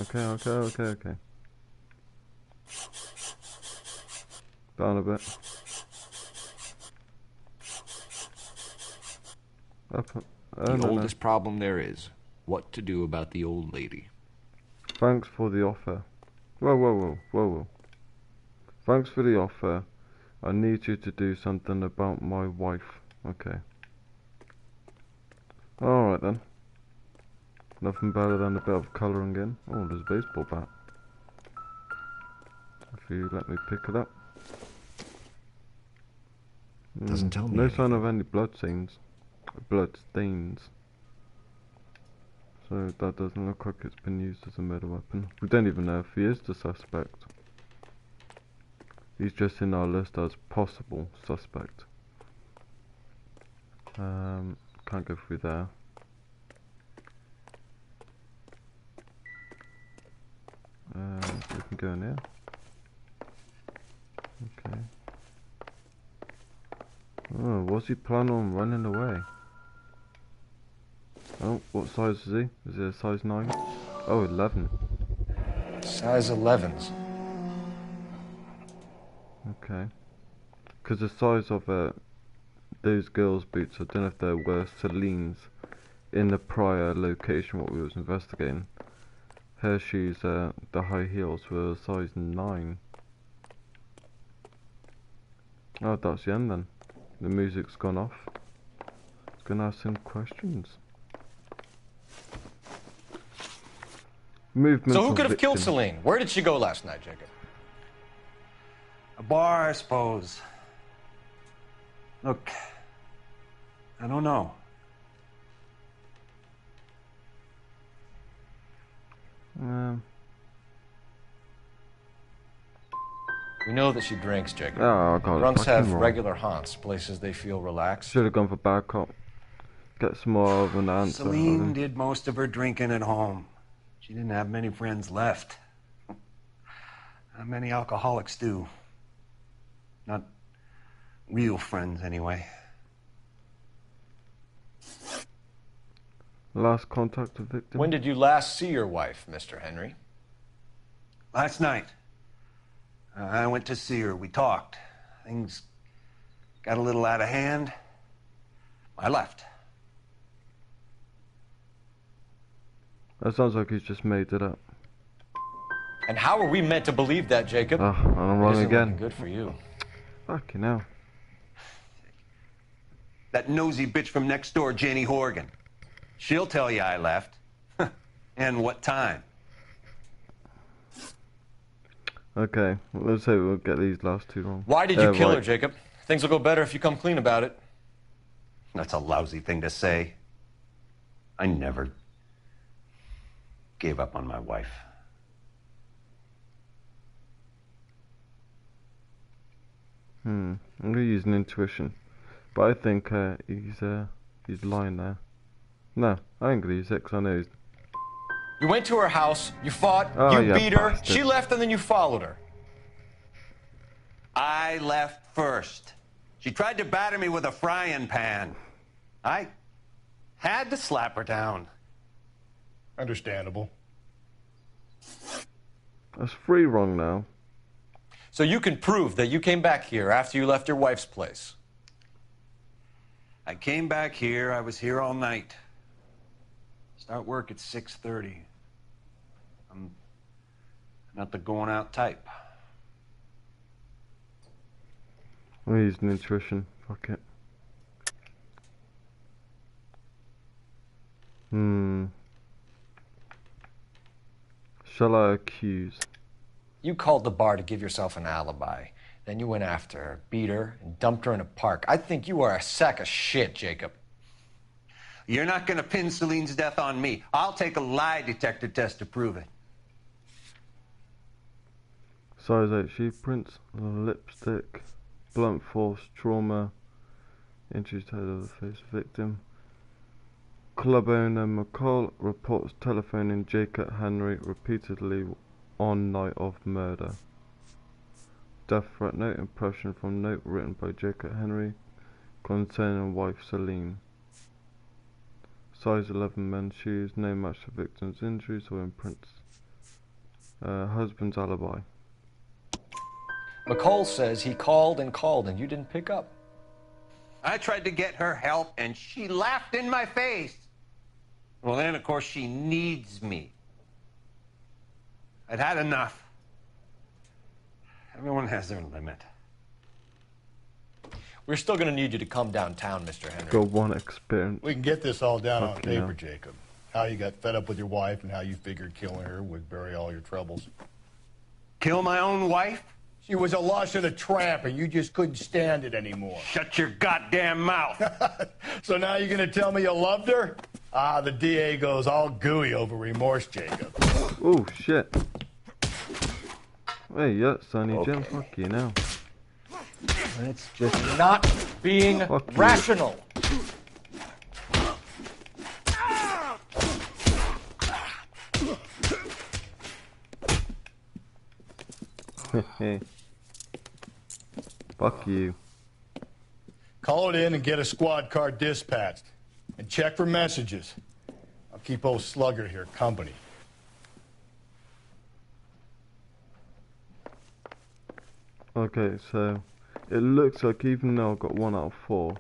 Okay. Down a bit. Up. The oldest problem there is what to do about the old lady. Thanks for the offer. Whoa. Thanks for the offer. I need you to do something about my wife. Okay. Alright then. Nothing better than a bit of colouring in. Oh, there's a baseball bat. If you let me pick it up. Doesn't tell me No anything. sign of any blood stains. So that doesn't look like it's been used as a murder weapon. We don't even know if he is the suspect. He's just in our list as possible suspect. Can't go through there. We can go in here. Okay. Oh, what's he planning on running away? Oh, what size is he? Is it a size 9? Oh, 11. Size 11s. Okay. Because the size of those girls' boots, I don't know if there were Celine's in the prior location what we was investigating. Her shoes, the high heels were size 9. Oh, that's the end then. The music's gone off. It's gonna ask some questions. Movement. So who could have killed Celine? Where did she go last night, Jacob? A bar, I suppose. Look, I don't know. We know that she drinks, Jacob. Oh, God. Drunks have regular haunts, places they feel relaxed. Should have gone for bad cop. Get some more of an answer. Celine did most of her drinking at home. She didn't have many friends left. Not many alcoholics do. Not real friends, anyway. Last contact with victim. When did you last see your wife, Mr. Henry? Last night. I went to see her. We talked. Things got a little out of hand. I left. That sounds like he's just made it up. And how are we meant to believe that, Jacob? Oh, and I'm wrong again. Good for you. Fucking hell. That nosy bitch from next door, Janie Horgan. She'll tell you I left. And what time. Okay, well, let's hope we'll get these last two wrong. Why did you kill her, Jacob? Things will go better if you come clean about it. That's a lousy thing to say. I never gave up on my wife. I'm gonna use an intuition, but I think he's lying there. No, I ain't gonna use it 'cause I know he's... You went to her house, you fought, Oh, you yeah, beat her, bastard. she left, and then you followed her. I left first. She tried to batter me with a frying pan. I had to slap her down. Understandable. That's 3 wrong now. So you can prove that you came back here after you left your wife's place. I came back here. I was here all night. Start work at 6:30. I'm not the going out type. I'm gonna use nutrition. Fuck it. Shall I accuse? You called the bar to give yourself an alibi. Then you went after her, beat her, and dumped her in a park. I think you are a sack of shit, Jacob. You're not going to pin Celine's death on me. I'll take a lie detector test to prove it. Size 8 sheep prints, lipstick, blunt force trauma, injuries to head of the face victim. Club owner McCall reports telephoning Jacob Henry repeatedly on night of murder. Death threat note, impression from note written by Jacob Henry concerning wife Celine. Size 11 men's shoes, no match to victim's injuries or imprints. Husband's alibi. McCall says he called and you didn't pick up. I tried to get her help, and she laughed in my face. Well, then, of course, she needs me. I'd had enough. Everyone has their limit. We're still going to need you to come downtown, Mr. Henry. Got one experience. We can get this all down on Fucking paper, hell. Jacob. How you got fed up with your wife and how you figured killing her would bury all your troubles. Kill my own wife? She was a lush and a tramp, and you just couldn't stand it anymore. Shut your goddamn mouth. So now you're going to tell me you loved her? Ah, the DA goes all gooey over remorse, Jacob. Oh, shit. Hey, yeah, Sonny Jim, fuck you now. It's just not being Fuck you. rational. Fuck you. Call it in and get a squad car dispatched. And check for messages. I'll keep old Slugger here company. Okay, so it looks like even though I got 1 out of 4,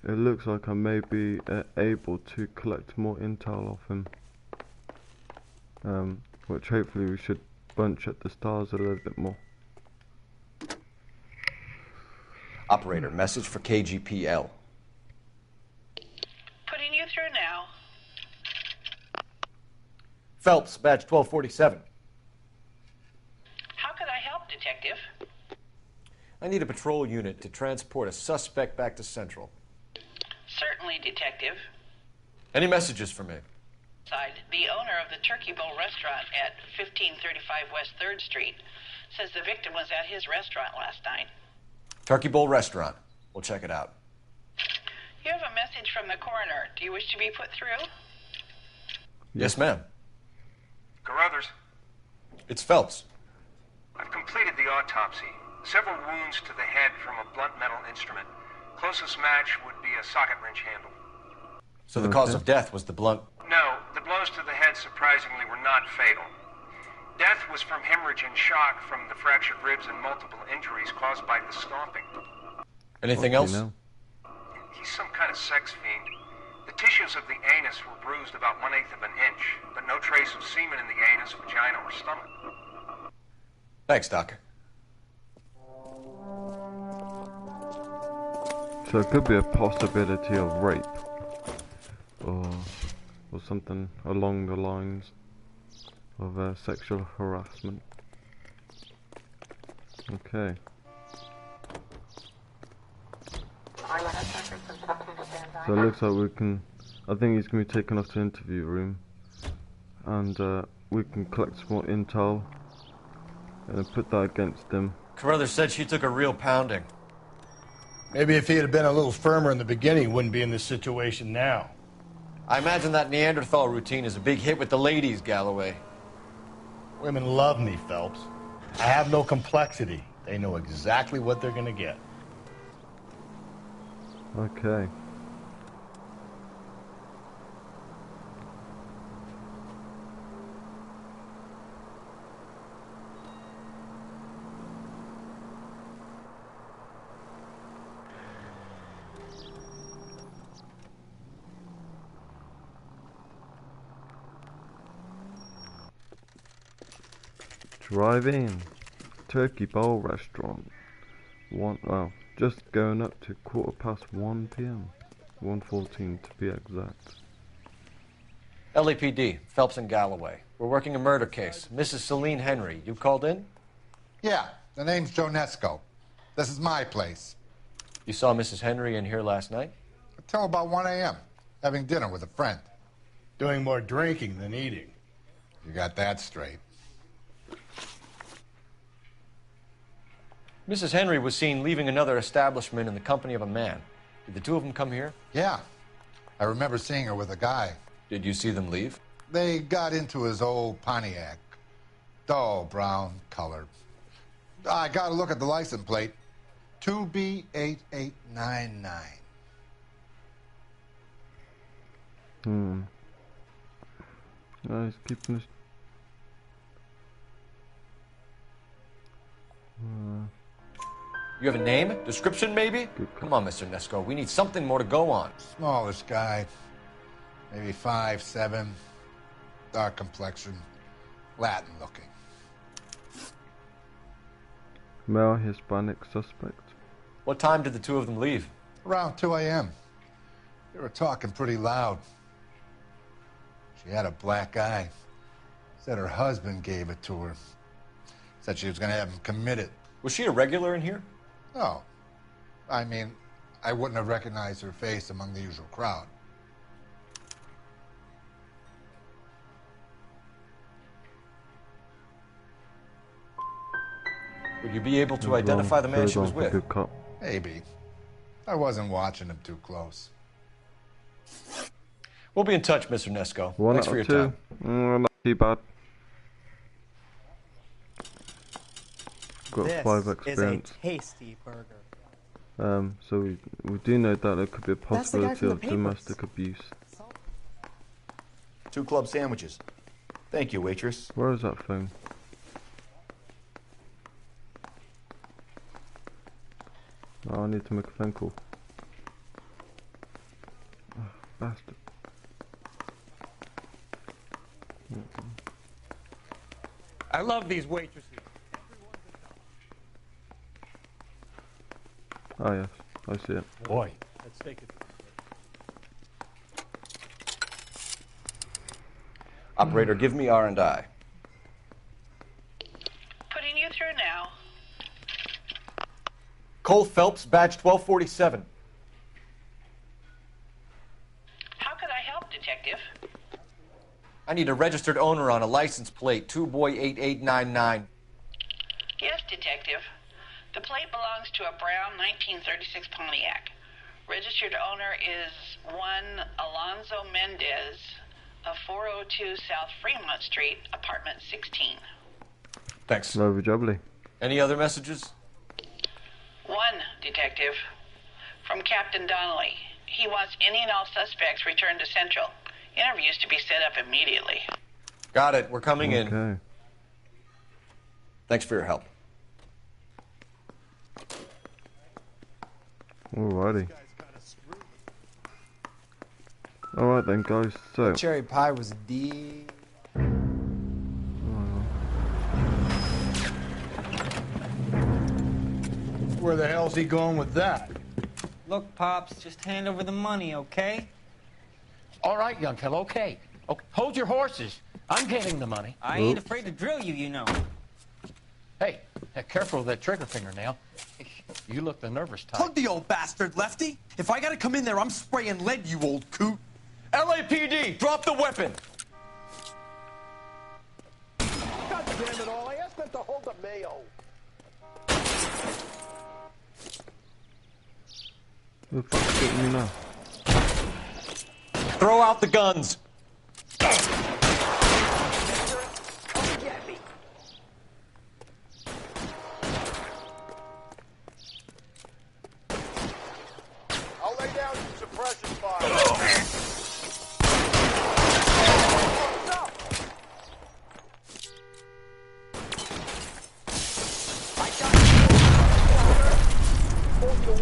it looks like I may be able to collect more intel off him. Which hopefully we should bunch at the stars a little bit more. Operator, message for KGPL. Putting you through now. Phelps, badge 1247. How could I help, Detective? I need a patrol unit to transport a suspect back to Central. Certainly, Detective. Any messages for me? The owner of the Turkey Bowl restaurant at 1535 West 3rd Street says the victim was at his restaurant last night. Turkey Bowl Restaurant. We'll check it out. You have a message from the coroner. Do you wish to be put through? Yes, ma'am. Carruthers, It's Phelps. I've completed the autopsy. Several wounds to the head from a blunt metal instrument. Closest match would be a socket wrench handle. So the cause of death was the blunt. No, the blows to the head surprisingly were not fatal. Death was from hemorrhage and shock from the fractured ribs and multiple injuries caused by the stomping. Anything else? He's some kind of sex fiend. The tissues of the anus were bruised about 1/8 of an inch, but no trace of semen in the anus, vagina, or stomach. Thanks, Doc. So it could be a possibility of rape. Or something along the lines of sexual harassment. Okay. So it looks like we can... I think he's going to be taken off to the interview room. And we can collect some more intel. And put that against him. Carruthers said she took a real pounding. Maybe if he had been a little firmer in the beginning, he wouldn't be in this situation now. I imagine that Neanderthal routine is a big hit with the ladies, Galloway. Women love me, Phelps. I have no complexity. They know exactly what they're gonna get. Okay. Drive-in Turkey Bowl Restaurant. Just going up to 1:15 p.m. 1:14 to be exact. LAPD, Phelps and Galloway. We're working a murder case. Mrs. Celine Henry, you called in? Yeah, the name's Jonesco. This is my place. You saw Mrs. Henry in here last night? Until about 1 a.m., having dinner with a friend. Doing more drinking than eating. You got that straight. Mrs. Henry was seen leaving another establishment in the company of a man. Did the two of them come here? Yeah. I remember seeing her with a guy. Did you see them leave? They got into his old Pontiac. Dull brown color. I got to look at the license plate. 2B8899. Nice, keeping this. You have a name? Description, maybe? Come on, Mr. Nesco. We need something more to go on. Smallish guy. Maybe 5'7". Dark complexion. Latin looking. Male Hispanic suspect. What time did the two of them leave? Around 2 a.m. They were talking pretty loud. She had a black eye. Said her husband gave it to her. Said she was going to have him committed. Was she a regular in here? No. I mean, I wouldn't have recognized her face among the usual crowd. Would you be able to identify the man she was with? Maybe. I wasn't watching him too close. We'll be in touch, Mr. Nesco. One Thanks out for your of two. time. Not too bad. Got This 5 experience. is a tasty burger. So we do know that there could be a That's the guy possibility from the of papers. domestic abuse. 2 club sandwiches. Thank you, waitress. Where is that thing? Oh, I need to make a phone call. Oh, bastard. I love these waitresses. Oh yes, I see it. Boy. Let's take it. Operator, give me R&I. Putting you through now. Cole Phelps, badge 1247. How could I help, Detective? I need a registered owner on a license plate, 2boy8899. Yes, Detective. The plate belongs to a brown 1936 Pontiac. Registered owner is one Alonzo Mendez of 402 South Fremont Street, apartment 16. Thanks. Lovely jubbly. Any other messages? One, Detective. From Captain Donnelly. He wants any and all suspects returned to Central. Interviews to be set up immediately. Got it. We're coming in. Okay. Thanks for your help. Alrighty. Alright then, guys. So. Cherry pie was D. Where the hell's he going with that? Look, Pops, just hand over the money, okay? All right, young fellow, okay. Hold your horses. I'm getting the money. I ain't afraid to drill you, you know. Hey, careful with that trigger finger now. You look the nervous type. Plug the old bastard, Lefty. If I gotta come in there, I'm spraying lead, you old coot. LAPD, drop the weapon! God damn it all, I asked them to hold the mayo. Who the fuck's getting me now? Throw out the guns. I'll lay down some suppression fire.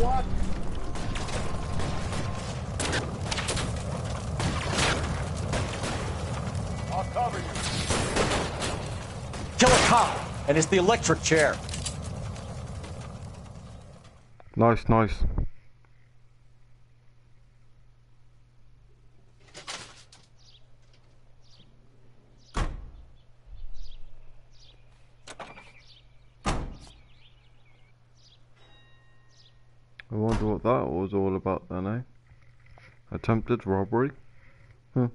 What? I'll cover you. Kill a cop, and it's the electric chair. Nice, nice. I wonder what that was all about then, eh? Attempted robbery? Huh.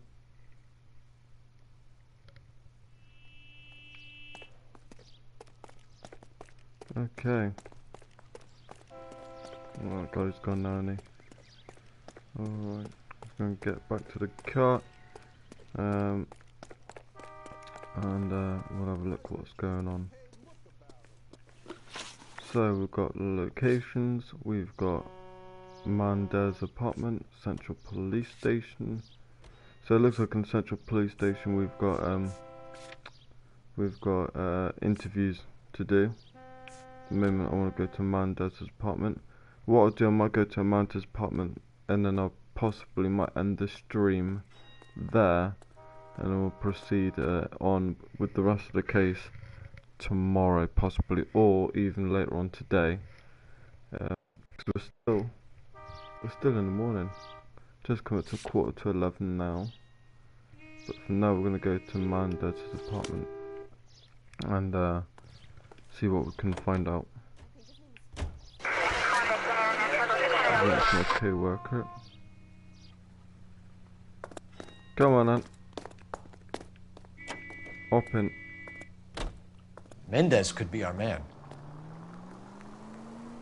Okay. Well, that guy's gone now, isn't he? Alright, I'm gonna get back to the car. And we'll have a look what's going on. So we've got locations, we've got Mendez apartment, Central Police Station. So it looks like in Central Police Station we've got interviews to do. At the moment I want to go to Mendez's apartment. What I'll do, I might go to Mendez's apartment and then I'll possibly might end the stream there, and we'll proceed on with the rest of the case tomorrow possibly, or even later on today, because we're still in the morning, just come up to 11:15 now. But for now we're going to go to Mendez's apartment and see what we can find out. That's my co-worker. Come on, Ant. Open. Mendez could be our man.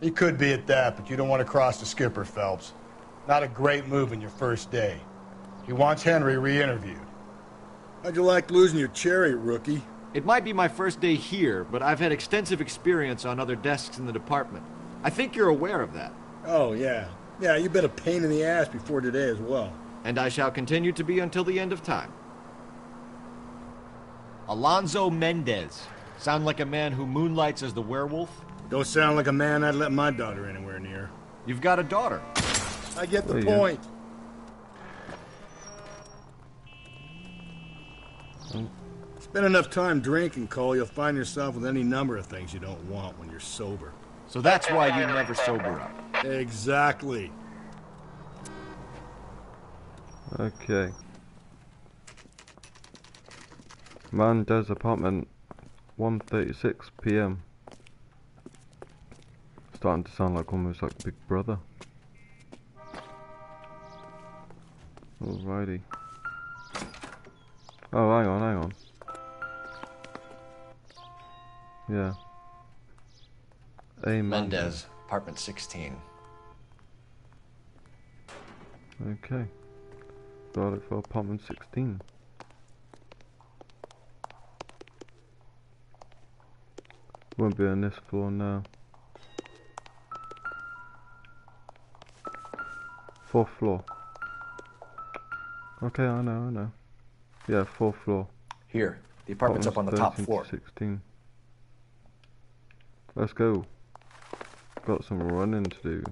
He could be at that, but you don't want to cross the skipper, Phelps. Not a great move in your first day. He wants Henry re-interviewed. How'd you like losing your cherry, rookie? It might be my first day here, but I've had extensive experience on other desks in the department. I think you're aware of that. Oh, yeah. Yeah, you've been a pain in the ass before today as well. And I shall continue to be until the end of time. Alonzo Mendez. Sound like a man who moonlights as the werewolf? Don't sound like a man I'd let my daughter anywhere near. You've got a daughter. I get the point. Spend enough time drinking, Cole, you'll find yourself with any number of things you don't want when you're sober. So that's why you never sober up. Exactly. Okay. Mendez apartment, 1:36 PM. Starting to sound like almost like Big Brother. Alrighty. Oh, hang on. Yeah. A Mendez, apartment 16. Okay. Got it for apartment 16. Won't be on this floor now. 4th floor. Okay, I know. Yeah, 4th floor. Here, the apartment's up on the top 13 to floor. 16. Let's go. Got some running to do.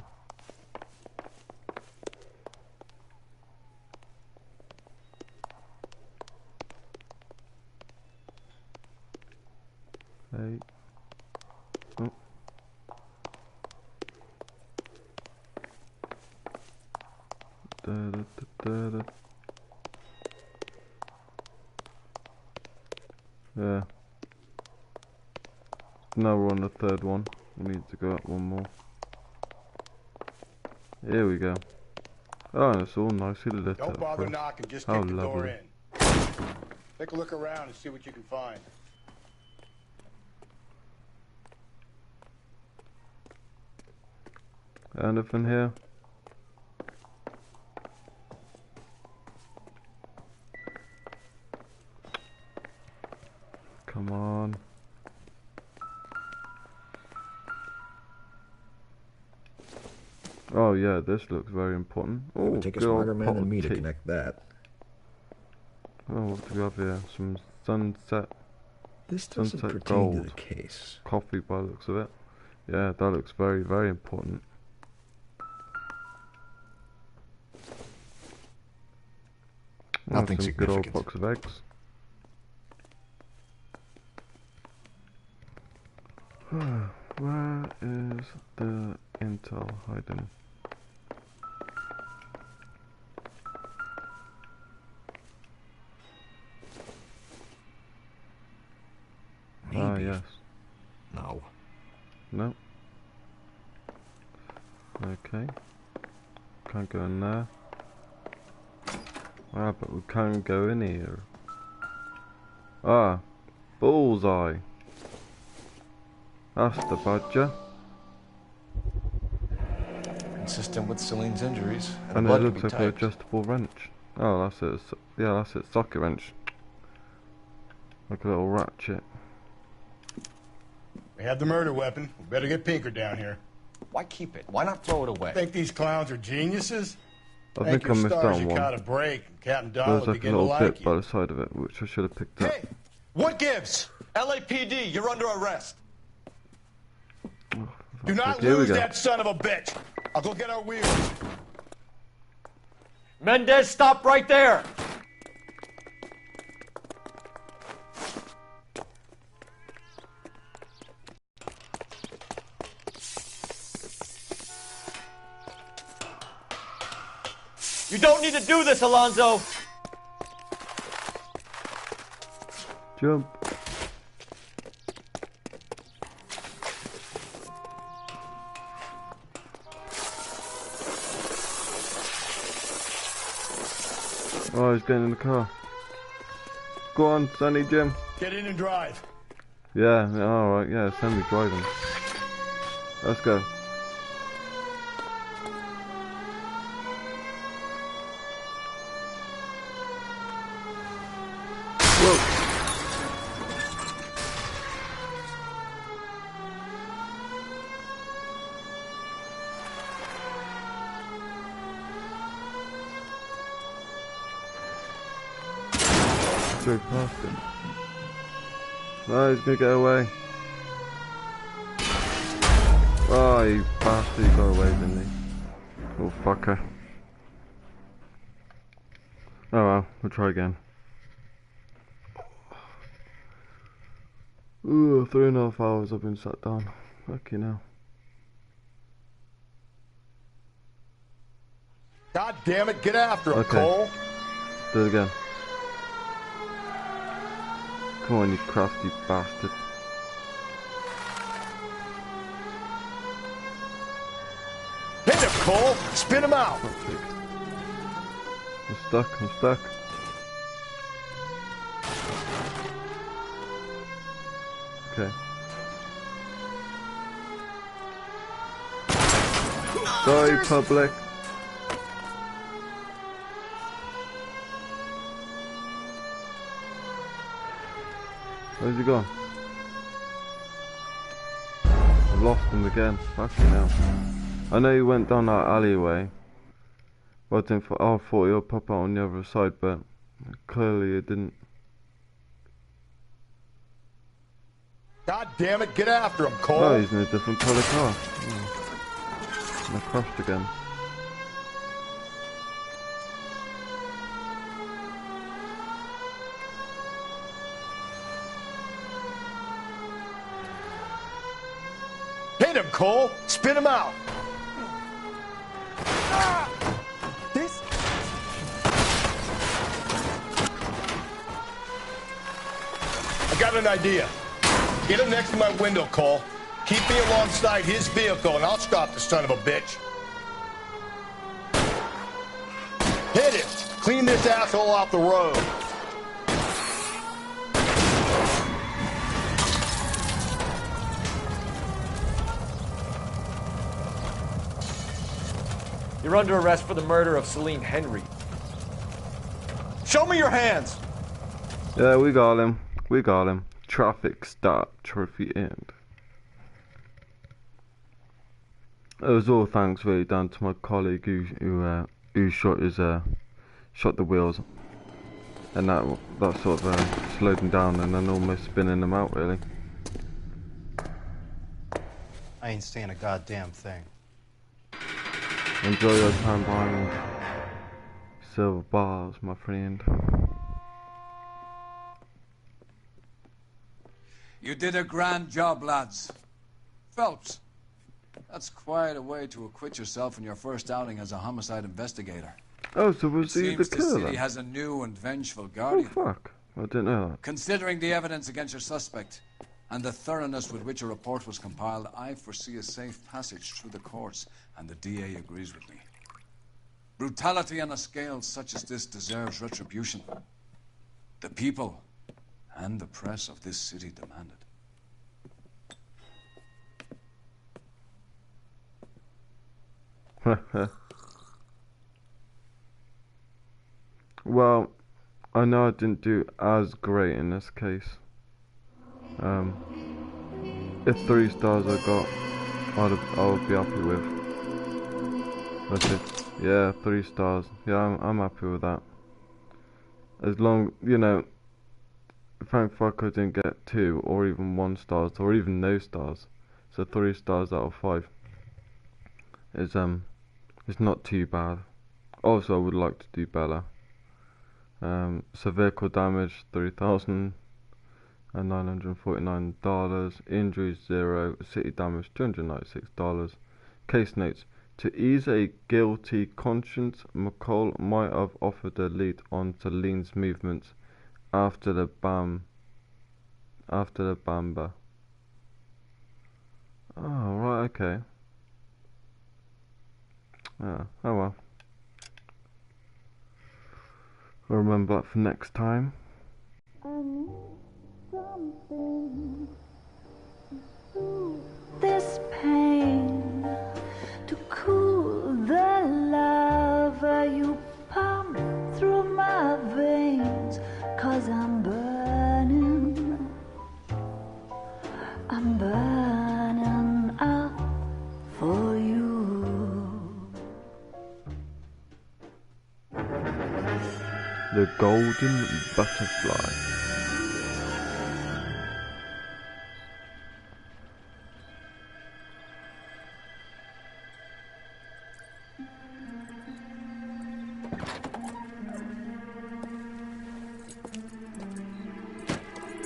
Hey. Oh. Da. Yeah. Now we're on the 3rd one. We need to go up one more. Here we go. Oh, and it's all nicely lit up. Don't bother knocking, just How kick the door lovely. in. Take a look around and see what you can find. Anything here? Come on. Oh yeah, this looks very important. Oh, Take a good old smarter man pot than of me to tea. connect that. Oh, what do we have here? Some sunset. This doesn't Sunset pertain to gold. the case. Coffee by the looks of it. Yeah, that looks very, very important. Nothing some good old significant. box of eggs. Where is the intel hiding? Ah, Maybe. yes. No. No. Okay. Can't go in there. Ah, but we can go in here. Ah, bullseye. That's the badger. Consistent with Celine's injuries. And it blood looks could like be an typed. adjustable wrench. Oh, that's it. Yeah, that's it. Socket wrench. Like a little ratchet. We have the murder weapon. We better get Pinker down here. Why keep it? Why not throw it away? Think these clowns are geniuses? I think I missed out on you one. caught a break, and Captain There's Donald like a began to little like bit you. by the side of it, which I should have picked up. What gives? LAPD, you're under arrest. Do not Here we lose go. that son of a bitch. I'll go get our wheels. Mendez, stop right there! You don't need to do this, Alonzo! Jump. Oh, he's getting in the car. Go on, Sonny Jim. Get in and drive. Yeah, alright, yeah, send me driving. Let's go. Straight past him. No, he's gonna get away. Oh, you bastard, he got away, didn't he? Oh, fucker. Oh well, we'll try again. Ooh, 3.5 hours I've been sat down. Lucky now. God damn it, get after him, Okay. Cole. Do it again. Come on, you crafty bastard. Hit him, Cole. Spin him out. I'm stuck, I'm stuck. Okay. Sorry, public. Where's he gone? I've lost him again. Fucking hell. I know he went down that alleyway. But I thought he'll pop out on the other side, but clearly it didn't. God damn it, get after him, Cole. Oh, he's in a different colour car. Oh. And I crashed again. Hit him, Cole. Spin him out. This? I got an idea. Get him next to my window, Cole. Keep me alongside his vehicle, and I'll stop the son of a bitch. Hit him. Clean this asshole off the road. You're under arrest for the murder of Celine Henry. Show me your hands! Yeah, we got him. We got him. traffic stop, trophy end. It was all thanks really down to my colleague who shot the wheels, and that sort of slowed him down and then almost spinning him out really. I ain't saying a goddamn thing. Enjoy your time buying silver bars, my friend. You did a grand job, lads. Phelps, that's quite a way to acquit yourself in your first outing as a homicide investigator. Oh, so was he the Seems the killer city then? has a new and vengeful Oh guardian. fuck, I didn't know that. Considering the evidence against your suspect and the thoroughness with which a report was compiled, I foresee a safe passage through the courts, and the DA agrees with me. Brutality on a scale such as this deserves retribution. The people and the press of this city demand it. Well, I know I didn't do as great in this case. If 3 stars I got, I would be happy with. That's it. Yeah, 3 stars. Yeah, I'm happy with that. As long, you know, thank fuck I didn't get 2 or even 1 stars or even no stars. So 3 stars out of 5 is it's not too bad. Also, I would like to do better. So vehicle damage $3,949, injuries 0, city damage $296. Case notes: to ease a guilty conscience, McCall might have offered a lead on to Lean's movements after the bamba. Oh right, okay. Yeah, oh well. I'll remember that for next time. I need something to soothe this pain, to cool the lava you pump through my veins, 'cause I'm burning up for you. The golden butterfly.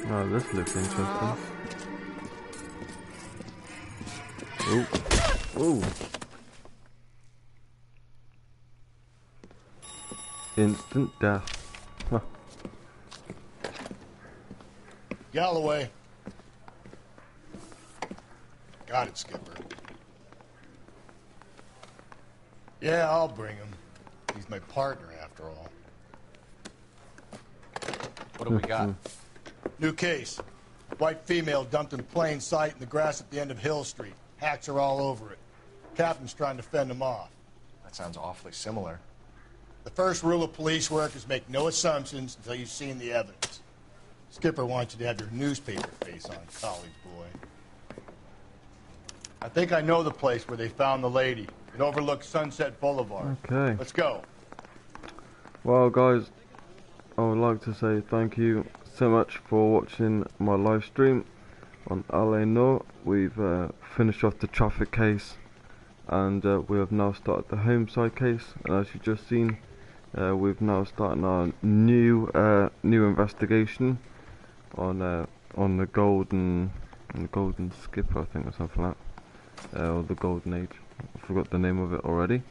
Oh, this looks interesting. Oh, oh! Instant death. Huh. Galloway. Got it, Skipper. Yeah, I'll bring him. He's my partner, after all. What do we got? New case. White female dumped in plain sight in the grass at the end of Hill Street. Hacks are all over it. Captain's trying to fend them off. That sounds awfully similar. The first rule of police work is make no assumptions until you've seen the evidence. Skipper wants you to have your newspaper face on, college boy. I think I know the place where they found the lady. It overlooks Sunset Boulevard. Okay. Let's go. Well, guys, I would like to say thank you so much for watching my live stream on L.A.NOIRE. We've finished off the traffic case, and we have now started the Homicide case. And as you just seen, we've now started our new investigation on the golden skipper, I think, or something like that, or the golden age. I forgot the name of it already.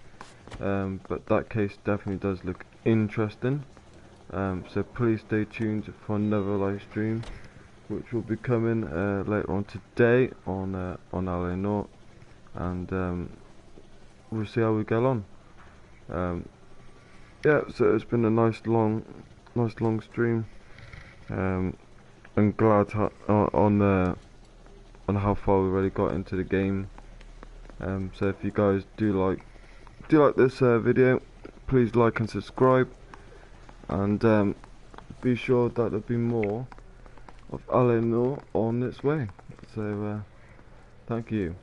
But that case definitely does look interesting. So please stay tuned for another live stream, which will be coming later on today on L.A.NOIRE, and we'll see how we get on. Yeah, so it's been a nice long stream. I'm glad on how far we already got into the game. So if you guys do like this video, please like and subscribe, and be sure that there'll be more of L.A.NOIRE on its way. So, thank you.